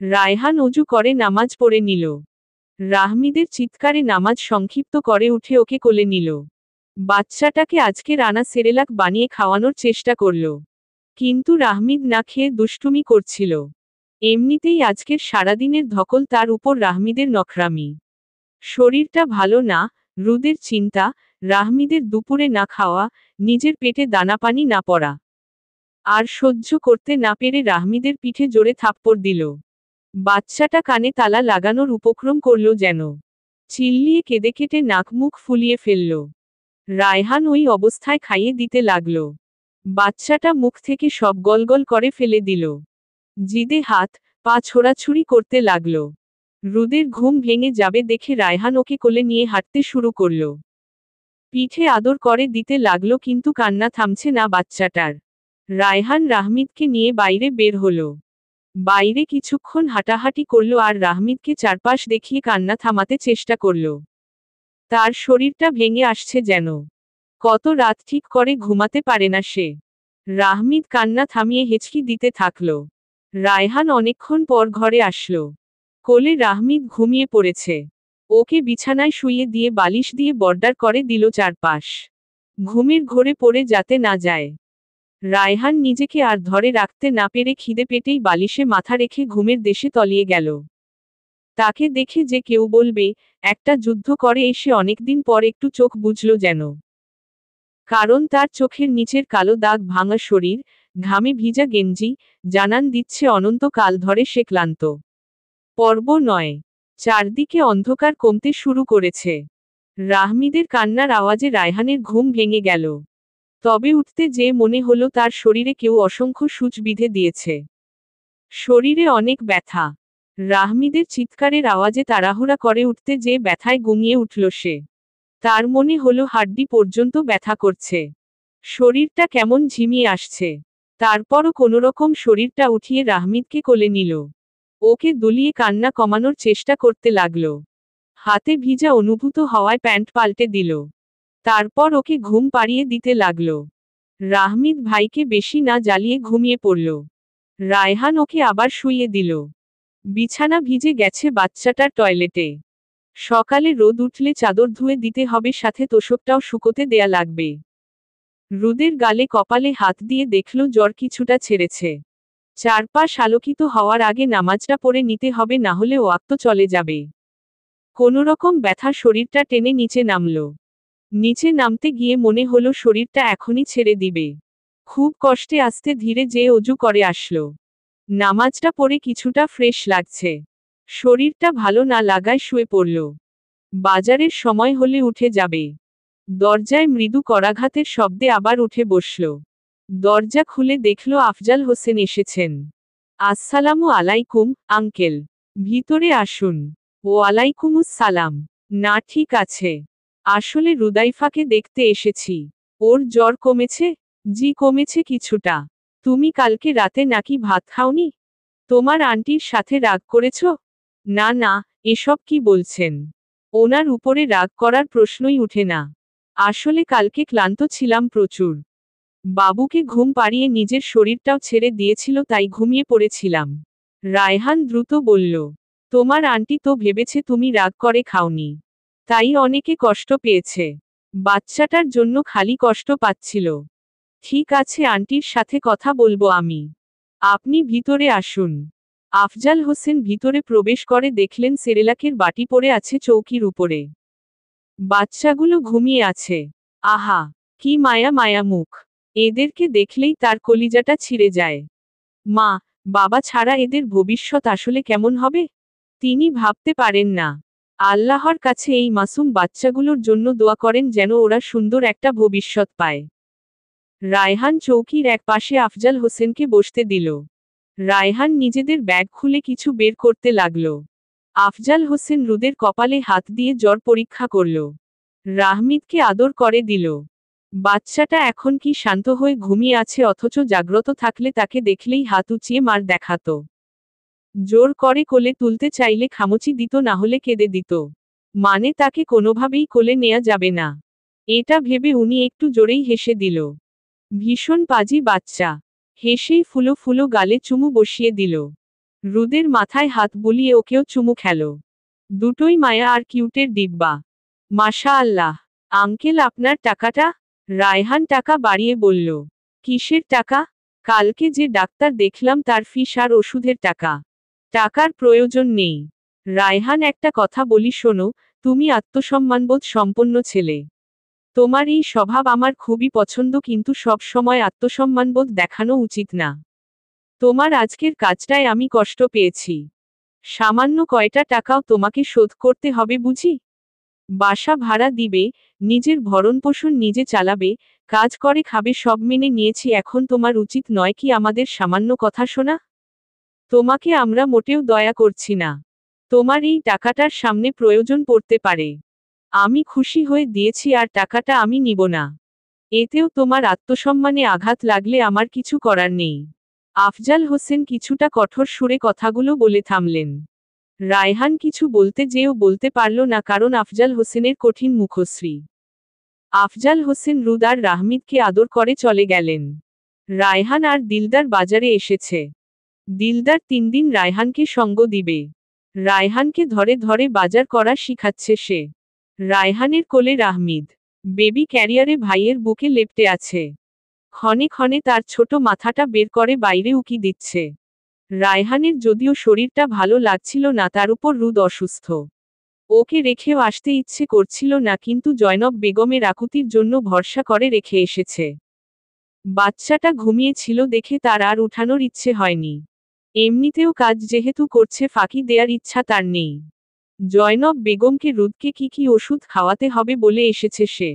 রায়হান অজু করে নামাজ পড়ে নিল। রাহমিদের চিৎকারে নামাজ সংক্ষিপ্ত করে উঠে ওকে কোলে নিল। বাচ্চাটাকে আজকে রানা সেরেলাক বানিয়ে খাওয়ানোর চেষ্টা করল। কিন্তু রাহমিদ না খেয়ে দুষ্টুমি করছিল। এমনিতেই আজকের সারাদিনের ধকল তার উপর রাহমিদের নখরামি। শরীরটা ভালো না, রুদের চিন্তা, রাহমিদের দুপুরে না খাওয়া, নিজের পেটে দানাপানি না পড়া। আর সহ্য করতে না পেরে রাহমিদের পিঠে জোরে থাপ্পড় দিল। বাচ্চাটা কানে তালা লাগানোর উপক্রম করল যেন। চিল্লিয়ে কেঁদে কেটে নাক মুখ ফুলিয়ে ফেলল। রায়হান ওই অবস্থায় খাইয়ে দিতে লাগল। বাচ্চাটা মুখ থেকে সব গলগল করে ফেলে দিল। জিদে হাত পা ছোড়াছুড়ি করতে লাগল। রুদের ঘুম ভেঙে যাবে দেখে রায়হান ওকে কোলে নিয়ে হাঁটতে শুরু করল। পিঠে আদর করে দিতে লাগলো কিন্তু কান্না থামছে না বাচ্চাটার। রায়হান রাহমিদকে নিয়ে বাইরে বের হলো। বাইরে কিছুক্ষণ হাঁটাহাঁটি করল আর রাহমিদকে চারপাশ দেখিয়ে কান্না থামাতে চেষ্টা করল। তার শরীরটা ভেঙে আসছে যেন। কত রাত ঠিক করে ঘুমাতে পারে না সে। রাহমিদ কান্না থামিয়ে হেঁচকি দিতে থাকল। রায়হান অনেকক্ষণ পর ঘরে আসলো। কোলে রাহমিদ ঘুমিয়ে পড়েছে। ওকে বিছানায় শুইয়ে দিয়ে বালিশ দিয়ে বর্ডার করে দিল চারপাশ। ঘুমের ঘোরে পড়ে যাতে না যায়। রায়হান নিজেকে আর ধরে রাখতে না পেরে খিদে পেটেই বালিশে মাথা রেখে ঘুমের দেশে তলিয়ে গেল। তাকে দেখে যে কেউ বলবে, একটা যুদ্ধ করে এসে অনেকদিন পর একটু চোখ বুঝল যেন। কারণ তার চোখের নিচের কালো দাগ ভাঙা শরীর, ঘামে ভিজা গেঞ্জি, জানান দিচ্ছে অনন্তকাল ধরে সে ক্লান্ত। পর্ব ৯। চারদিকে অন্ধকার কমতে শুরু করেছে। রাহমিদের কান্নার আওয়াজে রায়হানের ঘুম ভেঙে গেল। তবে উঠতে যেয়ে মনে হলো তার শরীরে কেউ অসংখ্য সূচ বিঁধে দিয়েছে। শরীরে অনেক ব্যথা। রাহমিদের চিৎকারের আওয়াজে তাড়াহুড়া করে উঠতে যেয়ে ব্যথায় গুমিয়ে উঠল সে। তার মনে হলো হাড্ডি পর্যন্ত ব্যথা করছে। শরীরটা কেমন ঝিমিয়ে আসছে। তারপরও কোনোরকম শরীরটা উঠিয়ে রাহমিদকে কোলে নিল। ওকে দুলিয়ে কান্না কমানোর চেষ্টা করতে লাগল। হাতে ভিজা অনুভূত হওয়ায় প্যান্ট পাল্টে দিল। তারপর ওকে ঘুম পাড়িয়ে দিতে লাগল। রাহমিদ ভাইকে বেশি না জ্বালিয়ে ঘুমিয়ে পড়ল। রায়হান ওকে আবার শুইয়ে দিল। বিছানা ভিজে গেছে বাচ্চাটার টয়লেটে। সকালে রোদ উঠলে চাদর ধুয়ে দিতে হবে, সাথে তোশকটাও শুকোতে দেয়া লাগবে। রুদের গালে কপালে হাত দিয়ে দেখল জ্বর কিছুটা ছেড়েছে। চারপাশ আলোকিত হওয়ার আগে নামাজটা পড়ে নিতে হবে, না হলে ওয়াক্ত চলে যাবে। কোনোরকম ব্যথা শরীরটা টেনে নিচে নামল। নিচে নামতে গিয়ে মনে হলো শরীরটা এখনই ছেড়ে দিবে। খুব কষ্টে আস্তে ধীরে যেয়ে অজু করে আসলো। নামাজটা পড়ে কিছুটা ফ্রেশ লাগছে। শরীরটা ভালো না লাগায় শুয়ে পড়ল। বাজারের সময় হলে উঠে যাবে। দরজায় মৃদু করাঘাতের শব্দে আবার উঠে বসল। দরজা খুলে দেখল আফজাল হোসেন এসেছেন। আসসালামু আলাইকুম, আঙ্কেল। ভিতরে আসুন। ওয়ালাইকুমুস সালাম। না, ঠিক আছে। আসলে রুদাইফাকে দেখতে এসেছি। ওর জ্বর কমেছে? জি, কমেছে কিছুটা। তুমি কালকে রাতে নাকি ভাত খাওনি? তোমার আন্টির সাথে রাগ করেছ? না না, এসব কি বলছেন? ওনার উপরে রাগ করার প্রশ্নই উঠে না। আসলে কালকে ক্লান্ত ছিলাম প্রচুর। বাবুকে ঘুম পাড়িয়ে নিজের শরীরটাও ছেড়ে দিয়েছিল, তাই ঘুমিয়ে পড়েছিলাম। রায়হান দ্রুত বলল। তোমার আন্টি তো ভেবেছে তুমি রাগ করে খাওনি। তাই অনেকে কষ্ট পেয়েছে। বাচ্চাটার জন্য খালি কষ্ট পাচ্ছিল। ঠিক আছে, আন্টির সাথে কথা বলবো আমি। আপনি ভিতরে আসুন। আফজাল হোসেন ভিতরে প্রবেশ করে দেখলেন সেরেলাকের বাটি পড়ে আছে চৌকির উপরে। বাচ্চাগুলো ঘুমিয়ে আছে। আহা, কি মায়া মায়া মুখ। এদেরকে দেখলেই তার কলিজাটা ছিঁড়ে যায়। মা, বাবা ছাড়া এদের ভবিষ্যৎ আসলে কেমন হবে? তিনি ভাবতে পারেন না। আল্লাহর কাছে এই মাসুম বাচ্চাগুলোর জন্য দোয়া করেন যেন ওরা সুন্দর একটা ভবিষ্যৎ পায়। রায়হান চৌকির এক পাশে আফজাল হোসেনকে বসতে দিল। রায়হান নিজেদের ব্যাগ খুলে কিছু বের করতে লাগল। আফজাল হোসেন রুদের কপালে হাত দিয়ে জ্বর পরীক্ষা করল। রাহমিদকে আদর করে দিল। বাচ্চাটা এখন কি শান্ত হয়ে ঘুমিয়ে আছে, অথচ জাগ্রত থাকলে তাকে দেখলেই হাত উঁচিয়ে মার দেখাতো। জোর করে কোলে তুলতে চাইলে খামচি দিত, না হলে কেঁদে দিত। মানে তাকে কোনোভাবেই কোলে নেয়া যাবে না। এটা ভেবে উনি একটু জোরেই হেসে দিল। ভীষণ পাজি বাচ্চা। হেসেই ফুলো ফুলো গালে চুমু বসিয়ে দিল। রুদের মাথায় হাত বুলিয়ে ওকেও চুমু খেল। দুটোই মায়া আর কিউটের ডিব্বা। মাশা আল্লাহ। আঙ্কেল, আপনার টাকাটা? রায়হান টাকা বাড়িয়ে বলল। কিসের টাকা? কালকে যে ডাক্তার দেখলাম তার ফিস আর ওষুধের টাকা। টাকার প্রয়োজন নেই। রায়হান, একটা কথা বলি শোনো, তুমি আত্মসম্মানবোধ সম্পন্ন ছেলে। তোমার এই স্বভাব আমার খুবই পছন্দ, কিন্তু সব সময় আত্মসম্মানবোধ দেখানো উচিত না। তোমার আজকের কাজটায় আমি কষ্ট পেয়েছি। সামান্য কয়টা টাকাও তোমাকে শোধ করতে হবে বুঝি? বাসা ভাড়া দিবে, নিজের ভরণপোষণ নিজে চালাবে, কাজ করে খাবে, সব মেনে নিয়েছি। এখন তোমার উচিত নয় কি আমাদের সামান্য কথা শোনা? তোমাকে আমরা মোটেও দয়া করছি না। তোমার এই টাকাটার সামনে প্রয়োজন পড়তে পারে। আমি খুশি হয়ে দিয়েছি, আর টাকাটা আমি নিব না। এতেও তোমার আত্মসম্মানে আঘাত লাগলে আমার কিছু করার নেই। আফজাল হোসেন কিছুটা কঠোর সুরে কথাগুলো বলে থামলেন। রায়হান কিছু বলতে যেও বলতে পারল না, কারণ আফজাল হোসেনের কঠিন মুখশ্রী। আফজাল হোসেন রুদ আর রাহমিদকে আদর করে চলে গেলেন। রায়হান আর দিলদার বাজারে এসেছে। দিলদার 3 দিন রায়হানকে সঙ্গ দিবে। রায়হানকে ধরে ধরে বাজার করা শিখাচ্ছে সে। রায়হানের কোলে রাহমিদ বেবি ক্যারিয়ারে ভাইয়ের বুকে লেপ্টে আছে। ক্ষণে ক্ষণে তার ছোট মাথাটা বের করে বাইরে উকি দিচ্ছে। রায়হানের যদিও শরীরটা ভালো লাগছিল না, তার উপর রুদ অসুস্থ। ওকে রেখেও আসতে ইচ্ছে করছিল না, কিন্তু জয়নব বেগমের আকুতির জন্য ভরসা করে রেখে এসেছে। বাচ্চাটা ঘুমিয়েছিল দেখে তার আর উঠানোর ইচ্ছে হয়নি। এমনিতেও কাজ যেহেতু করছে, ফাঁকি দেয়ার ইচ্ছা তার নেই। জয়নব বেগমকে রুদকে কি ওষুধ খাওয়াতে হবে বলে এসেছে সে।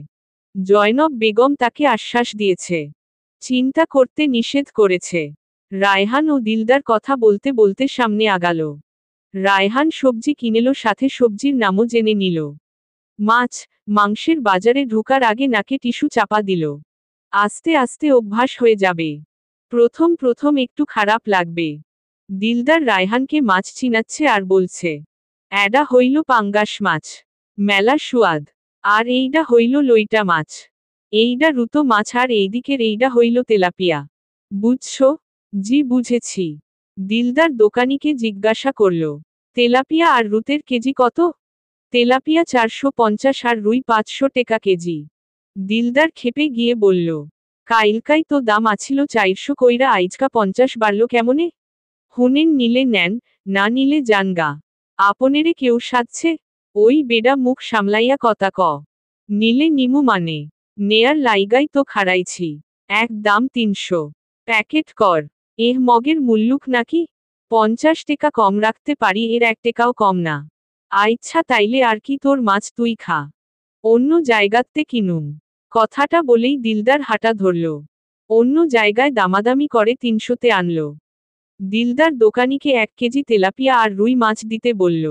জয়নব বেগম তাকে আশ্বাস দিয়েছে, চিন্তা করতে নিষেধ করেছে। রায়হান ও দিলদার কথা বলতে বলতে সামনে আগালো। রায়হান সবজি কিনেল, সাথে সবজির নামও জেনে নিল। মাছ, মাংসের বাজারে ঢোকার আগে নাকে টিস্যু চাপা দিল। আস্তে আস্তে অভ্যাস হয়ে যাবে। প্রথম প্রথম একটু খারাপ লাগবে। দিলদার রায়হানকে মাছ চিনাচ্ছে আর বলছে, অ্যাডা হইল পাঙ্গাস মাছ, মেলা সুয়াদ। আর এইডা হইল লইটা মাছ, এইডা রুতো মাছ, আর এইদিকের এইডা হইল তেলাপিয়া। বুঝছো? জি বুঝেছি। দিলদার দোকানিকে জিজ্ঞাসা করল, তেলাপিয়া আর রুতের কেজি কত? তেলাপিয়া 450 আর রুই 500 টাকা কেজি। দিলদার খেপে গিয়ে বলল, কাইলকাই তো দাম আছিল 400 কইরা, আইজকা 50 বাড়ল কেমনে? হুনেন নিলে নেন, না নিলে জানগা। আপনেরে কেউ সাধছে? ওই বেডা মুখ সামলাইয়া কথা ক। নিলে নিমু মানে, নেয়ার লাইগাই তো খাড়াইছি। এক দাম 300 প্যাকেট কর। এহ মগের মুল্লুক নাকি? 50 টাকা কম রাখতে পারি, এর 1 টাকাও কম না। আইচ্ছা তাইলে আর কি, তোর মাছ তুই খা, অন্য জায়গাতে কিনুম। কথাটা বলেই দিলদার হাঁটা ধরল। অন্য জায়গায় দামাদামি করে 300তে আনল। দিলদার দোকানিকে 1 কেজি তেলাপিয়া আর রুই মাছ দিতে বলল।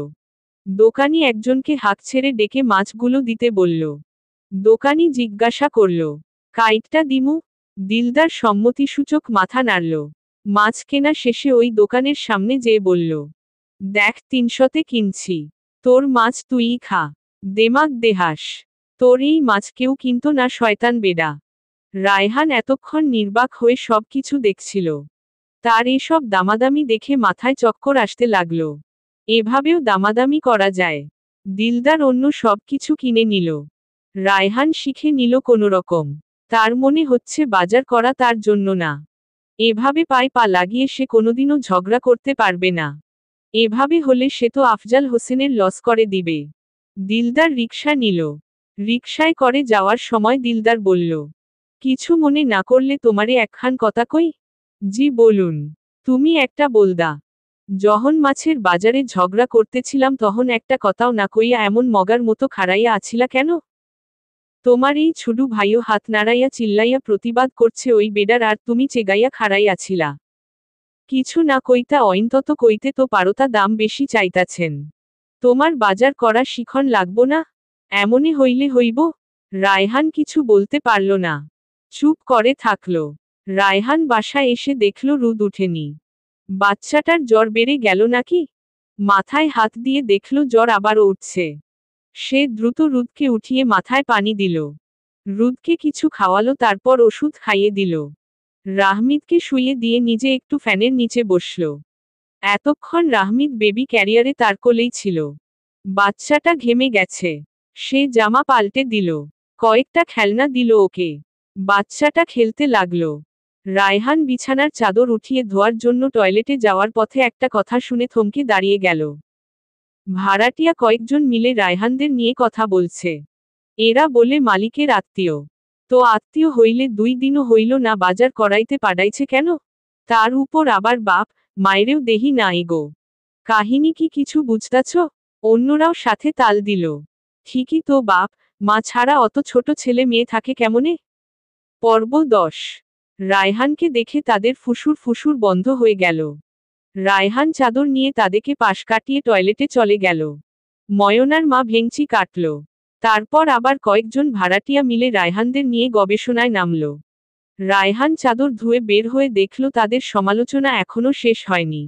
দোকানি একজনকে হাঁক ছেড়ে ডেকে মাছগুলো দিতে বলল। দোকানি জিজ্ঞাসা করল, কাইটটা দিমু? দিলদার সম্মতিসূচক মাথা নাড়ল। মাছ কেনা শেষে ওই দোকানের সামনে যেয়ে বলল, দেখ 300তে কিনছি, তোর মাছ তুইই খা। দেমাগ দেহাস, তোর এই মাছ কেউ কিনত না শয়তান বেডা। রায়হান এতক্ষণ নির্বাক হয়ে সব কিছু দেখছিল। তার এসব দামাদামি দেখে মাথায় চক্কর আসতে লাগল। এভাবেও দামাদামি করা যায়? দিলদার অন্য সব কিছু কিনে নিল। রায়হান শিখে নিল কোনোরকম। তার মনে হচ্ছে বাজার করা তার জন্য না। এভাবে পায়ে পা লাগিয়ে সে কোনোদিনও ঝগড়া করতে পারবে না। এভাবে হলে সে তো আফজাল হোসেনের লস করে দিবে। দিলদার রিকশা নিল। রিকশায় করে যাওয়ার সময় দিলদার বলল, কিছু মনে না করলে তোমারে একখান কথা কই? জি বলুন। তুমি একটা বলদা, যখন মাছের বাজারে ঝগড়া করতেছিলাম তখন একটা কথাও না কইয়া এমন মগার মতো খাড়াইয়া আছিলা কেন? তোমার এই ছুডু ভাইও হাত নাড়াইয়া চিল্লাইয়া প্রতিবাদ করছে ওই বেডার, আর তুমি চেগাইয়া খাড়াই আছিলা। কিছু না কইতা অন্তত কইতে তো পারতা দাম বেশি চাইতাছেন। তোমার বাজার করা শিখন লাগবো না? এমনে হইলে হইব? রায়হান কিছু বলতে পারল না। চুপ করে থাকল। রায়হান বাসায় এসে দেখল রুদ উঠেনি। বাচ্চাটার জ্বর বেড়ে গেল নাকি? মাথায় হাত দিয়ে দেখল জ্বর আবারও উঠছে। সে দ্রুত রুদকে উঠিয়ে মাথায় পানি দিল। রুদকে কিছু খাওয়ালো, তারপর ওষুধ খাইয়ে দিল। রাহমিদকে শুইয়ে দিয়ে নিজে একটু ফ্যানের নিচে বসল। এতক্ষণ রাহমিদ বেবি ক্যারিয়ারে তার কোলেই ছিল। বাচ্চাটা ঘেমে গেছে। সে জামা পাল্টে দিল। কয়েকটা খেলনা দিল ওকে। বাচ্চাটা খেলতে লাগলো। রায়হান বিছানার চাদর উঠিয়ে ধোয়ার জন্য টয়লেটে যাওয়ার পথে একটা কথা শুনে থমকে দাঁড়িয়ে গেল। ভাড়াটিয়া কয়েকজন মিলে রায়হানদের নিয়ে কথা বলছে। এরা বলে মালিকের আত্মীয়। তো আত্মীয় হইলে 2 দিনও হইল না বাজার করাইতে পাঠাইছে কেন? তার উপর আবার বাপ মায়েরেও দেহি না এগো। কাহিনী কি কিছু বুঝতাছ? অন্যরাও সাথে তাল দিল। ঠিকই তো, বাপ মা ছাড়া অত ছোট ছেলে মেয়ে থাকে কেমনে? পর্ব 10। রায়হানকে দেখে তাদের ফুসুর ফুসুর বন্ধ হয়ে গেল। রায়হান চাদর নিয়ে তাদেরকে পাশ কাটিয়ে টয়লেটে চলে গেল। ময়নার মা ভেংচি কাটল। তারপর আবার কয়েকজন ভাড়াটিয়া মিলে রায়হানদের নিয়ে গবেষণায় নামল। রায়হান চাদর ধুয়ে বের হয়ে দেখল তাদের সমালোচনা এখনো শেষ হয়নি।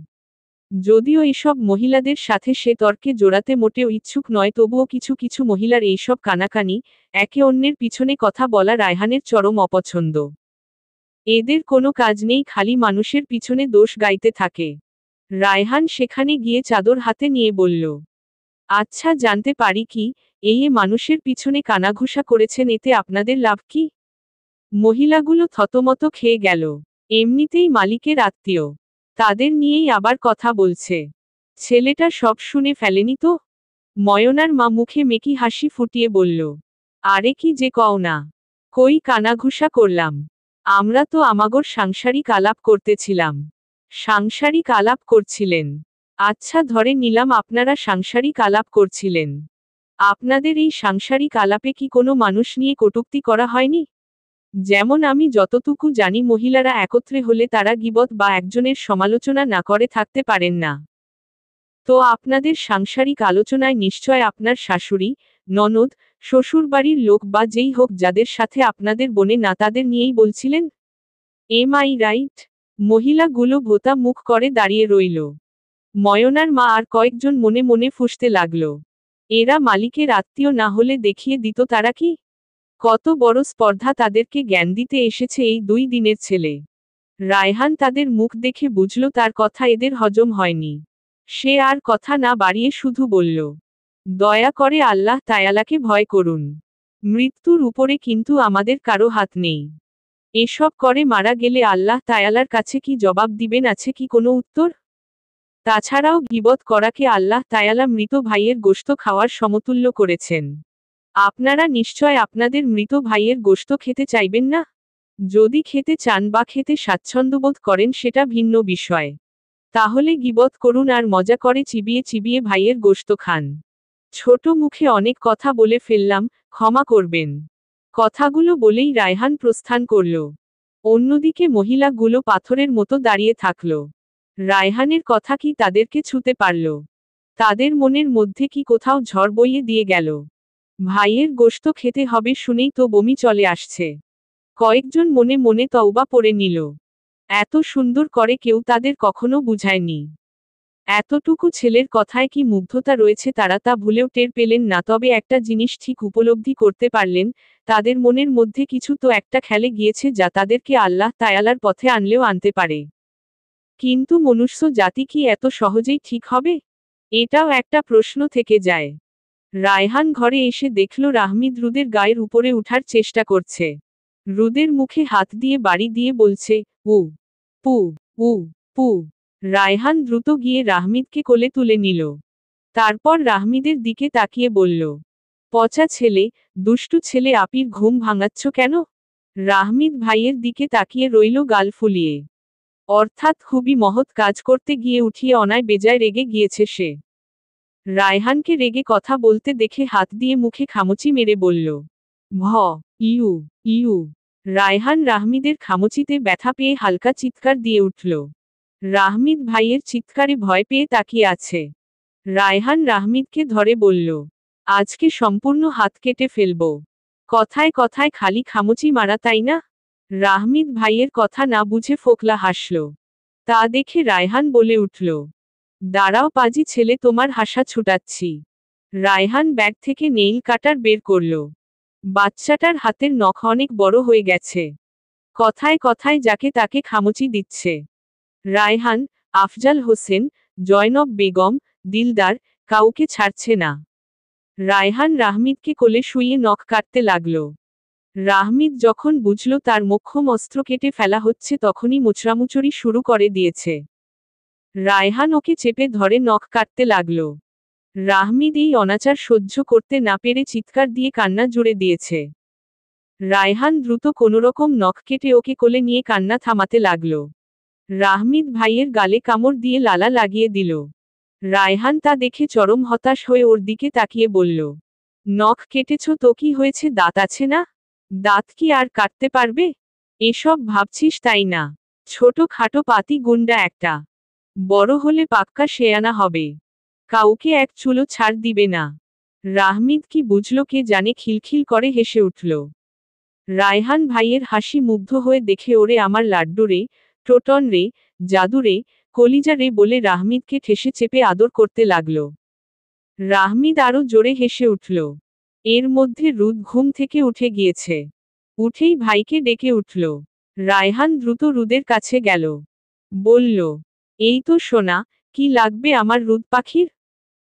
যদিও এসব মহিলাদের সাথে সে তর্কে জোড়াতে মোটেও ইচ্ছুক নয়, তবুও কিছু কিছু মহিলার এইসব কানাকানি, একে অন্যের পিছনে কথা বলা রায়হানের চরম অপছন্দ। এদের কোনো কাজ নেই, খালি মানুষের পিছনে দোষ গাইতে থাকে। রায়হান সেখানে গিয়ে চাদর হাতে নিয়ে বলল, আচ্ছা জানতে পারি কি, এই মানুষের পিছনে কানাঘুষা করেছেন, এতে আপনাদের লাভ কি? মহিলাগুলো থতমত খেয়ে গেল। এমনিতেই মালিকের আত্মীয়, তাদের নিয়েই আবার কথা বলছে। ছেলেটা সব শুনে ফেলেনি তো? ময়নার মা মুখে মেকি হাসি ফুটিয়ে বলল, আরে কি যে কও না, কই কানাঘুষা করলাম, আমরা তো আমাগর সাংসারিক আলাপ করতেছিলাম। সাংসারিক আলাপ করছিলেন? আচ্ছা ধরে নিলাম আপনারা সাংসারিক আলাপ করছিলেন। আপনাদের এই সাংসারিক আলাপে কি কোনো মানুষ নিয়ে কটূক্তি করা হয়নি? যেমন আমি যতটুকু জানি মহিলারা একত্রে হলে তারা গীবত বা একজনের সমালোচনা না করে থাকতে পারেন না। তো আপনাদের সাংসারিক আলোচনায় নিশ্চয় আপনার শাশুড়ি, ননদ, শ্বশুরবাড়ির লোক বা যেই হোক যাদের সাথে আপনাদের বনে না তাদের নিয়েই বলছিলেন? Am I right? মহিলাগুলো ভোতা মুখ করে দাঁড়িয়ে রইল। ময়নার মা আর কয়েকজন মনে মনে ফুঁসতে লাগল। এরা মালিকের আত্মীয় না হলে দেখিয়ে দিত তারা কি? কত বড় স্পর্ধা তাদেরকে জ্ঞান দিতে এসেছে এই 2 দিনের ছেলে। রায়হান তাদের মুখ দেখে বুঝল তার কথা এদের হজম হয়নি। সে আর কথা না বাড়িয়ে শুধু বলল, দয়া করে আল্লাহ তায়ালাকে ভয় করুন। মৃত্যুর উপরে কিন্তু আমাদের কারো হাত নেই। এসব করে মারা গেলে আল্লাহ তায়ালার কাছে কি জবাব দিবেন, আছে কি কোনো উত্তর? তাছাড়াও গীবত করাকে আল্লাহ তায়ালা মৃত ভাইয়ের গোশত খাওয়ার সমতুল্য করেছেন। আপনারা নিশ্চয় আপনাদের মৃত ভাইয়ের গোশত খেতে চাইবেন না? যদি খেতে চান বা খেতে স্বাচ্ছন্দ্যবোধ করেন সেটা ভিন্ন বিষয়। তাহলে গীবত করুন আর মজা করে চিবিয়ে চিবিয়ে ভাইয়ের গোশত খান। ছোট মুখে অনেক কথা বলে ফেললাম, ক্ষমা করবেন। কথাগুলো বলেই রায়হান প্রস্থান করল। অন্যদিকে মহিলাগুলো পাথরের মতো দাঁড়িয়ে থাকল। রায়হানের কথা কি তাদেরকে ছুঁতে পারল? তাদের মনের মধ্যে কি কোথাও ঝড় বইয়ে দিয়ে গেল? ভাইয়ের গোশত খেতে হবে শুনেই তো বমি চলে আসছে। কয়েকজন মনে মনে তওবা পড়ে নিল। এত সুন্দর করে কেউ তাদের কখনো বুঝায়নি। এতটুকু ছেলের কথায় কি মুগ্ধতা রয়েছে তারা তা ভুলেও টের পেলেন না, তবে একটা জিনিস ঠিক উপলব্ধি করতে পারলেন, তাদের মনের মধ্যে কিছু তো একটা খেলে গিয়েছে যা তাদেরকে আল্লাহ তায়ালার পথে আনলেও আনতে পারে। কিন্তু মনুষ্য জাতি কি এত সহজেই ঠিক হবে? এটাও একটা প্রশ্ন থেকে যায়। রায়হান ঘরে এসে দেখল রাহমিদ রুদের গায়ের উপরে উঠার চেষ্টা করছে। রুদের মুখে হাত দিয়ে বাড়ি দিয়ে বলছে, উ পু উ পু। রায়হান দ্রুত গিয়ে রাহমিদকে কোলে তুলে নিল। তারপর রাহমিদের দিকে তাকিয়ে বলল, পচা ছেলে, দুষ্টু ছেলে, আপির ঘুম ভাঙাচ্ছ কেন? রাহমিদ ভাইয়ের দিকে তাকিয়ে রইল গাল ফুলিয়ে। অর্থাৎ খুবই মহৎ কাজ করতে গিয়ে উঠিয়ে অনায় বেজায় রেগে গিয়েছে সে। রায়হানকে রেগে কথা বলতে দেখে হাত দিয়ে মুখে খামুচি মেরে বলল, ভ ইউ ইউ। রায়হান রাহমিদের খামুচিতে ব্যথা পেয়ে হালকা চিৎকার দিয়ে উঠল। রাহমিদ ভাইয়ের চিৎকারে ভয় পেয়ে তাকিয়ে আছে। রায়হান রাহমিদকে ধরে বলল, আজকে সম্পূর্ণ হাত কেটে ফেলব। কথায় কথায় খালি খামুচি মারা, তাই না? রাহমিদ ভাইয়ের কথা না বুঝে ফোকলা হাসল। তা দেখে রায়হান বলে উঠল, দাঁড়াও পাজি ছেলে, তোমার হাসা ছুটাচ্ছি। রায়হান ব্যাগ থেকে নেইল কাটার বের করল। বাচ্চাটার হাতের নখ অনেক বড় হয়ে গেছে। কথায় কথায় যাকে তাকে খামুচি দিচ্ছে। রায়হান, আফজাল হোসেন, জয়নব বেগম, দিলদার, কাউকে ছাড়ছে না। রায়হান রাহমিদকে কোলে শুইয়ে নখ কাটতে লাগল। রাহমিদ যখন বুঝল তার মোক্ষম অস্ত্র কেটে ফেলা হচ্ছে তখনই মোচড়ামুচড়ি শুরু করে দিয়েছে। রায়হান ওকে চেপে ধরে নখ কাটতে লাগল। রাহমিদ এই অনাচার সহ্য করতে না পেরে চিৎকার দিয়ে কান্না জুড়ে দিয়েছে। রায়হান দ্রুত কোনোরকম নখ কেটে ওকে কোলে নিয়ে কান্না থামাতে লাগল। রাহমিদ ভাইয়ের গালে কামড় দিয়ে লালা লাগিয়ে দিল। রায়হান তা দেখে চরম হতাশ হয়ে ওর দিকে তাকিয়ে বলল, নখ কেটেছ তো কি হয়েছে, দাঁত আছে না? দাঁত কি আর কাটতে পারবে? এসব ভাবছিস তাই না? ছোট খাটো পাতি গুন্ডা একটা। বড় হলে পাক্কা শেয়ানা হবে। কাউকে এক চুলো ছাড় দিবে না। রাহমিদ কি বুঝল কে জানে, খিলখিল করে হেসে উঠল। রায়হান ভাইয়ের হাসি মুগ্ধ হয়ে দেখে, ওরে আমার লাড্ডু রে, টোটন রে, জাদু রে, কলিজা রে বলে রাহমিদকে ঠেসে চেপে আদর করতে লাগল। রাহমিদ আরো জোরে হেসে উঠল। এর মধ্যে রুদ ঘুম থেকে উঠে গিয়েছে। উঠেই ভাইকে ডেকে উঠল। রায়হান দ্রুত রুদের কাছে গেল। বলল, এই তো সোনা, কি লাগবে আমার রুদ পাখির?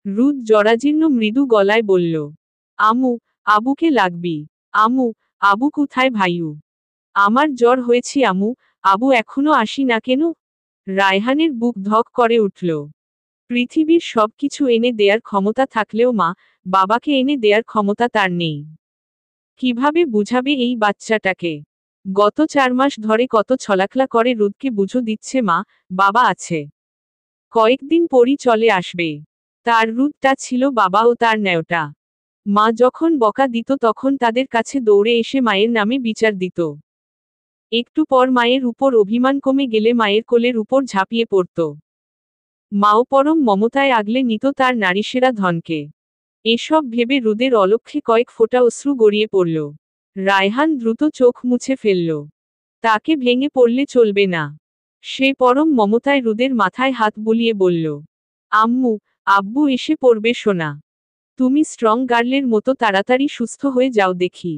রুদ জরাজীর্ণ মৃদু গলায় বলল, আমু, আবুকে লাগবি। আমু, আবু কোথায় ভাইউ? আমার জ্বর হয়েছে আমু, আবু এখনো আসি না কেন? রায়হানের বুক ধক করে উঠল। পৃথিবীর সবকিছু এনে দেয়ার ক্ষমতা থাকলেও মা বাবাকে এনে দেয়ার ক্ষমতা তার নেই। কিভাবে বুঝাবে এই বাচ্চাটাকে? গত 4 মাস ধরে কত ছলাকলা করে রুদকে বুঝো দিচ্ছে মা বাবা আছে, কয়েকদিন পরই চলে আসবে। তার রুদটা ছিল বাবা ও তার ন্যায়টা। মা যখন বকা দিত তখন তাদের কাছে দৌড়ে এসে মায়ের নামে বিচার দিত। একটু পর মায়ের উপর অভিমান কমে গেলে মায়ের কোলের উপর ঝাঁপিয়ে পড়ত। মাও পরম মমতায় আগলে নিত তার নারীসেরা ধনকে। এসব ভেবে রুদের অলক্ষ্যে কয়েক ফোঁটা অশ্রু গড়িয়ে পড়ল। রায়হান দ্রুত চোখ মুছে ফেলল। তাকে ভেঙে পড়লে চলবে না। সে পরম মমতায় রুদের মাথায় হাত বুলিয়ে বলল, আম্মু, আব্বু এসে পড়বে সোনা। তুমি স্ট্রং গার্লের মতো তাড়াতাড়ি সুস্থ হয়ে যাও দেখি।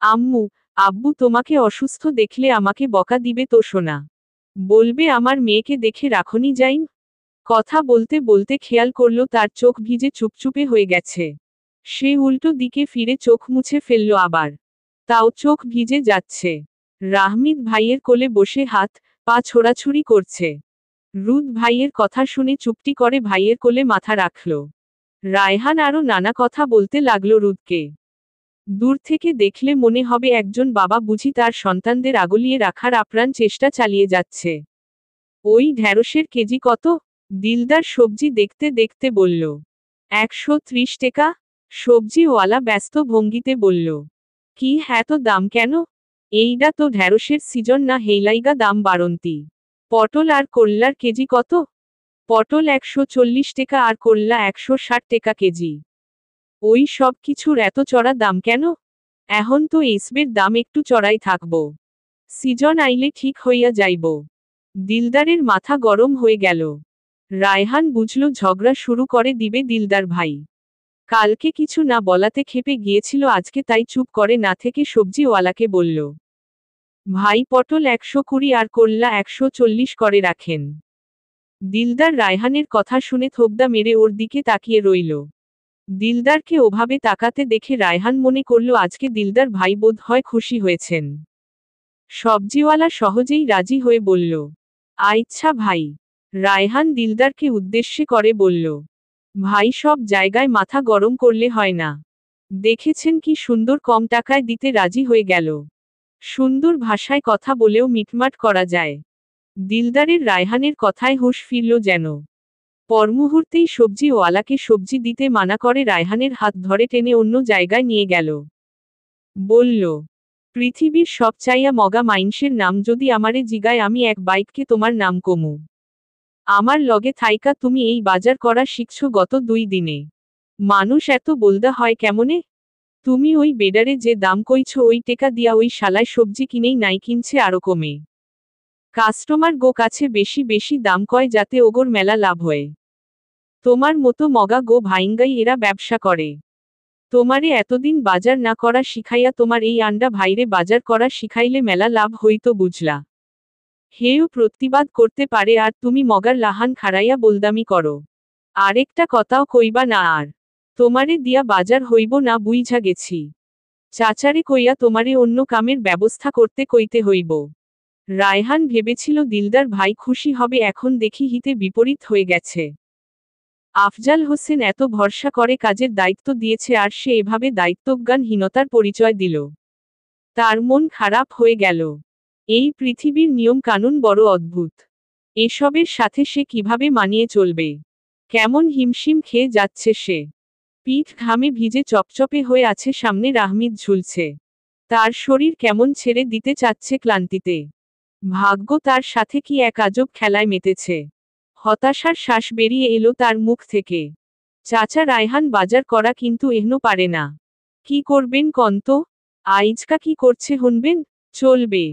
আম্মু, আব্বু তোমাকে অসুস্থ দেখলে আমাকে বকা দিবে তো সোনা। বলবে আমার মেয়েকে দেখে রাখনি যাইম। কথা বলতে বলতে খেয়াল করল তার চোখ ভিজে চুপচুপে হয়ে গেছে। সে উল্টো দিকে ফিরে চোখ মুছে ফেলল আবার। তাও চোখ ভিজে যাচ্ছে। রাহমিদ ভাইয়ের কোলে বসে হাত পা ছোড়াছুড়ি করছে। রুদ ভাইয়ের কথা শুনে চুপটি করে ভাইয়ের কোলে মাথা রাখল। রায়হান আরো নানা কথা বলতে লাগলো রুদকে। দূর থেকে দেখলে মনে হবে একজন বাবা বুঝি তার সন্তানদের আগলিয়ে রাখার আপ্রাণ চেষ্টা চালিয়ে যাচ্ছে। ওই ঢ্যাঁড়সের কেজি কত? দিলদার সবজি দেখতে দেখতে বলল। 130 টাকা। সবজিওয়ালা ব্যস্ত ভঙ্গিতে বলল। কি এত দাম কেন? এইডা তো ঢ্যাঁড়সের সিজন না, হেইলাইগা দাম বাড়ন্তি। পটল আর করলার কেজি কত? পটল 140 টাকা আর করলা 160 টাকা কেজি। ওই সব কিছুর এত চড়া দাম কেন? এখন তো এসবের দাম একটু চড়াই থাকব। সিজন আইলে ঠিক হইয়া যাইব। দিলদারের মাথা গরম হয়ে গেল। রায়হান বুঝল ঝগড়া শুরু করে দিবে দিলদার ভাই। কালকে কিছু না বলাতে ক্ষেপে গিয়েছিল, আজকে তাই চুপ করে না থেকে সবজিওয়ালাকে বলল, ভাই পটল 120 আর করলা 140 করে রাখেন। দিলদার রায়হানের কথা শুনে থোবদা মেরে ওর দিকে তাকিয়ে রইল। দিলদারকে ওভাবে তাকাতে দেখে রায়হান মনে করল আজকে দিলদার ভাই বোধ হয় খুশি হয়েছেন। সবজিওয়ালা সহজেই রাজি হয়ে বলল, আচ্ছা ভাই। রায়হান দিলদারকে উদ্দেশ্যে করে বলল, ভাই সব জায়গায় মাথা গরম করলে হয় না। দেখেছেন কি সুন্দর কম টাকায় দিতে রাজি হয়ে গেল। সুন্দর ভাষায় কথা বলেও মিটমাট করা যায়। দিলদারের রায়হানের কথায় হুঁশ ফিরল যেন। পরমুহূর্তেই সবজিওয়ালাকে সবজি দিতে মানা করে রায়হানের হাত ধরে টেনে অন্য জায়গায় নিয়ে গেল। বলল, পৃথিবীর সবচাইয়া মগা মাইনষের নাম যদি আমারে জিগায় আমি এক বাইককে তোমার নাম কমু। আমার লগে থাইকা তুমি এই বাজার করা শিখছো গত 2 দিনে। মানুষ এত বলদা হয় কেমনে? তুমি ওই বেডারে যে দাম কইছো ওই টেকা দিয়া ওই শালায় সবজি কিনেই নাই কিনছে আরো কমে। কাস্টমার গো কাছে বেশি বেশি দাম কয় যাতে ওগোর মেলা লাভ হয়। তোমার মতো মগা গো ভাইঙ্গাই এরা ব্যবসা করে। তোমারে এতদিন বাজার না করা শিখাইয়া তোমার এই আন্ডা ভাইরে বাজার করা শিখাইলে মেলা লাভ হইতো বুঝলা। হেও প্রতিবাদ করতে পারে আর তুমি মগার লাহান খাড়াইয়া বলদামি করো। আরেকটা কথাও কইবা না আর। তোমারে দিয়া বাজার হইব না বুইঝা গেছি। চাচারে কইয়া তোমারে অন্য কামের ব্যবস্থা করতে কইতে হইব। রায়হান ভেবেছিল দিলদার ভাই খুশি হবে, এখন দেখি হিতে বিপরীত হয়ে গেছে। আফজাল হোসেন এত ভরসা করে কাজের দায়িত্ব দিয়েছে আর সে এভাবে দায়িত্বজ্ঞানহীনতার পরিচয় দিল। তার মন খারাপ হয়ে গেল। এই পৃথিবীর নিয়ম কানুন বড় অদ্ভুত। এসবের সাথে সে কিভাবে মানিয়ে চলবে? কেমন হিমশিম খেয়ে যাচ্ছে সে। পিঠ ঘামে ভিজে চপচপে হয়ে আছে, সামনে রাহমিদ ঝুলছে। তার শরীর কেমন ছেড়ে দিতে চাচ্ছে ক্লান্তিতে। ভাগ্য তার সাথে কি এক আজব খেলায় মেতেছে। হতাশার শ্বাস বেরিয়ে এলো তার মুখ থেকে। চাচা রায়হান বাজার করা কিন্তু এহনো পারে না। কি করবেন কন্ত? আইজকা কি করছে হুনবেন? চলবে।